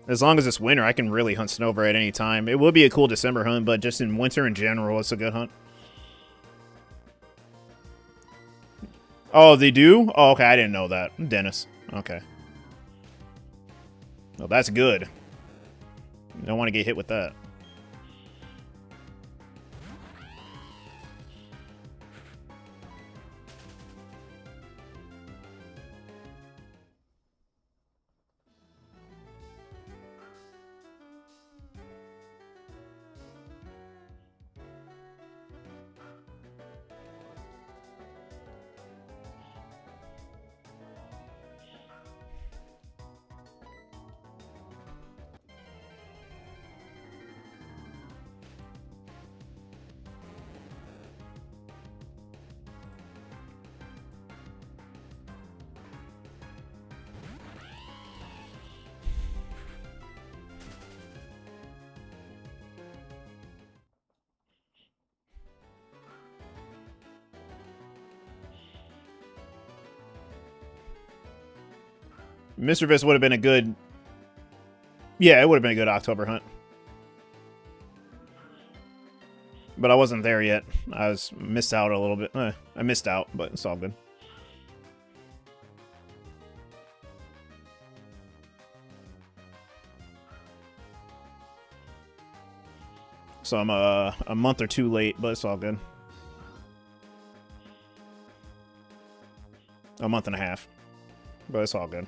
as long as it's winter, I can really hunt Snover at any time. It would be a cool December hunt, but just in winter in general, it's a good hunt. Oh, they do? Oh, okay, I didn't know that. Dennis. Okay. Well, that's good. You don't want to get hit with that. Misdreavus would have been a good... Yeah, it would have been a good October hunt. But I wasn't there yet. I missed out a little bit. I missed out, but it's all good. So I'm a month or two late, but it's all good. A month and a half, but it's all good.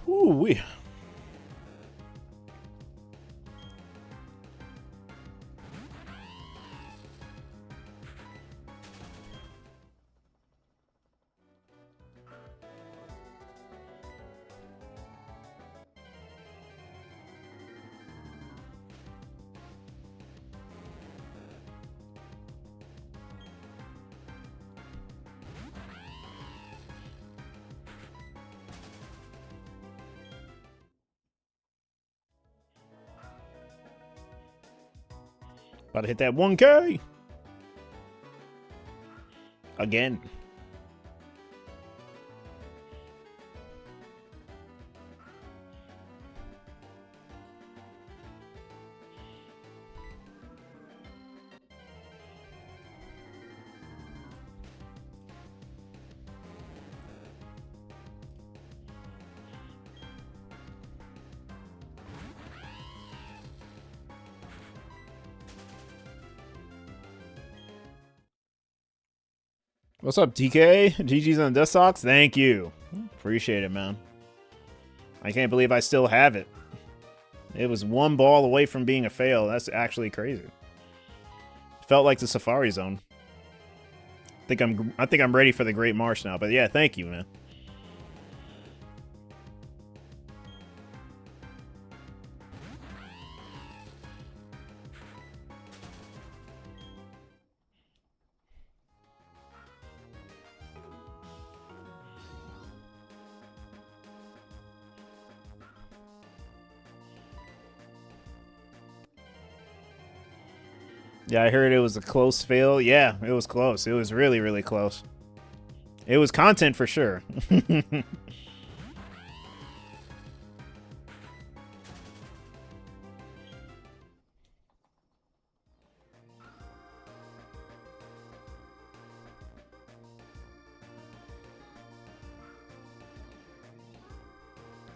Ooh-wee. About to hit that 1K. Again. What's up, TK? GG's on the Dust Socks? Thank you. Appreciate it, man. I can't believe I still have it. It was one ball away from being a fail. That's actually crazy. Felt like the Safari Zone. I think I'm ready for the Great Marsh now. But yeah, thank you, man. Yeah, I heard it was a close fail. Yeah, it was close. It was really, really close. It was content for sure.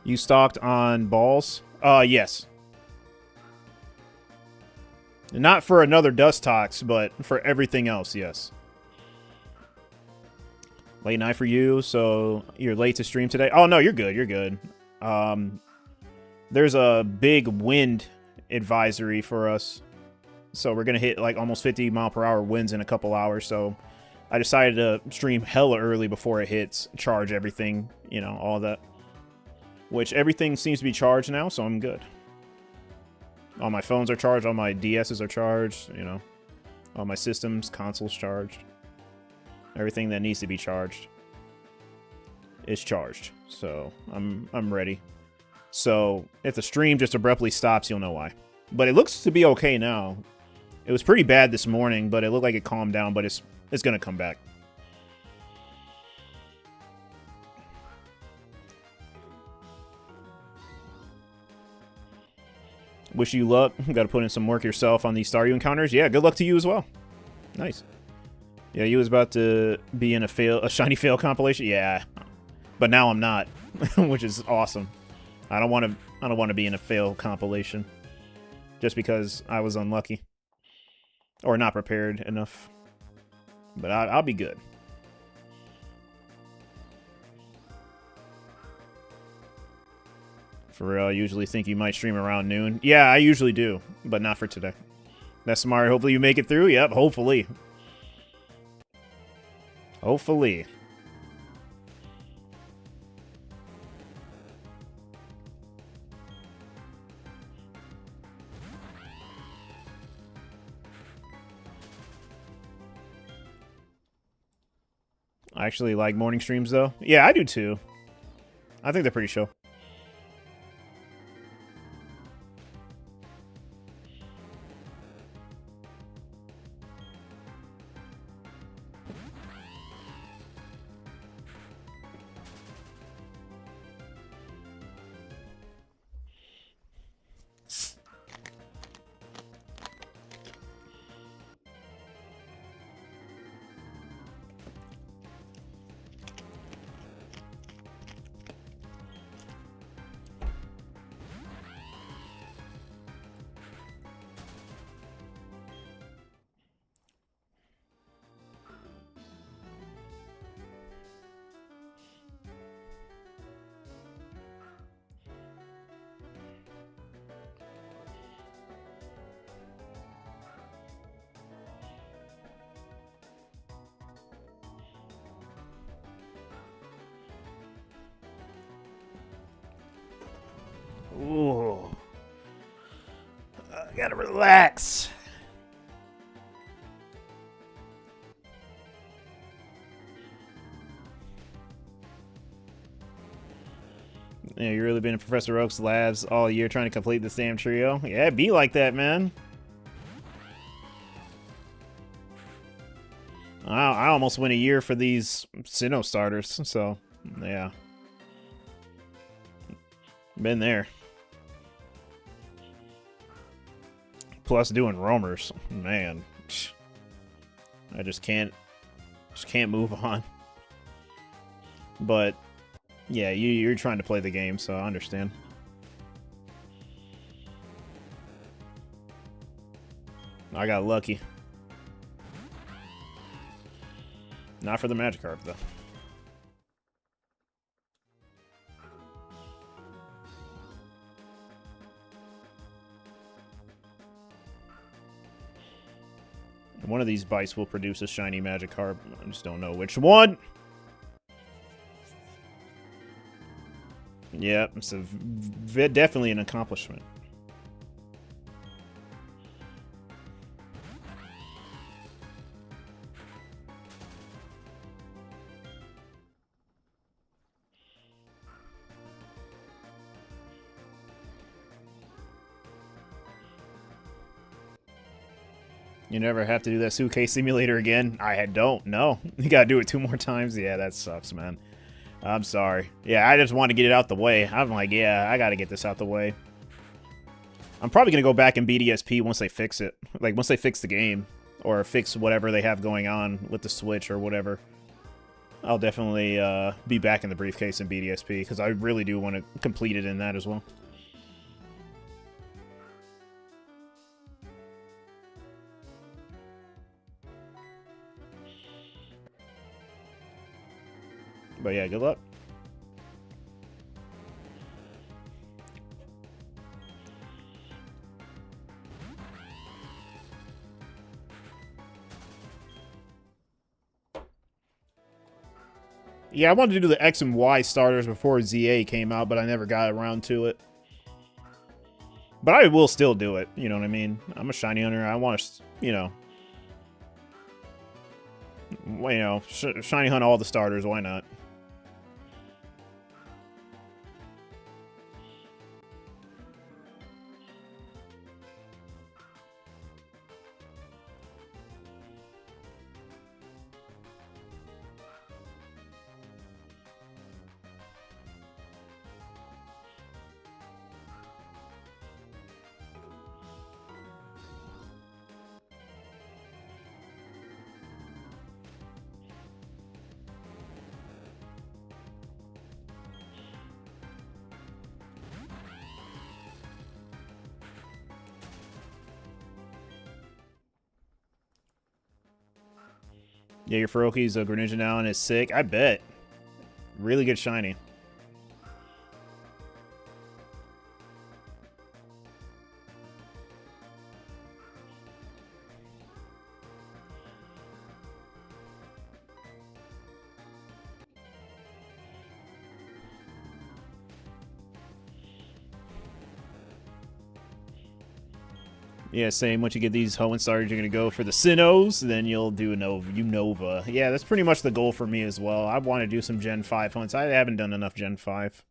You stalked on balls? Yes. Not for another Dust Tox, but for everything else, yes. Late night for you, so you're late to stream today? Oh, no, you're good, you're good. There's a big wind advisory for us. So we're going to hit like almost 50-mile-per-hour winds in a couple hours, so I decided to stream hella early before it hits, charge everything, you know, all that. Which everything seems to be charged now, so I'm good. All my phones are charged, all my DSs are charged, you know. All my systems, consoles charged. Everything that needs to be charged is charged. So I'm ready. So if the stream just abruptly stops, you'll know why. But it looks to be okay now. It was pretty bad this morning, but it looked like it calmed down, but it's gonna come back. Wish you luck. Got to put in some work yourself on these Staryu encounters. Yeah, good luck to you as well. Nice. Yeah, you was about to be in a shiny fail compilation. Yeah, but now I'm not, which is awesome. I don't want to be in a fail compilation just because I was unlucky or not prepared enough. But I'll be good. For real, I usually think you might stream around noon. Yeah, I usually do, but not for today. That's smart. Hopefully you make it through. Yep, hopefully. Hopefully. I actually like morning streams, though. Yeah, I do, too. I think they're pretty chill. Ooh. I gotta relax. Yeah, you really been in Professor Oak's labs all year trying to complete this damn trio? Yeah, it'd be like that, man. I almost went a year for these Sinnoh starters, so yeah. Been there. Plus doing roamers, man. I just can't move on. But yeah, you're trying to play the game, so I understand. I got lucky. Not for the Magikarp, though. One of these bites will produce a shiny Magikarp. I just don't know which one. Yep, it's definitely an accomplishment. You never have to do that suitcase simulator again? I don't, no. You gotta do it 2 more times? Yeah, that sucks, man. I'm sorry. Yeah, I just want to get it out the way. I'm like, yeah, I gotta get this out the way. I'm probably gonna go back in BDSP once they fix it. Like, once they fix the game. Or fix whatever they have going on with the Switch or whatever. I'll definitely be back in the briefcase in BDSP, because I really do want to complete it in that as well. But yeah, good luck. Yeah, I wanted to do the X and Y starters before ZA came out, but I never got around to it. But I will still do it, you know what I mean? I'm a shiny hunter. I want to, shiny hunt all the starters. Why not? Yeah, your Feroki's a Greninja now and is sick. I bet. Really good shiny. Yeah, same. Once you get these Hoenn starters, you're going to go for the Sinnohs, then you'll do Unova. Yeah, that's pretty much the goal for me as well. I want to do some Gen 5 hunts. I haven't done enough Gen 5.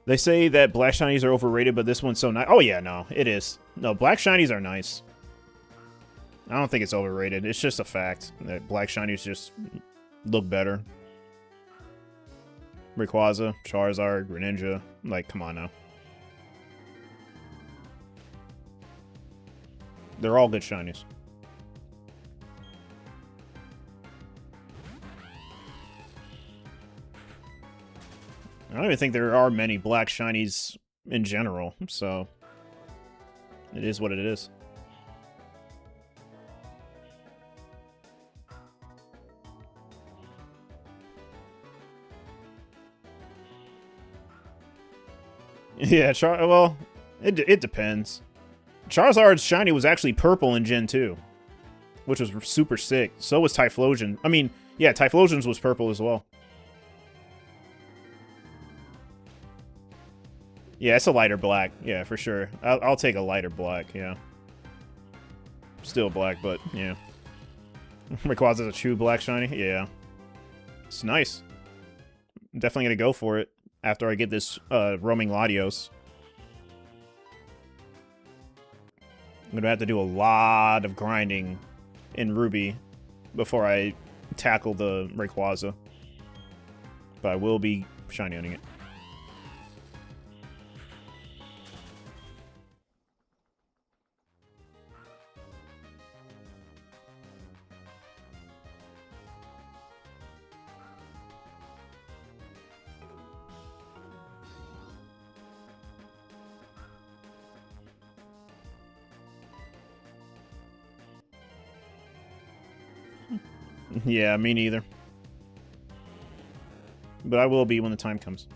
They say that Black Shinies are overrated, but this one's so nice. Oh, yeah, no, it is. No, Black Shinies are nice. I don't think it's overrated. It's just a fact that Black Shinies just look better. Rayquaza, Charizard, Greninja. Like, come on now. They're all good shinies. I don't even think there are many black shinies in general, so it is what it is. Yeah, well, it depends. Charizard's shiny was actually purple in Gen 2, which was super sick. So was Typhlosion. I mean, yeah, Typhlosion's was purple as well. Yeah, it's a lighter black. Yeah, for sure. I'll take a lighter black, yeah. Still black, but, yeah. Rayquaza's a true black shiny? Yeah. It's nice. I'm definitely gonna go for it after I get this roaming Latios. I'm gonna have to do a lot of grinding in Ruby before I tackle the Rayquaza. But I will be shiny hunting it. Yeah, me neither. But I will be when the time comes.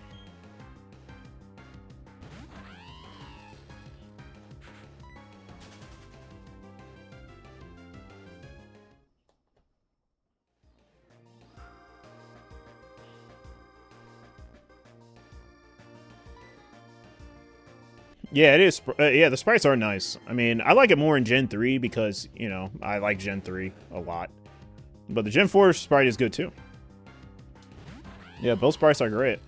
Yeah, it is. Yeah, the sprites are nice. I mean, I like it more in Gen 3 because, you know, I like Gen 3 a lot. But the Gen 4 sprite is good too. Yeah, both sprites are great.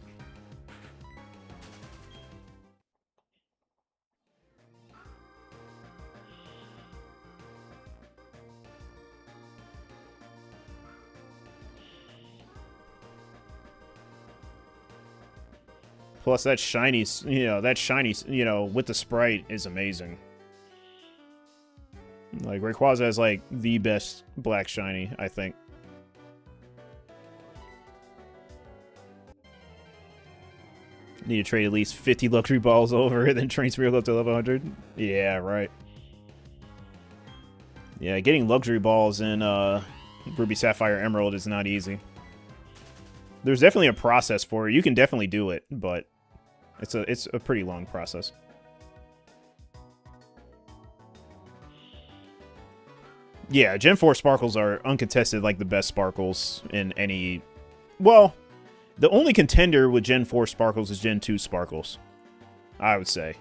Plus that shiny, that shiny, with the sprite is amazing. Like, Rayquaza is, like, the best black shiny, I think. Need to trade at least 50 luxury balls over, then train Spearow up to level 100. Yeah, right. Yeah, getting luxury balls in Ruby, Sapphire, Emerald is not easy. There's definitely a process for it. You can definitely do it, but it's a pretty long process. Yeah, Gen 4 Sparkles are uncontested, like, the best Sparkles in any... Well, the only contender with Gen 4 Sparkles is Gen 2 Sparkles, I would say.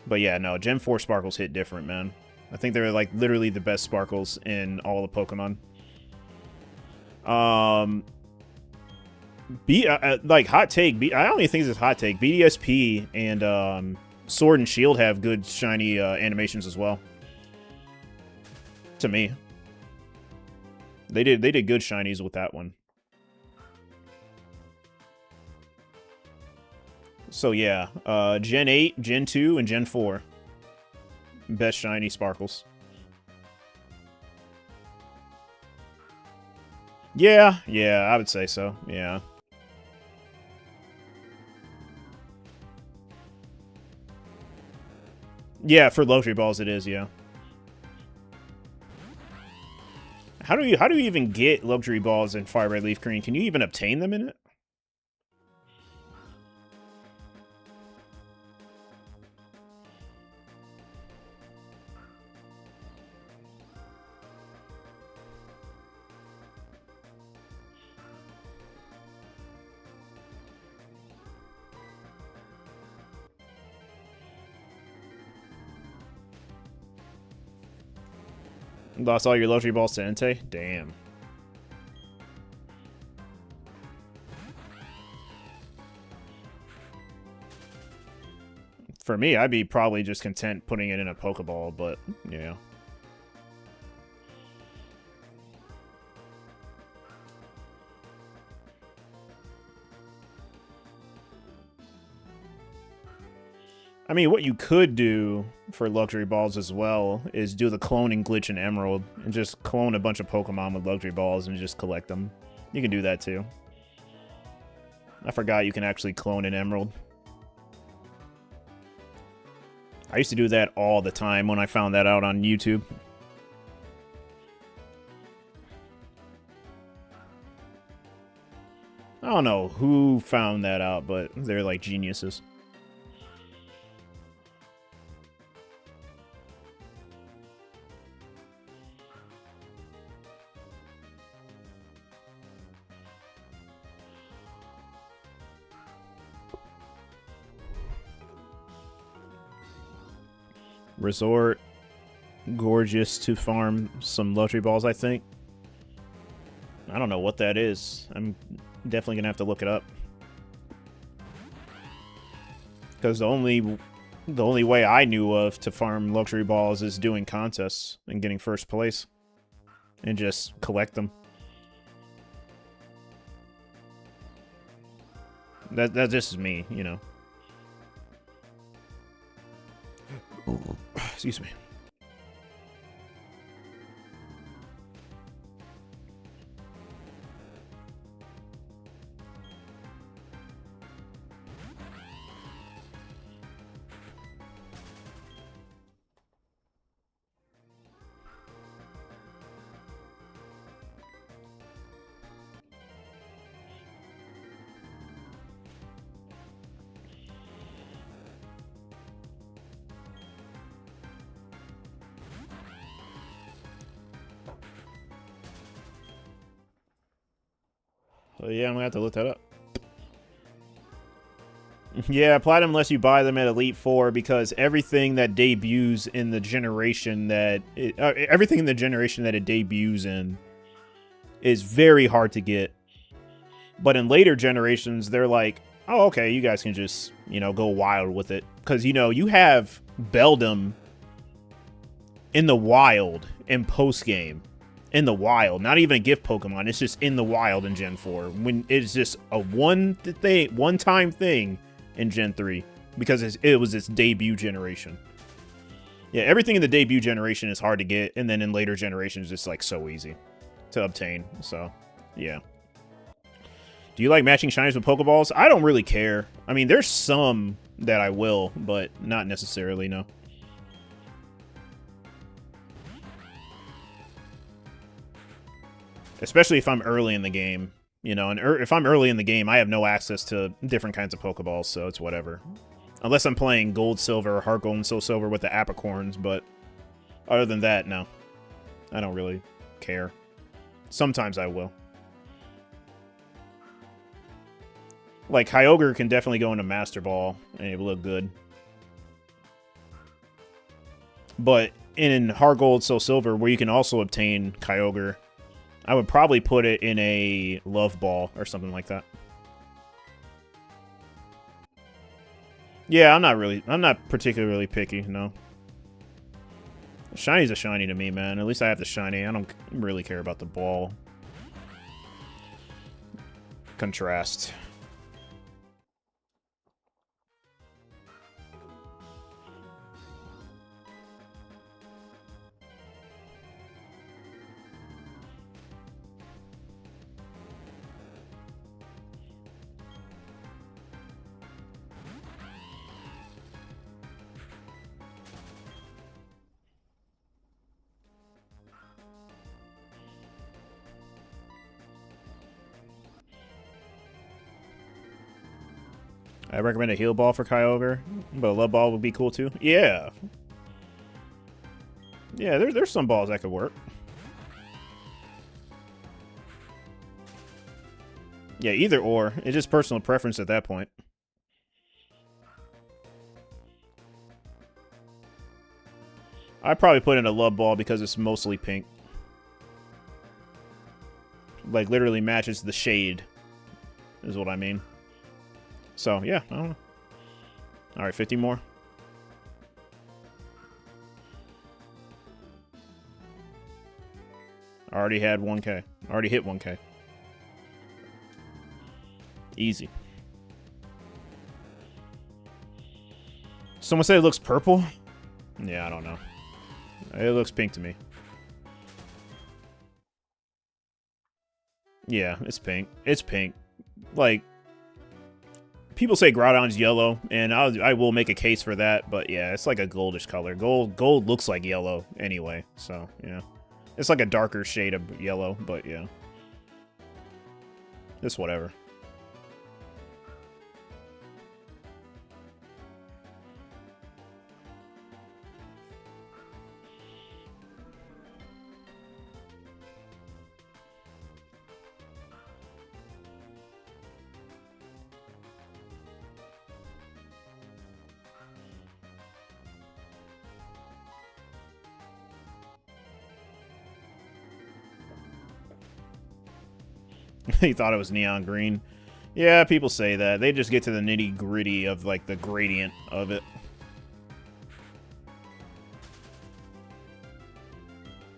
But yeah, no, Gen 4 Sparkles hit different, man. I think they're, like, literally the best Sparkles in all the Pokemon. Like, hot take, I don't even think this is hot take. BDSP and Sword and Shield have good shiny animations as well. To me, they did good shinies with that one. So yeah, Gen 8, Gen 2, and Gen 4, best shiny Sparkles. Yeah, I would say so. Yeah. Yeah, for luxury balls it is. Yeah. How do you even get luxury balls in Fire Red Leaf Green? Can you even obtain them in it? Lost all your luxury balls to Entei? Damn. For me, I'd be probably just content putting it in a Pokeball, but, yeah. I mean, what you could do for luxury balls as well is do the cloning glitch in Emerald and just clone a bunch of Pokemon with luxury balls and just collect them. You can do that too. I forgot you can actually clone in Emerald. I used to do that all the time when I found that out on YouTube. I don't know who found that out, but they're like geniuses. Resort. Gorgeous to farm some luxury balls, I think. I don't know what that is. I'm definitely gonna have to look it up. Because the only way I knew of to farm luxury balls is doing contests and getting first place. And just collect them. That just is me, you know. Excuse me. So yeah, I'm gonna have to look that up. Yeah, Platinum lets you buy them at Elite Four because everything that debuts in the generation that everything in the generation that it debuts in is very hard to get. But in later generations, they're like, oh, okay, you guys can just, you know, go wild with it. Because, you know, you have Beldum in the wild in post-game. In the wild. Not even a gift Pokemon. It's just in the wild in Gen 4. When it's just a one-time thing in Gen 3 because it was its debut generation. Yeah, everything in the debut generation is hard to get, and then in later generations, it's like so easy to obtain. So, yeah. Do you like matching shinies with Pokeballs? I don't really care. I mean, there's some that I will, but not necessarily, no. Especially if I'm early in the game, you know, and if I'm early in the game, I have no access to different kinds of Pokeballs, so it's whatever. Unless I'm playing Gold, Silver, or Heart Gold and Soul Silver with the Apricorns, but other than that, no. I don't really care. Sometimes I will. Like, Kyogre can definitely go into Master Ball, and it will look good. But in Heart Gold, Soul Silver, where you can also obtain Kyogre, I would probably put it in a Love Ball or something like that. Yeah, I'm not particularly picky, no. Shiny's a shiny to me, man. At least I have the shiny. I don't really care about the ball. Contrast. I recommend a Heal Ball for Kyogre, but a Love Ball would be cool too. Yeah. Yeah, there's some balls that could work. Yeah, either or. It's just personal preference at that point. I'd probably put in a Love Ball because it's mostly pink. Like, literally matches the shade, is what I mean. So, yeah, I don't know. Alright, 50 more. I already had 1K. I already hit 1K. Easy. Someone said it looks purple? Yeah, I don't know. It looks pink to me. Yeah, it's pink. It's pink. Like, people say Groudon's yellow, and I will make a case for that, but yeah, it's like a goldish color. Gold looks like yellow anyway, so yeah. It's like a darker shade of yellow, but yeah. It's whatever. He thought it was neon green. Yeah, people say that. They just get to the nitty-gritty of, like, the gradient of it.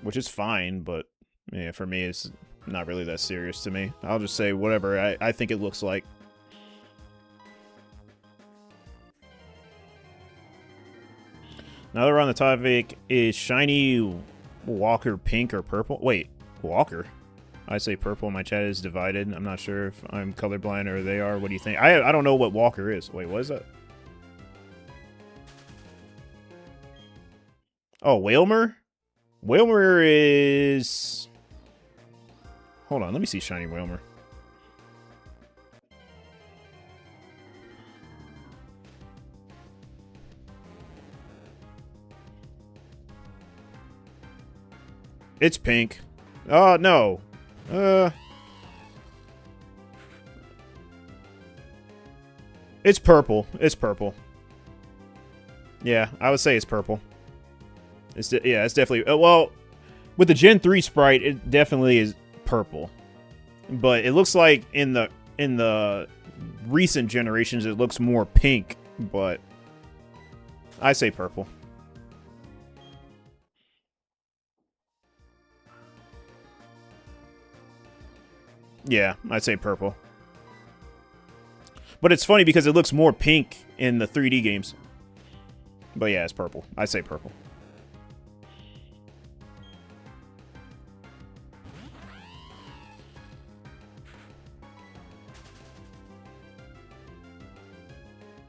Which is fine, but, yeah, for me, it's not really that serious to me. I'll just say whatever I think it looks like. Now that we're on the topic, is shiny Walker pink or purple? Wait, Walker? I say purple. My chat is divided. I'm not sure if I'm colorblind or they are. What do you think? I don't know what Walker is. Wait, what is that? Oh, Wailmer? Wailmer is... Hold on, let me see shiny Wailmer. It's pink. Oh, no. It's purple. It's purple. Yeah, I would say it's purple. Yeah, it's definitely... well, with the Gen 3 sprite, it definitely is purple. But it looks like in the recent generations, it looks more pink. But I say purple. Yeah, I'd say purple. But it's funny because it looks more pink in the 3D games. But yeah, it's purple. I say purple.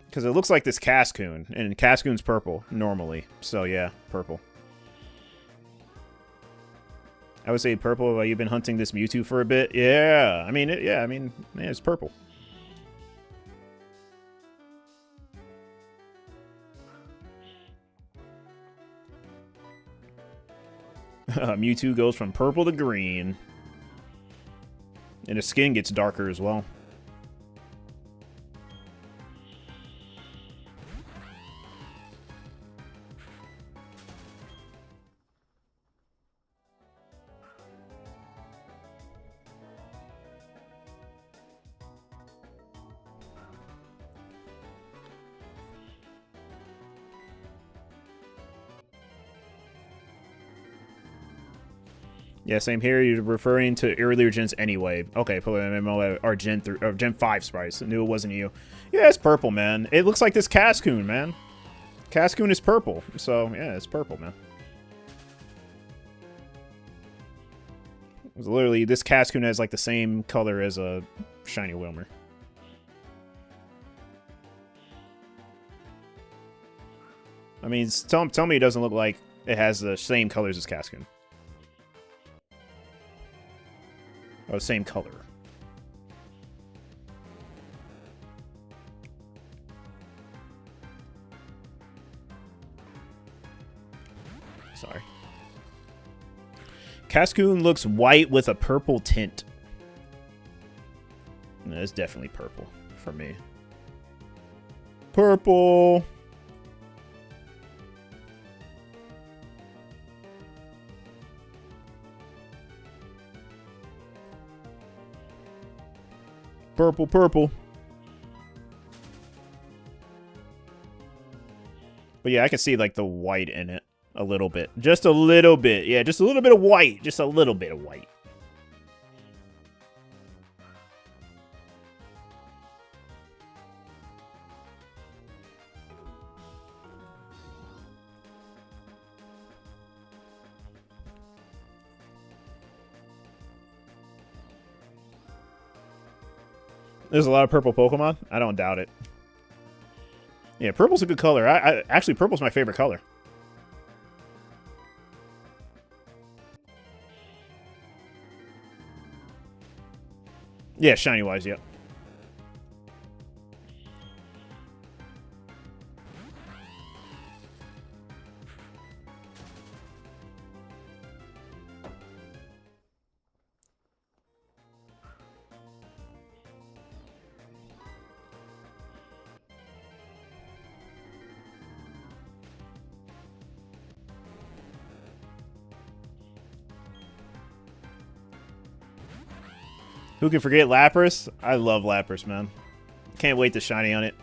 Because it looks like this Cascoon, and Cascoon's purple, normally. So yeah, purple. I would say purple. You've been hunting this Mewtwo for a bit? Yeah, I mean, yeah, it's purple. Mewtwo goes from purple to green. And his skin gets darker as well. Yeah, same here. You're referring to earlier gens anyway. Okay, put MMO or Gen 3 or Gen 5 sprites. I knew it wasn't you. Yeah, it's purple, man. It looks like this Cascoon, man. Cascoon is purple, so yeah, it's purple, man. It's literally, this Cascoon has like the same color as a shiny Wilmer. I mean, tell me it doesn't look like it has the same colors as Cascoon. Or the same color. Sorry. Cascoon looks white with a purple tint. No, it's definitely purple for me. Purple. Purple, purple. But yeah, I can see like the white in it a little bit. Just a little bit. Yeah, just a little bit of white. Just a little bit of white. There's a lot of purple Pokemon. I don't doubt it. Yeah, purple's a good color. Actually, purple's my favorite color. Yeah, shiny-wise, yep. Who can forget Lapras? I love Lapras, man. Can't wait to shiny on it.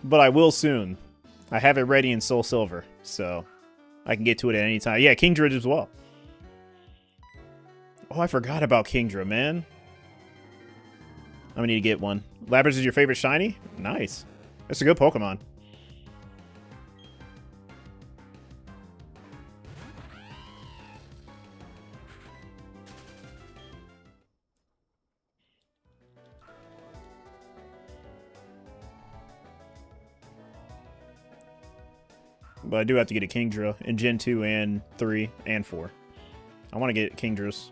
But I will soon. I have it ready in Soul Silver, so I can get to it at any time. Yeah, Kingdra as well. Oh, I forgot about Kingdra, man. I'm gonna need to get one. Lapras is your favorite shiny? Nice. That's a good Pokemon. But I do have to get a Kingdra in Gen 2 and 3 and 4. I want to get Kingdras.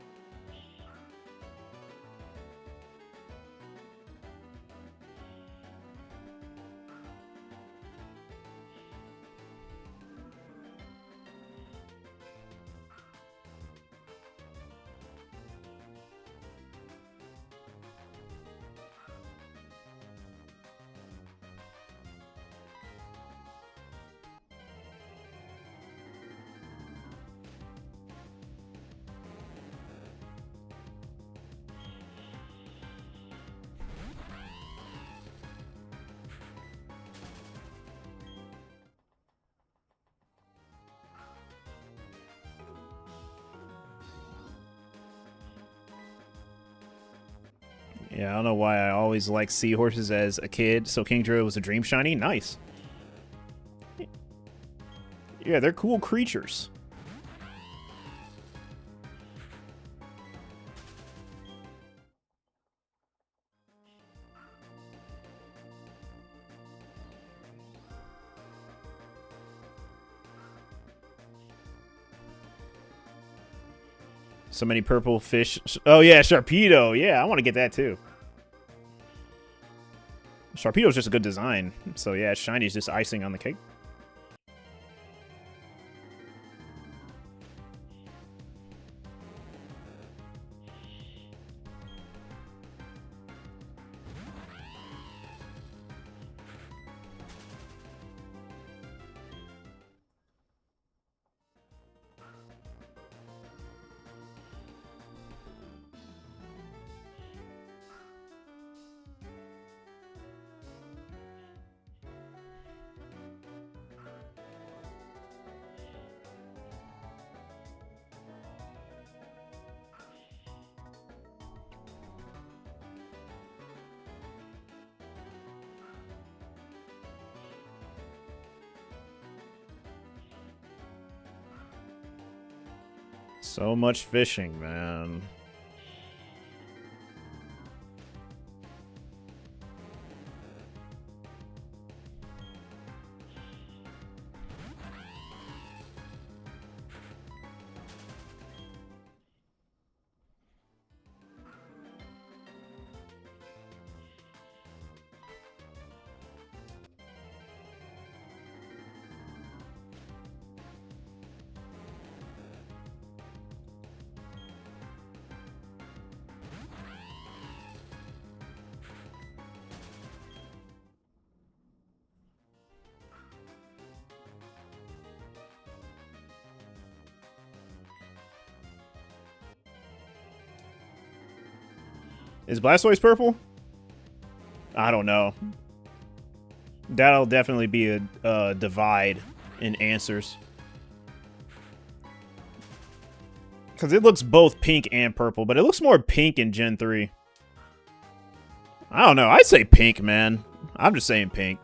Yeah, I don't know why I always liked seahorses as a kid, so King Druid was a dream shiny. Nice. Yeah, they're cool creatures. So many purple fish. Oh, yeah, Sharpedo. Yeah, I want to get that, too. Sharpedo's just a good design. So, yeah, Shiny's just icing on the cake. So much fishing, man. Is Blastoise purple? I don't know. That'll definitely be a divide in answers. Because it looks both pink and purple, but it looks more pink in Gen 3. I don't know. I'd say pink, man. I'm just saying pink.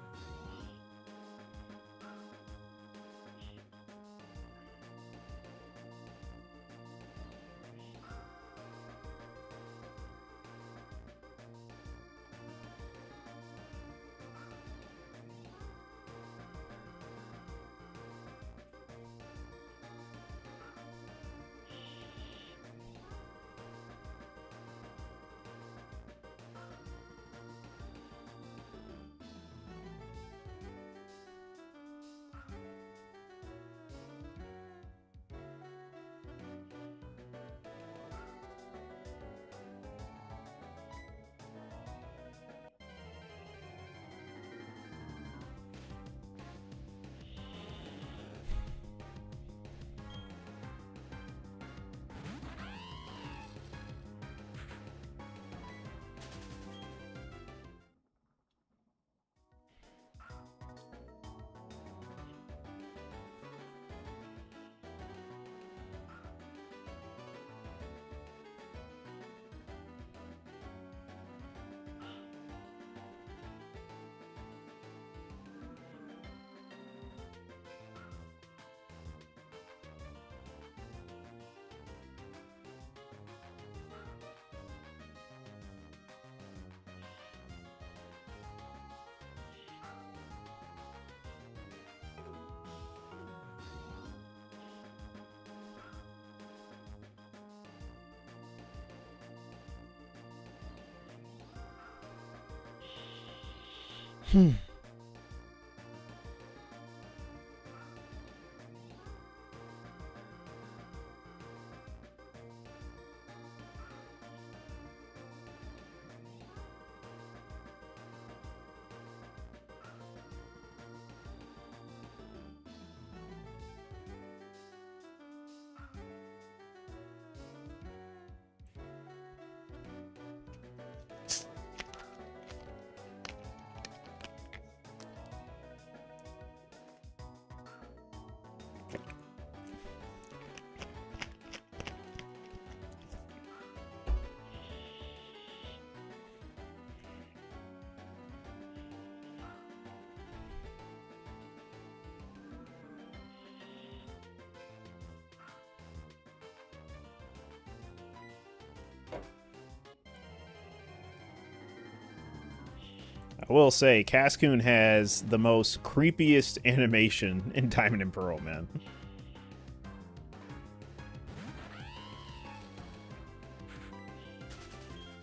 I will say, Cascoon has the most creepiest animation in Diamond and Pearl, man.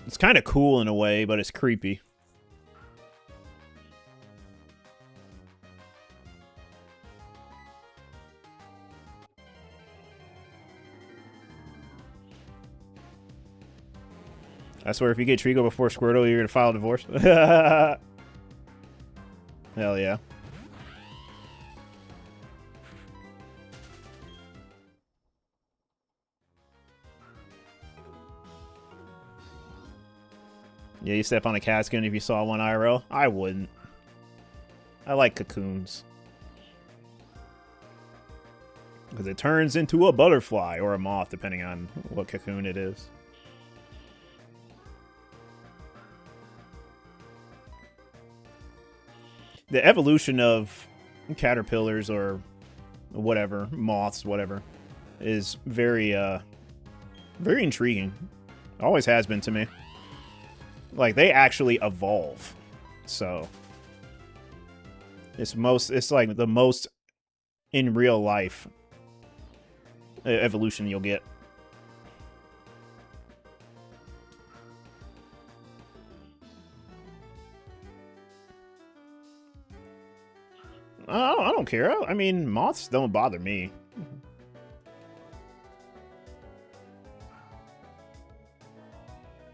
It's kind of cool in a way, but it's creepy. I swear, if you get Trico before Squirtle, you're gonna file a divorce. Hell yeah. Yeah, you step on a Cascoon if you saw one IRL? I wouldn't. I like cocoons. Because it turns into a butterfly or a moth, depending on what cocoon it is. The evolution of caterpillars or whatever, moths, whatever, is very intriguing. Always has been to me. Like, they actually evolve. So it's like the most in real life evolution you'll get. I don't care. I mean, moths don't bother me.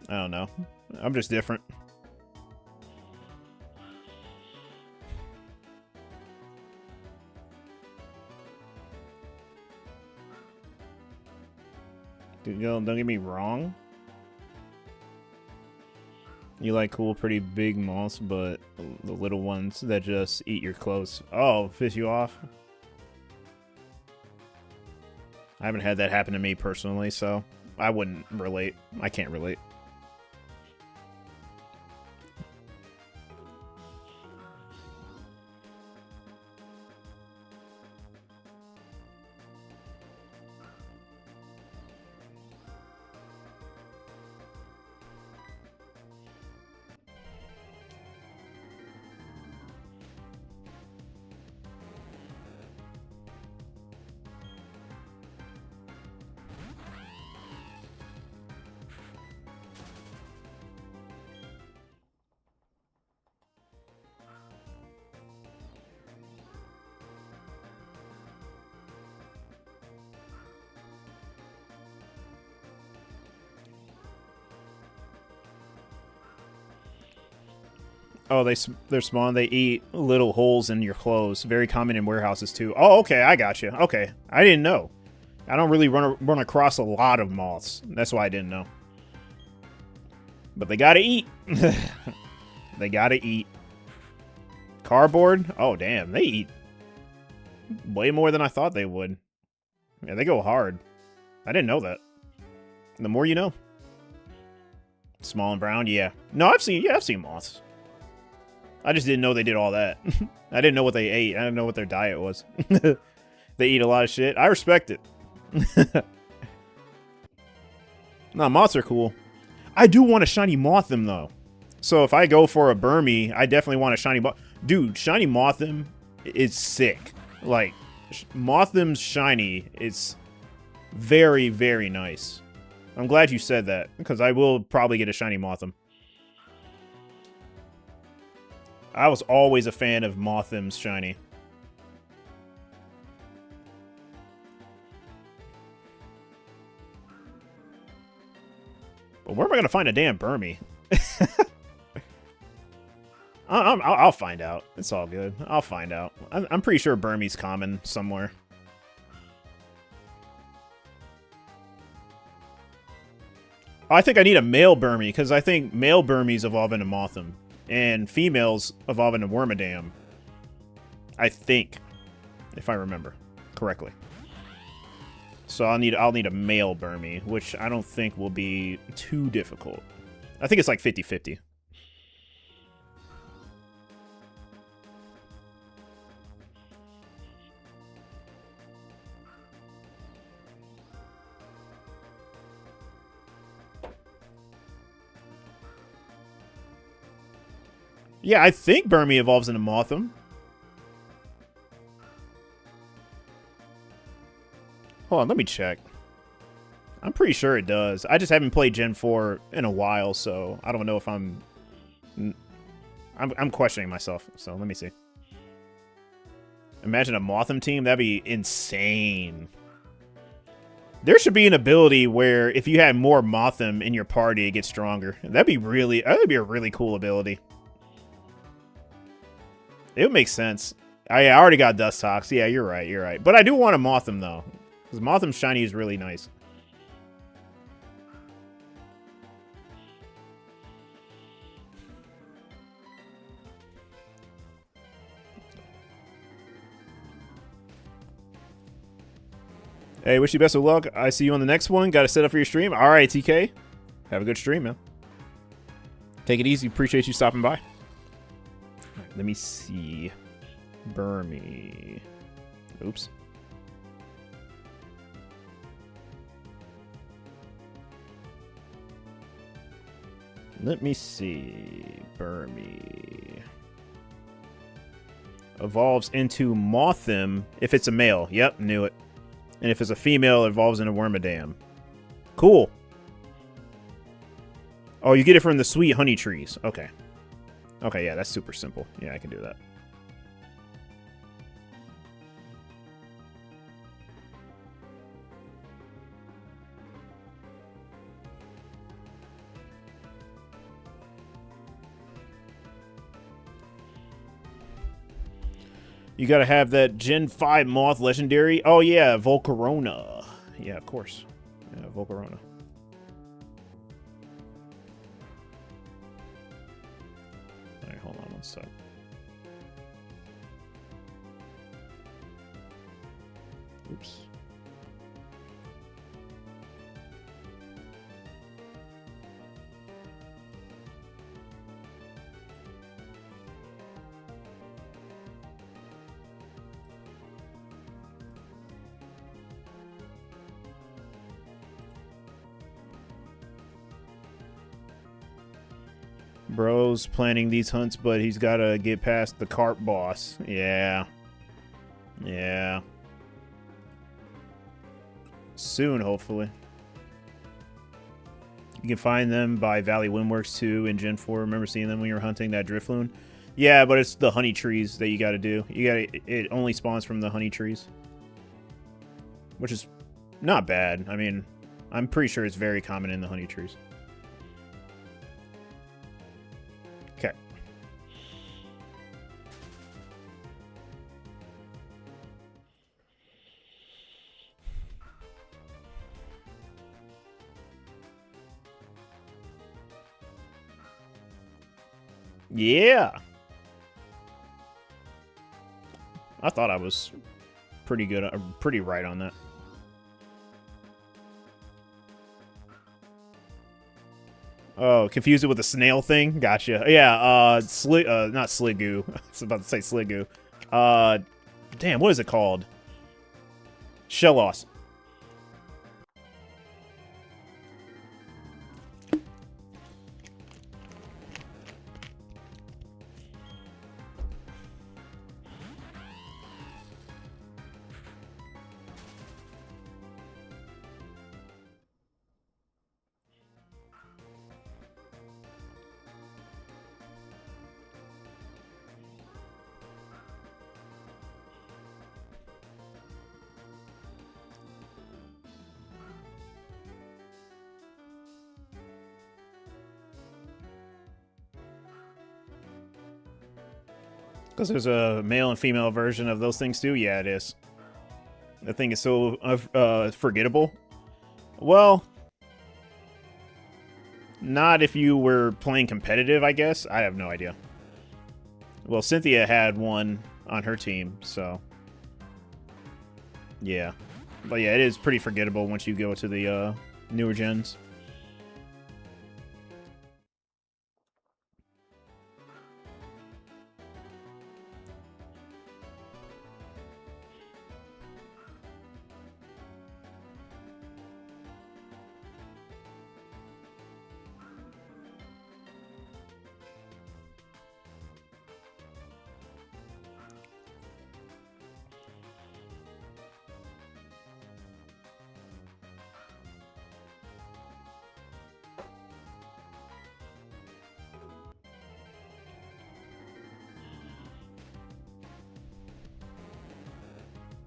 I don't know. I'm just different. Dude, don't get me wrong. You like cool, pretty big moths, but the little ones that just eat your clothes. Oh, piss you off? I haven't had that happen to me personally, so I wouldn't relate. I can't relate. Oh, they're small. They eat little holes in your clothes. Very common in warehouses, too. Oh, okay, I got you. Okay, I didn't know. I don't really run across a lot of moths. That's why I didn't know. But they gotta eat. They gotta eat. Cardboard? Oh, damn. They eat way more than I thought they would. Yeah, they go hard. I didn't know that. The more you know. Small and brown? Yeah. No, I've seen moths. I just didn't know they did all that. I didn't know what they ate. I didn't know what their diet was. They eat a lot of shit. I respect it. Nah, moths are cool. I do want to shiny moth them, though. So if I go for a Burmy, I definitely want a shiny moth. Dude, shiny moth them is sick. Like, moth them's shiny. It's very, very nice. I'm glad you said that, because I will probably get a shiny Mothim. I was always a fan of Mothim's shiny. But where am I going to find a damn Burmy? I'll find out. It's all good. I'll find out. I'm pretty sure Burmy's common somewhere. I think I need a male Burmy, because I think male Burmies evolve into Mothim, and females evolve into Wormadam. I think, if I remember correctly. So I'll need a male Burmy, which I don't think will be too difficult. I think it's like 50-50. Yeah, I think Burmy evolves into Mothim. Hold on, let me check. I'm pretty sure it does. I just haven't played Gen 4 in a while, so I don't know if I'm questioning myself, so let me see. Imagine a Mothim team. That'd be insane. There should be an ability where if you had more Mothim in your party, it gets stronger. That'd be a really cool ability. It would make sense. I already got Dustox. Yeah, you're right. But I do want a Mothim, though. Because Mothim's shiny is really nice. Hey, wish you best of luck. I see you on the next one. Got to set up for your stream. All right, TK. Have a good stream, man. Take it easy. Appreciate you stopping by. Right, let me see. Burmy. Oops. Let me see. Burmy. Evolves into Mothim if it's a male. Yep, knew it. And if it's a female, it evolves into Wormadam. Cool. Oh, you get it from the sweet honey trees. Okay. Okay, yeah, that's super simple. Yeah, I can do that. You gotta have that Gen 5 Moth Legendary. Oh, yeah, Volcarona. Yeah, of course. Yeah, Volcarona. Alright, hold on one sec. Oops. Bro's planning these hunts, but he's got to get past the carp boss. Yeah. Yeah. Soon, hopefully. You can find them by Valley Windworks 2 in Gen 4. Remember seeing them when you were hunting that Drifloon? Yeah, but it's the honey trees that you got to do. It only spawns from the honey trees. Which is not bad. I mean, I'm pretty sure it's very common in the honey trees. Okay. Yeah. I thought I was pretty good, pretty right on that. Oh, confuse it with the snail thing? Gotcha. Yeah, not Sligoo. I was about to say Sligoo. Damn, what is it called? Shellos. Because there's a male and female version of those things too? Yeah, it is. The thing is so forgettable. Well, not if you were playing competitive, I guess. I have no idea. Well, Cynthia had one on her team, so... yeah. But yeah, it is pretty forgettable once you go to the newer gens.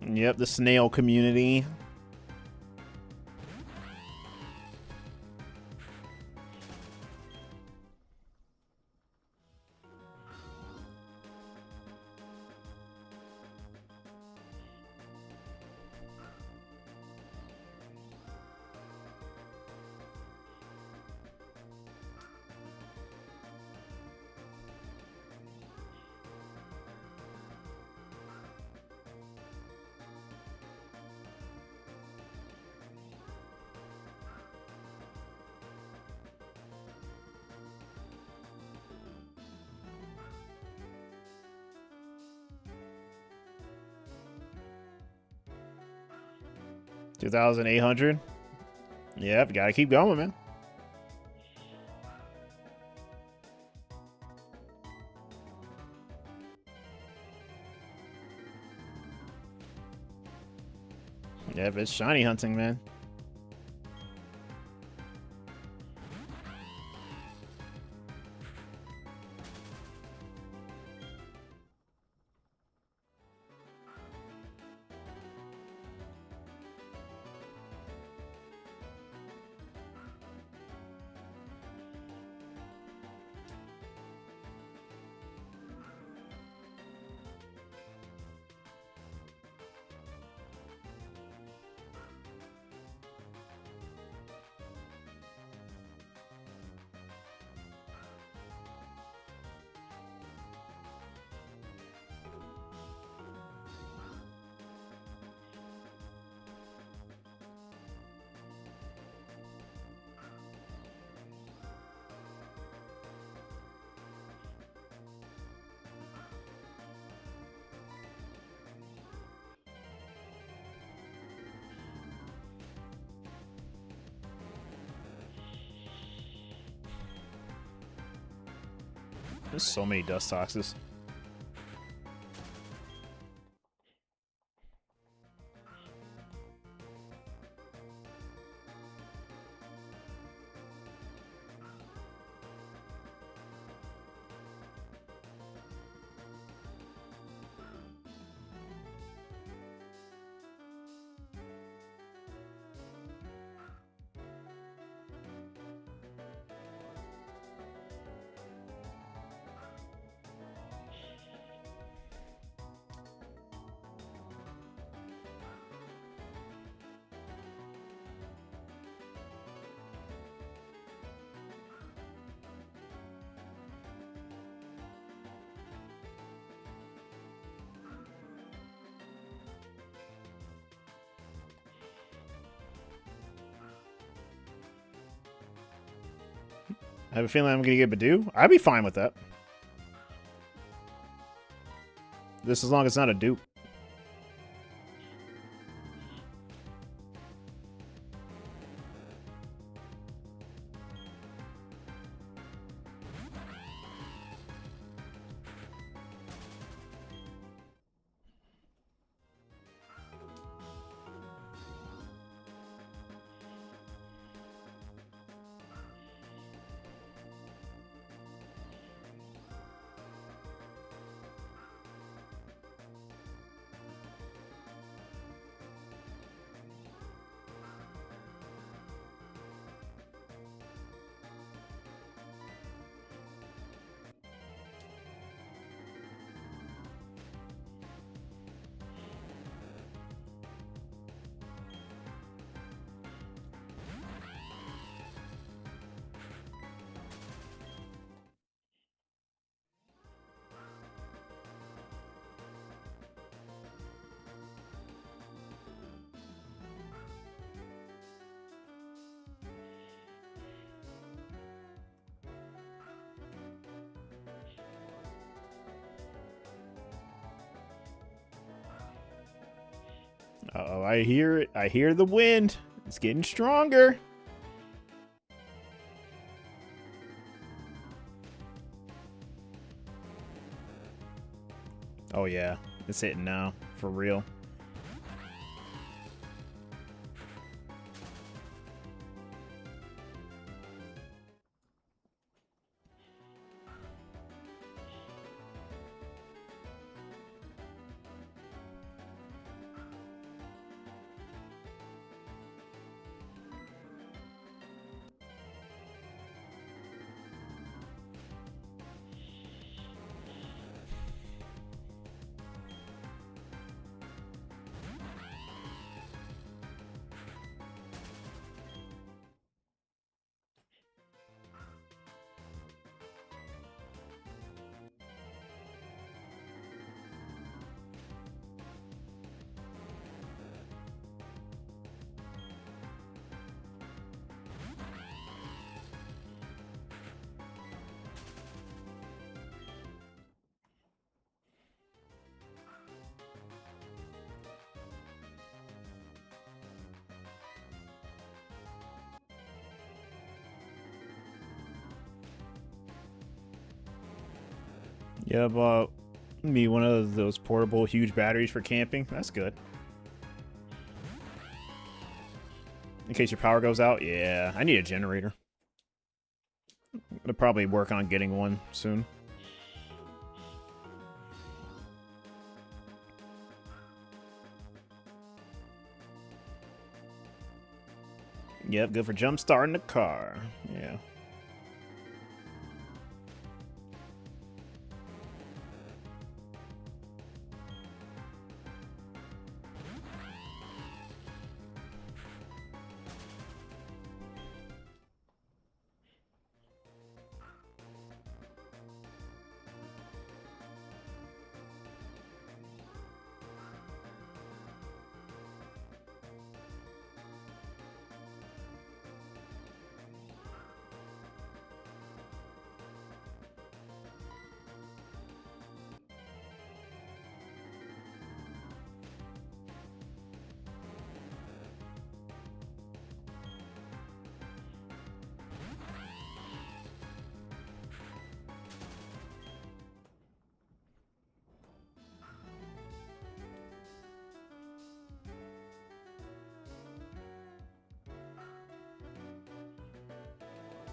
Yep, the snail community. $2,800. Yep, gotta keep going, man. Yep, it's shiny hunting, man. There's so many dust toxes. I have a feeling I'm gonna get Badoo. I'd be fine with that. This as long as it's not a dupe. Uh-oh, I hear it. I hear the wind. It's getting stronger. Oh yeah, it's hitting now, for real. Yeah, but me one of those portable huge batteries for camping. That's good. In case your power goes out. Yeah, I need a generator. I'll probably work on getting one soon. Yep, good for jump starting the car. Yeah.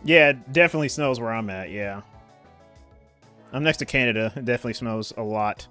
Yeah, it definitely snows where I'm at, yeah. I'm next to Canada. It definitely snows a lot.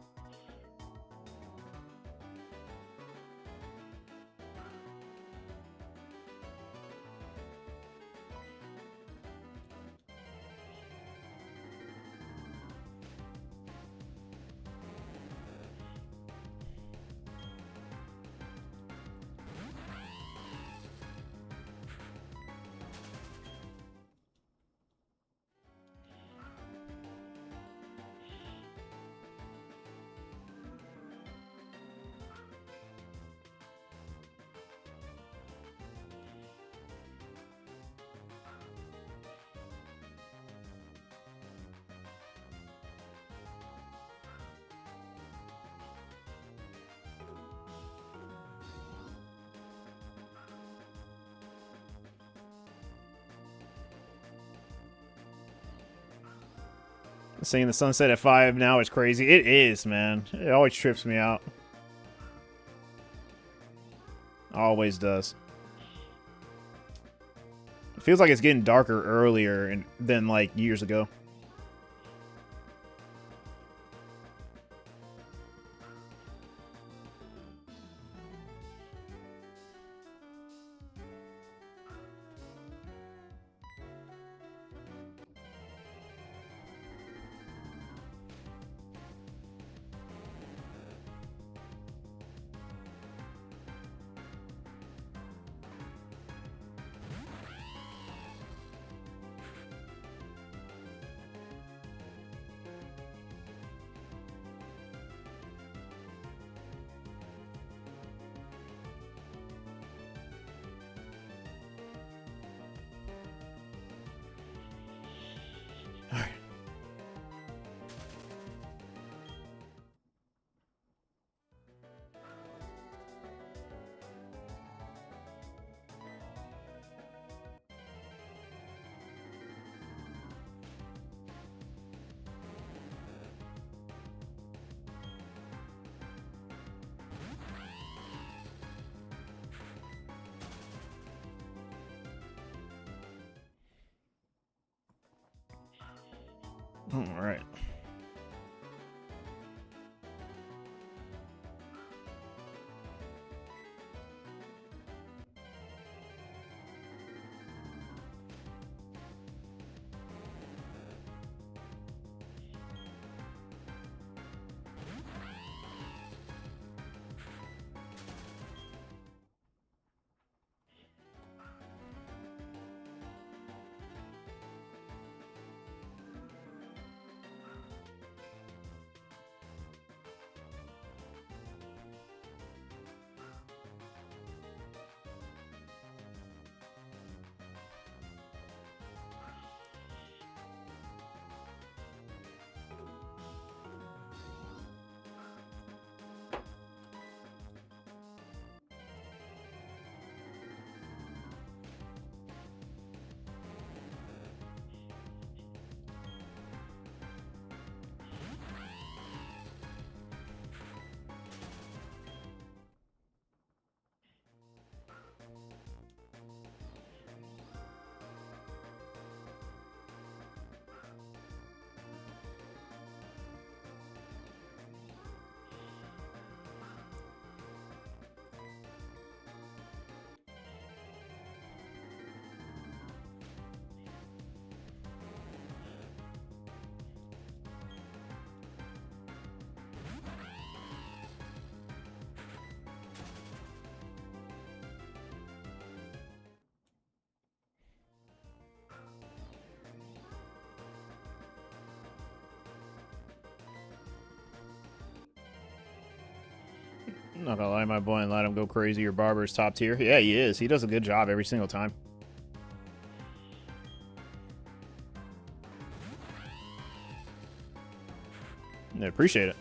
Seeing the sunset at 5 now is crazy. It is, man. It always trips me out. Always does. It feels like it's getting darker earlier than, like, years ago. All right. I'm not gonna lie, my boy, and let him go crazy. Your barber's top tier. Yeah, he is. He does a good job every single time. I appreciate it.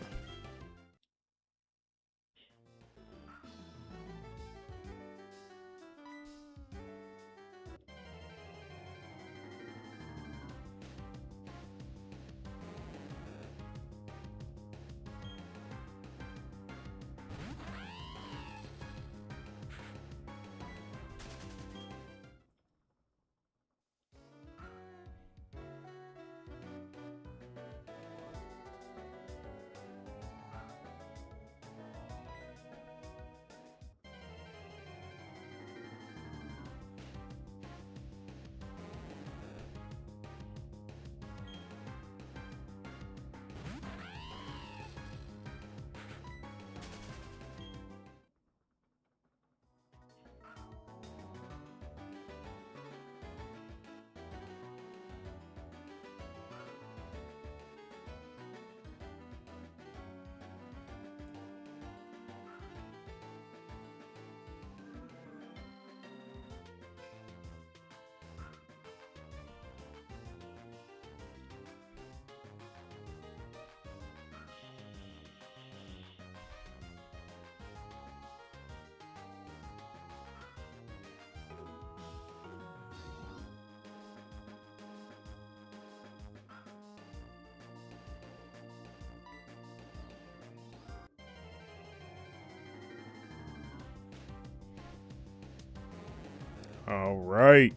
All right.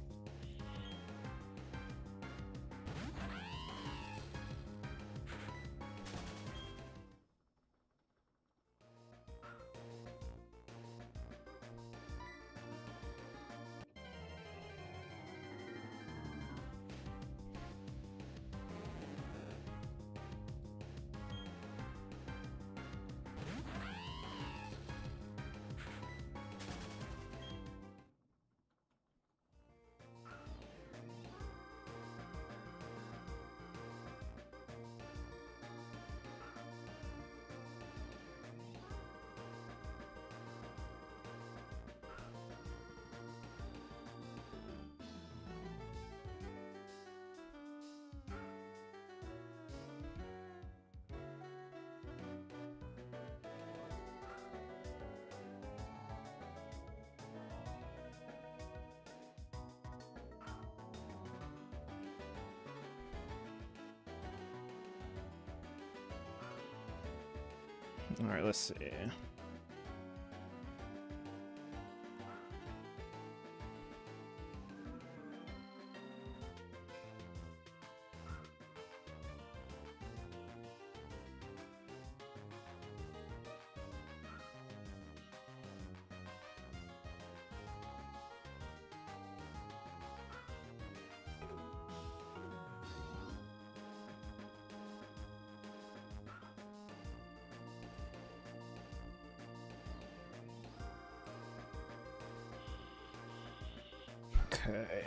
All right, let's see. Okay.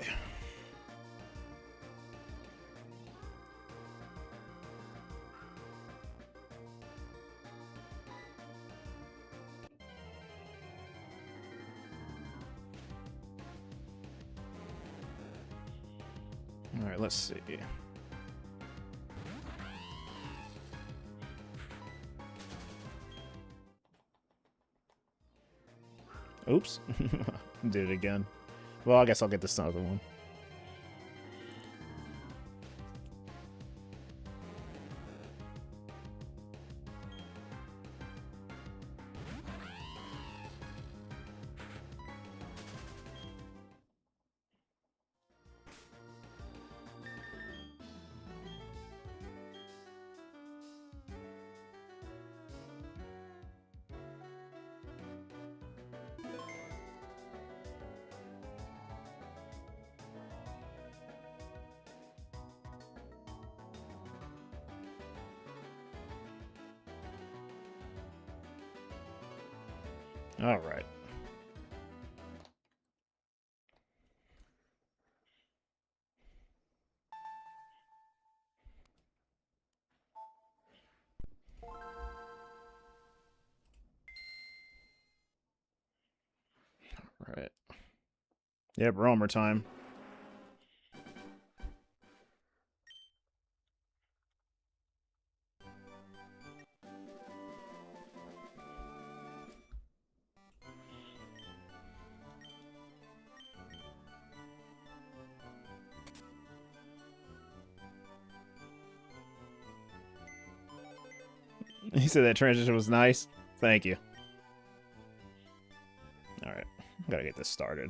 All right, let's see. Oops. Did it again. Well, I guess I'll get this other one. All right. Right. Yep, roamer time. He said that transition was nice. Thank you. Alright, gotta get this started.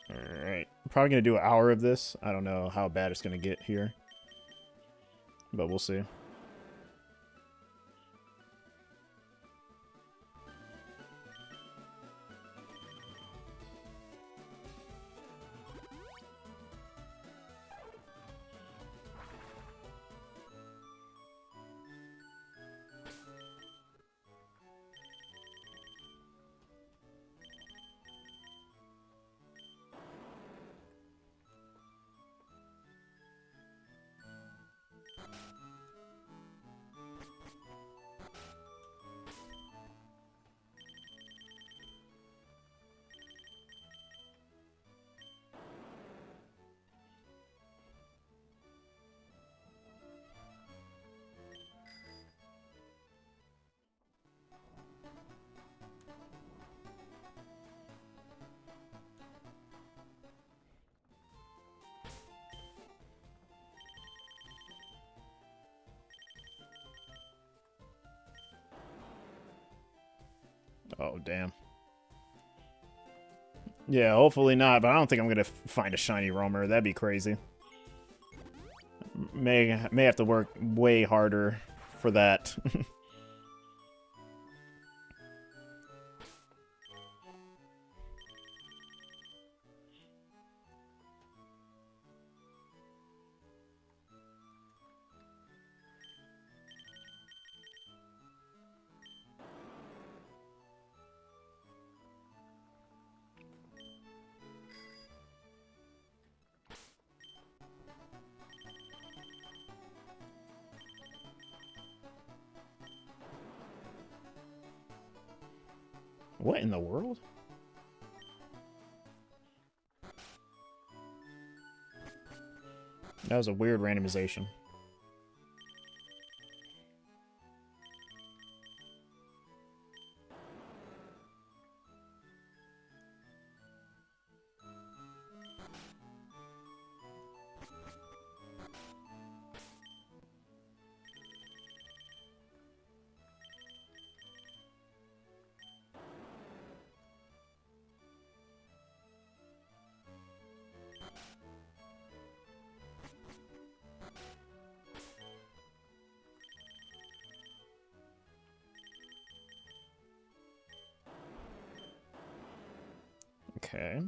Alright. Probably gonna do an hour of this. I don't know how bad it's gonna get here. But we'll see. Oh, damn. Yeah, hopefully not, but I don't think I'm gonna find a shiny roamer. That'd be crazy. May have to work way harder for that. What in the world? That was a weird randomization. Okay.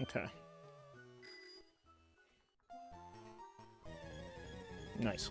Okay. Nice.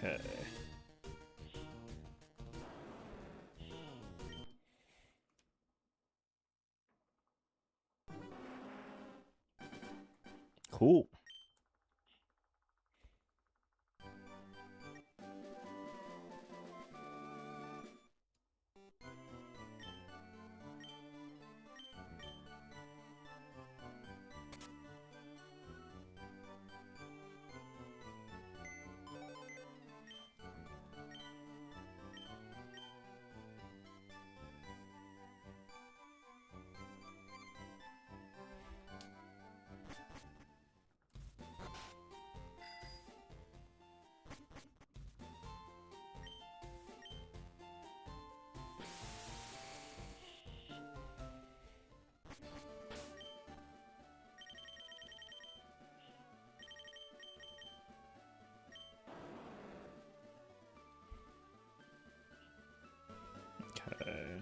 Okay. Cool. Okay.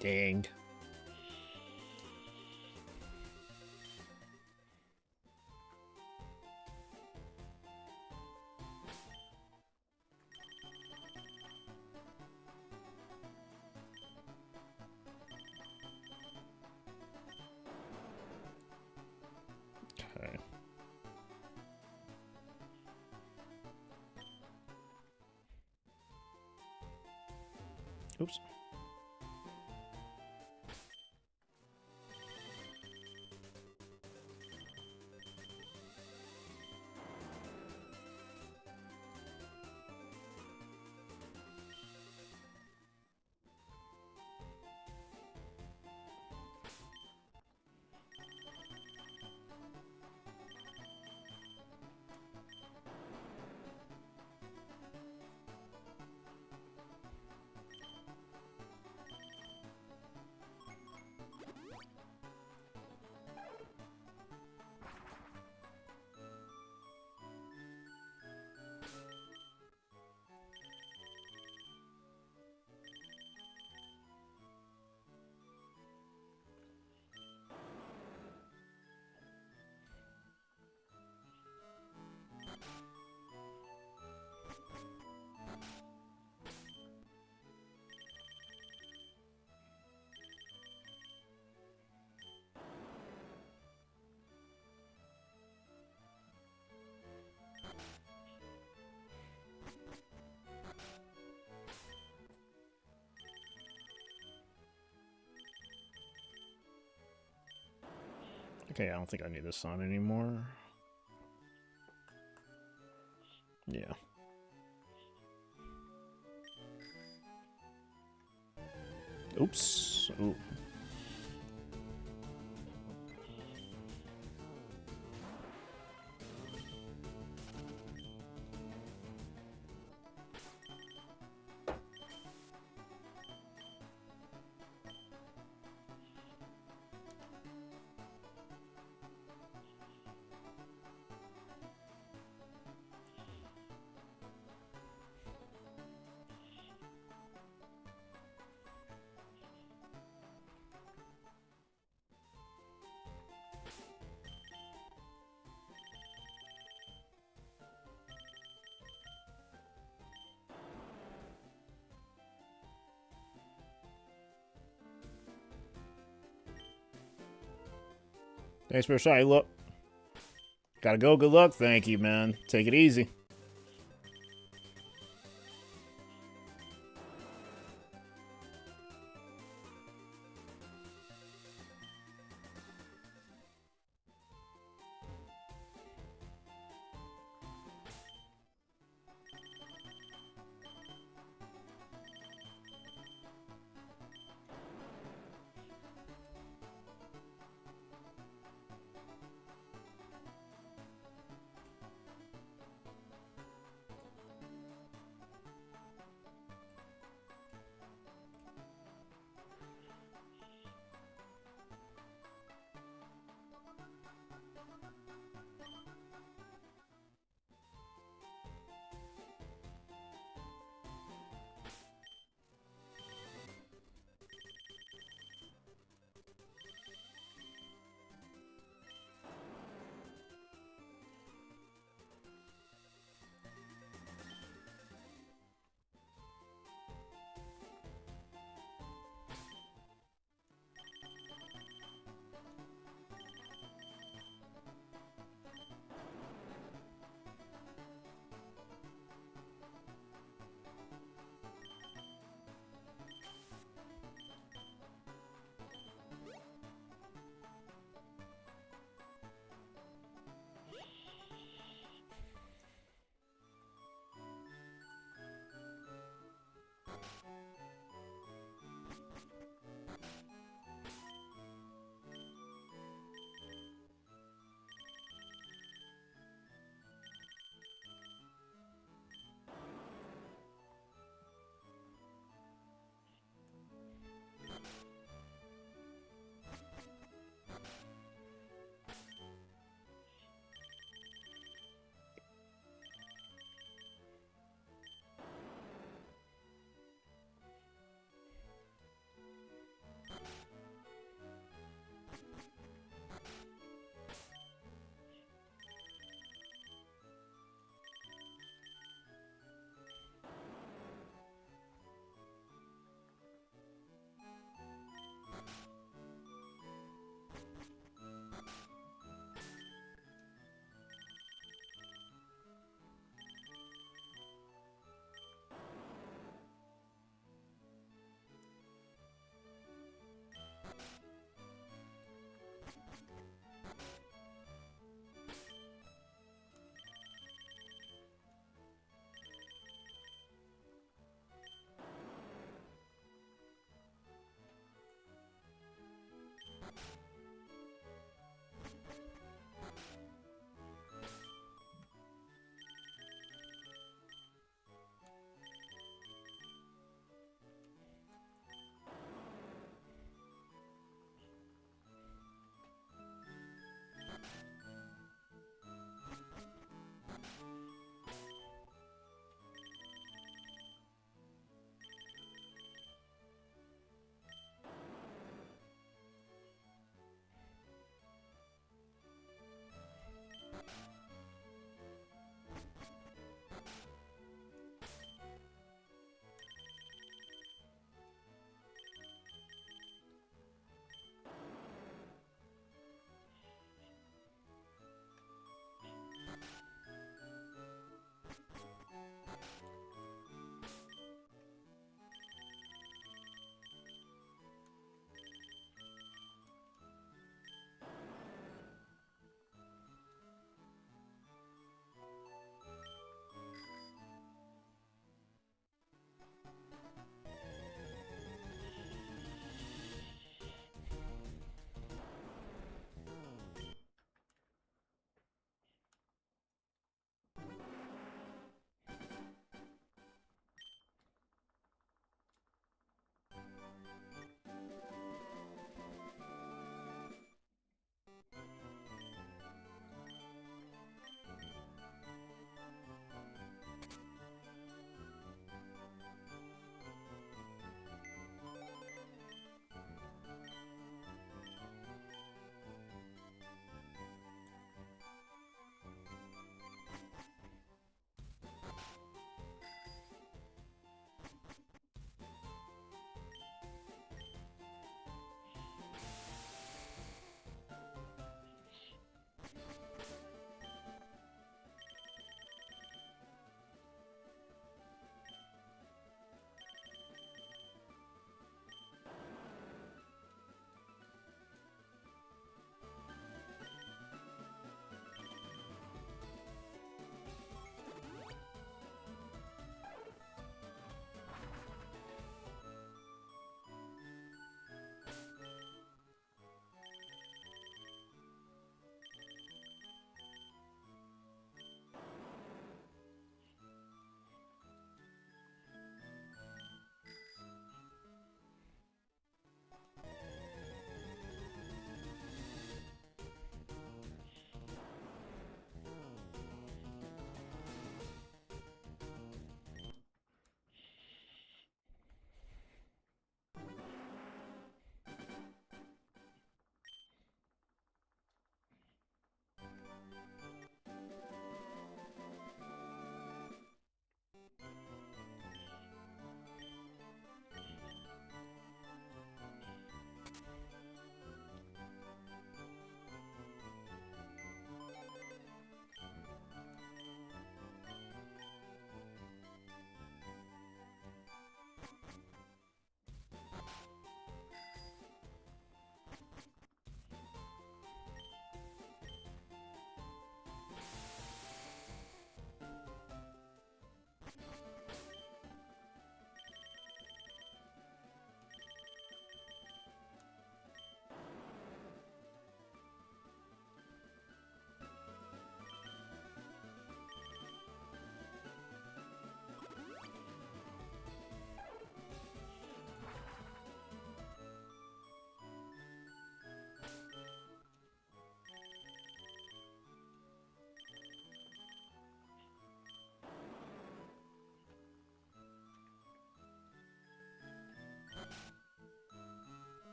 Dang. Okay. Oops. Okay, I don't think I need this on anymore. Yeah. Oops. Ooh. Thanks for a shot. Look. Gotta go. Good luck. Thank you, man. Take it easy.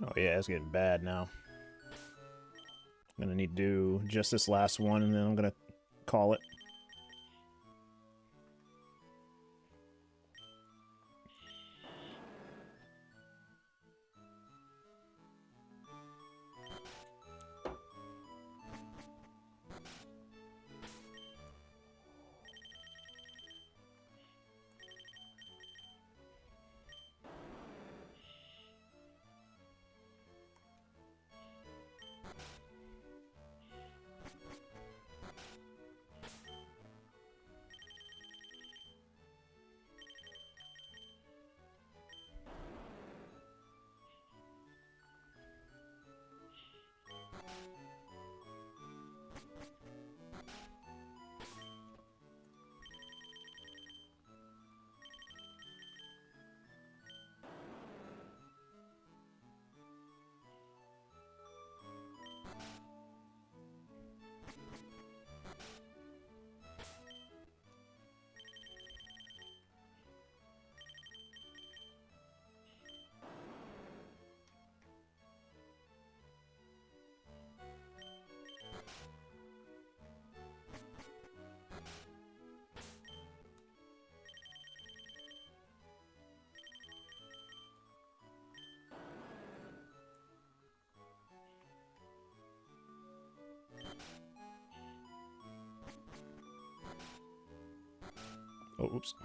Oh yeah, it's getting bad now. I'm gonna need to do just this last one, and then I'm gonna call it. Oh, oops.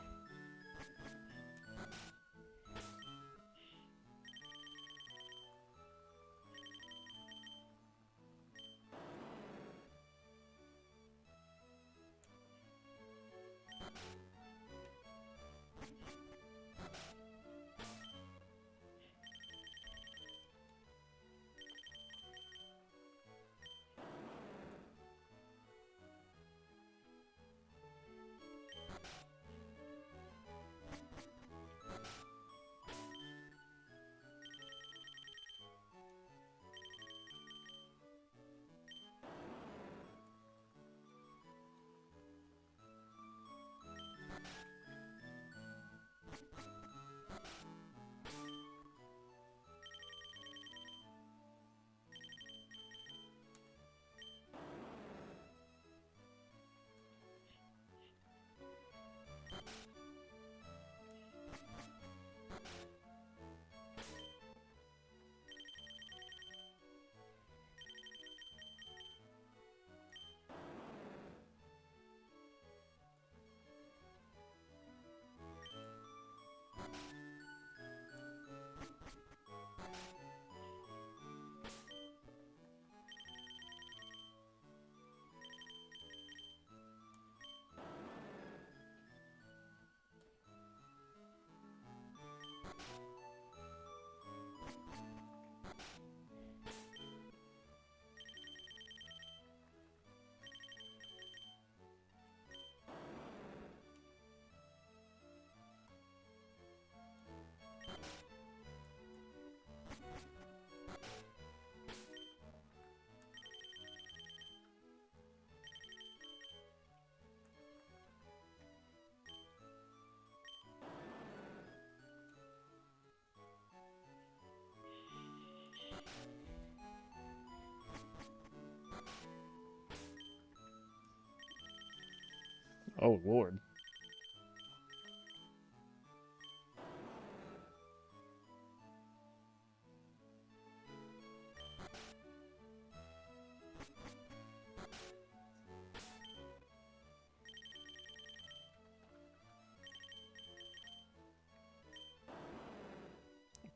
Oh, Lord.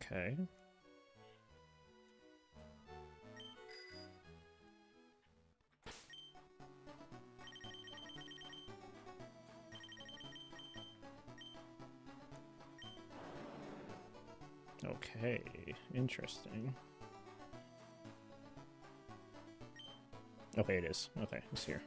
Okay. Okay, interesting. Okay, it is. Okay, it's here.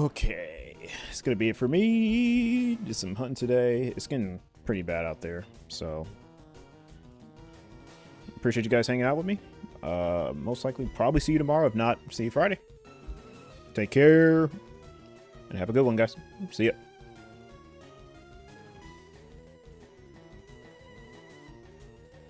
Okay, it's gonna be it for me. Did some hunting today. It's getting pretty bad out there, so appreciate you guys hanging out with me. Most likely, probably see you tomorrow. If not, see you Friday. Take care, and have a good one, guys. See ya.